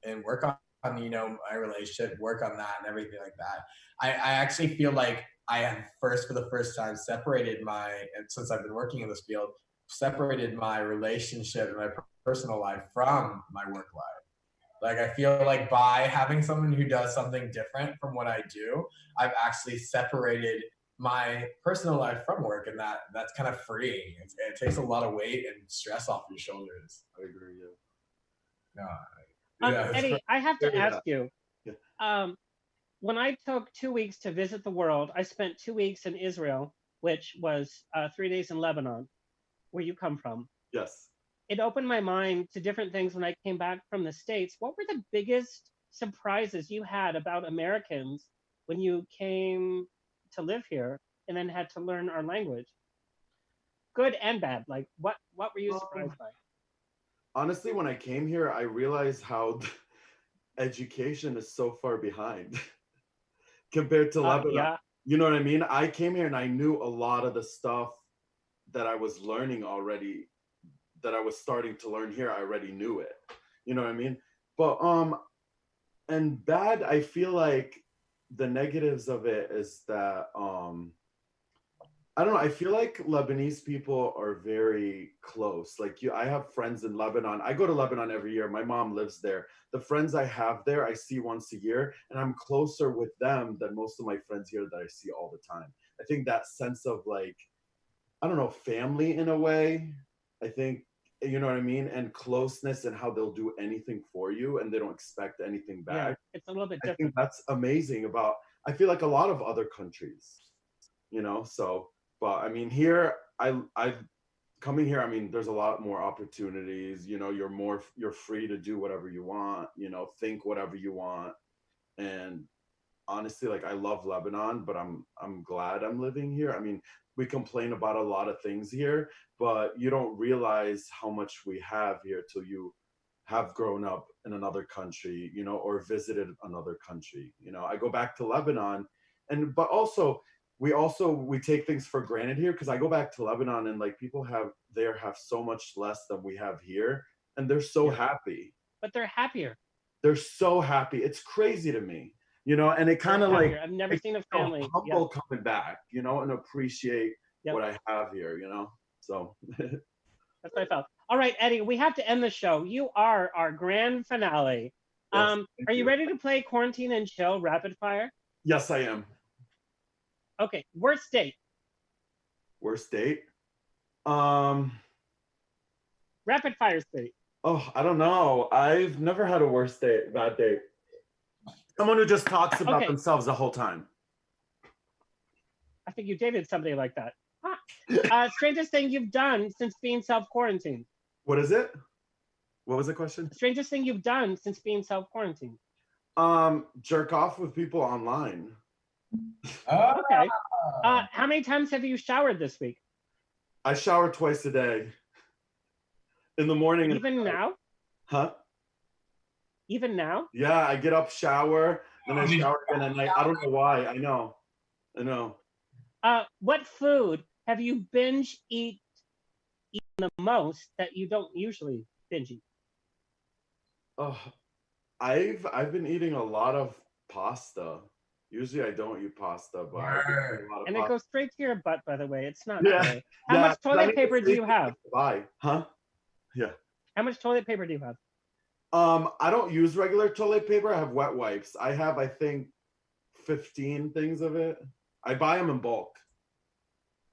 S5: and work on you know my relationship, work on that and everything like that. I actually feel like I have for the first time separated since I've been working in this field, separated my relationship and my personal life from my work life. Like I feel like by having someone who does something different from what I do, I've actually separated my personal life from work, and that's kind of freeing. It takes a lot of weight and stress off your shoulders.
S15: I agree. Yeah.
S5: Yeah.
S2: Eddie, I have to ask you. When I took 2 weeks to visit the world, I spent 2 weeks in Israel, which was 3 days in Lebanon, where you come from.
S15: Yes.
S2: It opened my mind to different things when I came back from the States. What were the biggest surprises you had about Americans when you came to live here and then had to learn our language? Good and bad. Like what were you surprised by?
S15: Honestly, when I came here, I realized how education is so far behind compared to Lebanon.
S2: Yeah.
S15: You know what I mean? I came here and I knew a lot of the stuff that I was learning already, that I was starting to learn here. I already knew it. You know what I mean? But and bad, I feel like the negatives of it is that I don't know. I feel like Lebanese people are very close. Like I have friends in Lebanon. I go to Lebanon every year. My mom lives there. The friends I have there, I see once a year, and I'm closer with them than most of my friends here that I see all the time. I think that sense of like, I don't know, family in a way. I think, you know what I mean? And closeness and how they'll do anything for you and they don't expect anything back.
S2: Yeah, it's a little bit
S15: I
S2: different.
S15: think that's amazing about, I feel like a lot of other countries, you know? So, but I mean, here, I've coming here, I mean, there's a lot more opportunities, you know, you're free to do whatever you want, you know, think whatever you want. And honestly, like I love Lebanon, but I'm glad I'm living here. I mean, we complain about a lot of things here, but you don't realize how much we have here till you have grown up in another country, you know, or visited another country. You know, I go back to Lebanon, but also we take things for granted here, because I go back to Lebanon and like people have so much less than we have here, and they're so happy.
S2: But they're happier.
S15: They're so happy. It's crazy to me. You know, and it kind of like,
S2: I've never seen a family
S15: humble coming back, you know, and appreciate what I have here, you know. So
S2: that's what I felt. All right, Eddie, we have to end the show. You are our grand finale.
S15: Yes,
S2: are you ready to play Quarantine and Chill Rapid Fire?
S15: Yes, I am.
S2: Okay, worst date.
S15: Worst date?
S2: Rapid fire state.
S15: Oh, I don't know. I've never had a worst date, bad date. Someone who just talks about themselves the whole time.
S2: I think you dated somebody like that. Strangest thing you've done since being self-quarantined.
S15: What is it? What was the question?
S2: Strangest thing you've done since being self-quarantined.
S15: Jerk off with people online.
S2: Okay. How many times have you showered this week?
S15: I shower twice a day. In the morning.
S2: Even now?
S15: Huh?
S2: Even now?
S15: Yeah, I get up, shower, then I shower again at night. I don't know why. I know.
S2: What food have you binge eaten the most that you don't usually binge eat?
S15: Oh, I've been eating a lot of pasta. Usually I don't eat pasta, but I've been eating a lot of
S2: and
S15: pasta.
S2: it goes straight to your butt, by the way. It's not.
S15: Yeah.
S2: How much toilet paper do you have?
S15: Bye. Huh? Yeah.
S2: How much toilet paper do you have?
S15: I don't use regular toilet paper. I have wet wipes. I have, I think, 15 things of it. I buy them in bulk.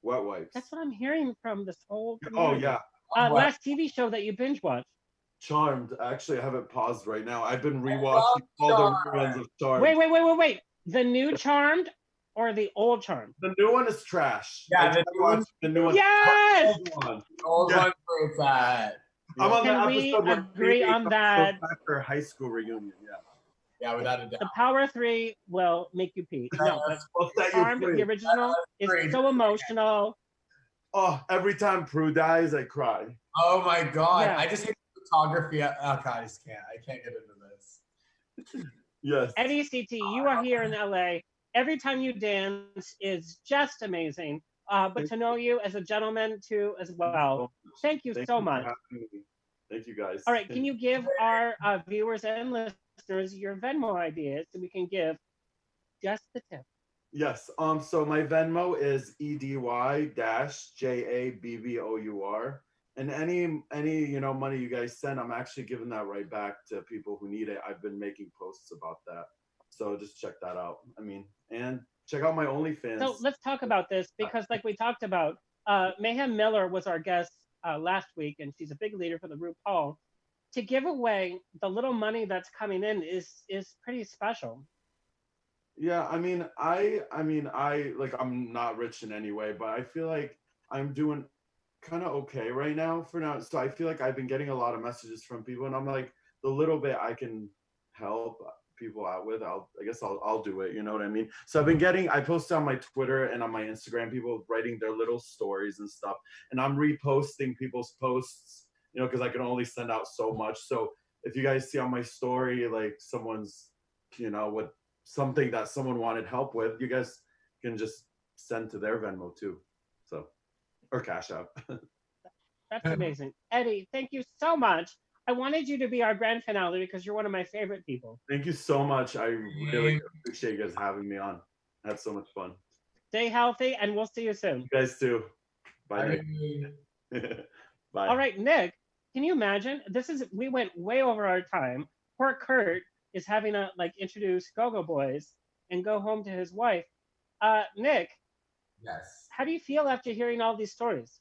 S15: Wet wipes.
S2: That's what I'm hearing from this whole
S15: community. Oh, yeah.
S2: Last TV show that you binge watched.
S15: Charmed. Actually, I have it paused right now. I've been rewatching all the reruns of Charmed.
S2: Wait. The new Charmed or the old Charmed?
S15: The new one is trash.
S5: Yeah,
S15: the new one.
S2: Yes!
S5: The old one's pretty bad.
S15: I'm on
S2: Can
S15: the
S2: we
S15: episode where
S2: agree
S15: Phoebe
S2: on
S15: goes
S2: that?
S15: back for high school reunion. Yeah.
S5: Yeah, without a doubt.
S2: The Power 3 will make you pee. No, but
S15: We'll set you
S2: Charmed,
S15: free.
S2: the original, is so emotional.
S15: Oh, every time Prue dies, I cry.
S5: Oh my God.
S2: Yeah.
S5: I just hate photography. Oh God, I just can't. I can't get into this.
S15: Yes.
S2: Eddy Ceetee, you are here in LA. Every time you dance is just amazing. But to know you as a gentleman too as well. Thank you so much.
S15: Thank you guys.
S2: All right, can you give our viewers and listeners your Venmo ideas so we can give just the tip?
S15: Yes. So my Venmo is EDY-JABBOUR. And any money you guys send, I'm actually giving that right back to people who need it. I've been making posts about that. So just check that out. I mean, and check out my OnlyFans.
S2: So let's talk about this because like we talked about, Mayhem Miller was our guest last week, and she's a big leader for the RuPaul. To give away the little money that's coming in is pretty special.
S15: Yeah, I mean, I'm not rich in any way, but I feel like I'm doing kind of okay right now for now. So I feel like I've been getting a lot of messages from people, and I'm like, the little bit I can help people out with, I guess I'll do it. You know what I mean? So I posted on my Twitter and on my Instagram, people writing their little stories and stuff, and I'm reposting people's posts, because I can only send out so much. So if you guys see on my story, like someone's, with something that someone wanted help with, you guys can just send to their Venmo too. So, or Cash App.
S2: That's amazing. Eddie, thank you so much. I wanted you to be our grand finale because you're one of my favorite people.
S15: Thank you so much. I really appreciate you guys having me on. I had so much fun.
S2: Stay healthy, and we'll see you soon.
S15: You guys too. Bye. Nick. Bye.
S2: All right, Nick, can you imagine? We went way over our time. Poor Kurt is having to introduce Go-Go Boys and go home to his wife. Nick.
S5: Yes.
S2: How do you feel after hearing all these stories?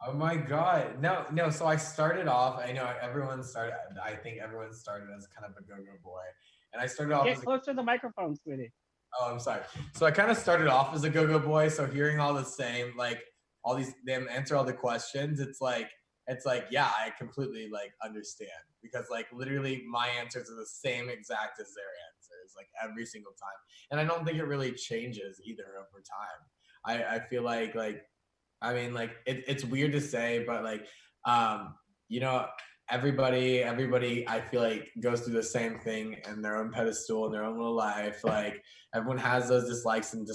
S5: Oh my God. No. So I started off, I think everyone started as kind of a go-go boy. And I started off
S2: Get closer to the microphone, sweetie.
S5: Oh, I'm sorry. So I kind of started off as a go-go boy. So hearing all the same, them answer all the questions, it's like, yeah, I completely understand, because literally my answers are the same exact as their answers, every single time. And I don't think it really changes either over time. I feel it's weird to say, but everybody I feel like goes through the same thing in their own pedestal in their own little life. Everyone has those dislikes and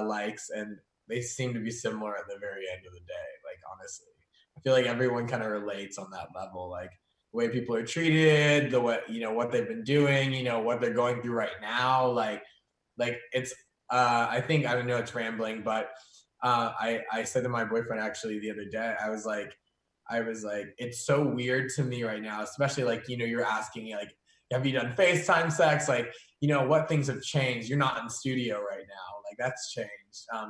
S5: likes, and they seem to be similar at the very end of the day. Honestly, I feel like everyone kind of relates on that level, the way people are treated, the way what they've been doing, what they're going through right now. It's I don't know, it's rambling, but I said to my boyfriend actually the other day, I was like, it's so weird to me right now, especially you're asking me have you done FaceTime sex? What things have changed? You're not in studio right now. That's changed.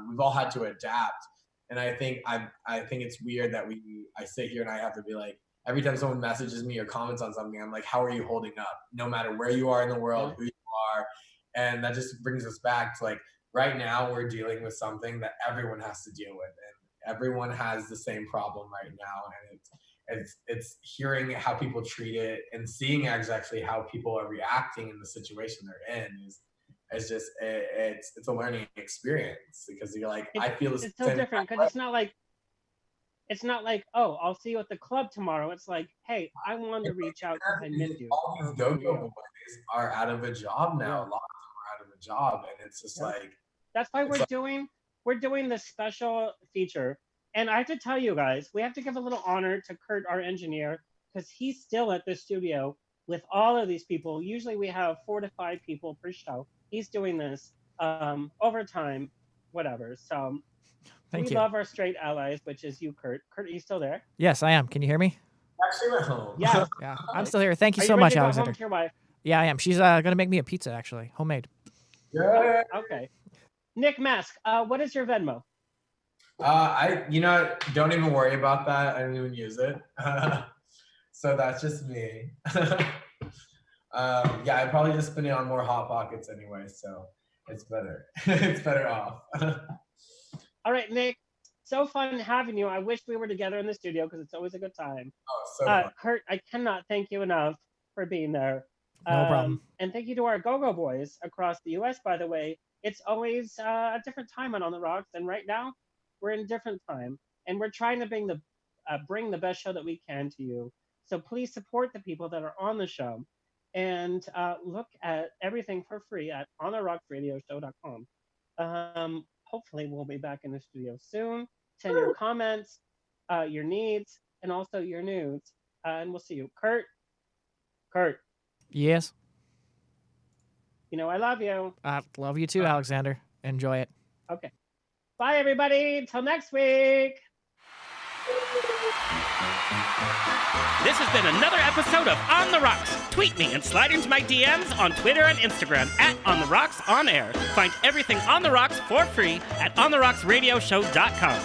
S5: We've all had to adapt. And I think it's weird that I sit here and I have to be every time someone messages me or comments on something, I'm like, how are you holding up? No matter where you are in the world, who you are. And that just brings us back to right now we're dealing with something that everyone has to deal with, and everyone has the same problem right now. And it's hearing how people treat it and seeing actually how people are reacting in the situation they're in is just it's a learning experience, because you're I feel the
S2: it's so different, because it's not like, oh, I'll see you at the club tomorrow. It's like, hey, I wanted to reach out because I missed you.
S5: All these go-go boys are out of a job now. A lot of them are out of a job, and it's just
S2: that's why we're doing this special feature. And I have to tell you guys, we have to give a little honor to Kurt, our engineer, because he's still at the studio with all of these people. Usually we have 4 to 5 people per show. He's doing this overtime, whatever. So
S4: Thank
S2: we
S4: you.
S2: love our straight allies, which is you, Kurt. Kurt, are you still there?
S4: Yes, I am. Can you hear me?
S5: Actually went home.
S2: Yeah.
S4: Yeah, I'm still here. Thank you
S2: Are
S4: so
S2: ready
S4: much,
S2: to go
S4: Alexander.
S2: home to your wife?
S4: Yeah, I am. She's gonna make me a pizza, actually, homemade.
S5: Yeah.
S2: Okay. Nick Masc, what is your Venmo?
S5: Don't even worry about that. I don't even use it. So that's just me. I probably just spend it on more Hot Pockets anyway, so it's better. It's better off.
S2: All right, Nick. so fun having you. I wish we were together in the studio because it's always a good time.
S5: Oh, so fun.
S2: Kurt, I cannot thank you enough for being there.
S4: No problem.
S2: And thank you to our go-go boys across the U.S., by the way. It's always a different time on the Rocks, and right now we're in a different time, and we're trying to bring the best show that we can to you. So please support the people that are on the show, and look at everything for free at ontherocksradioshow.com. Hopefully we'll be back in the studio soon. Send your comments, your needs, and also your nudes, and we'll see you. Kurt.
S4: Yes.
S2: You know I love you.
S4: I love you too, Alexander. Enjoy it.
S2: Okay. Bye, everybody. Till next week.
S16: This has been another episode of On the Rocks. Tweet me and slide into my DMs on Twitter and Instagram at On the Rocks On Air. Find everything On the Rocks for free at ontherocksradioshow.com.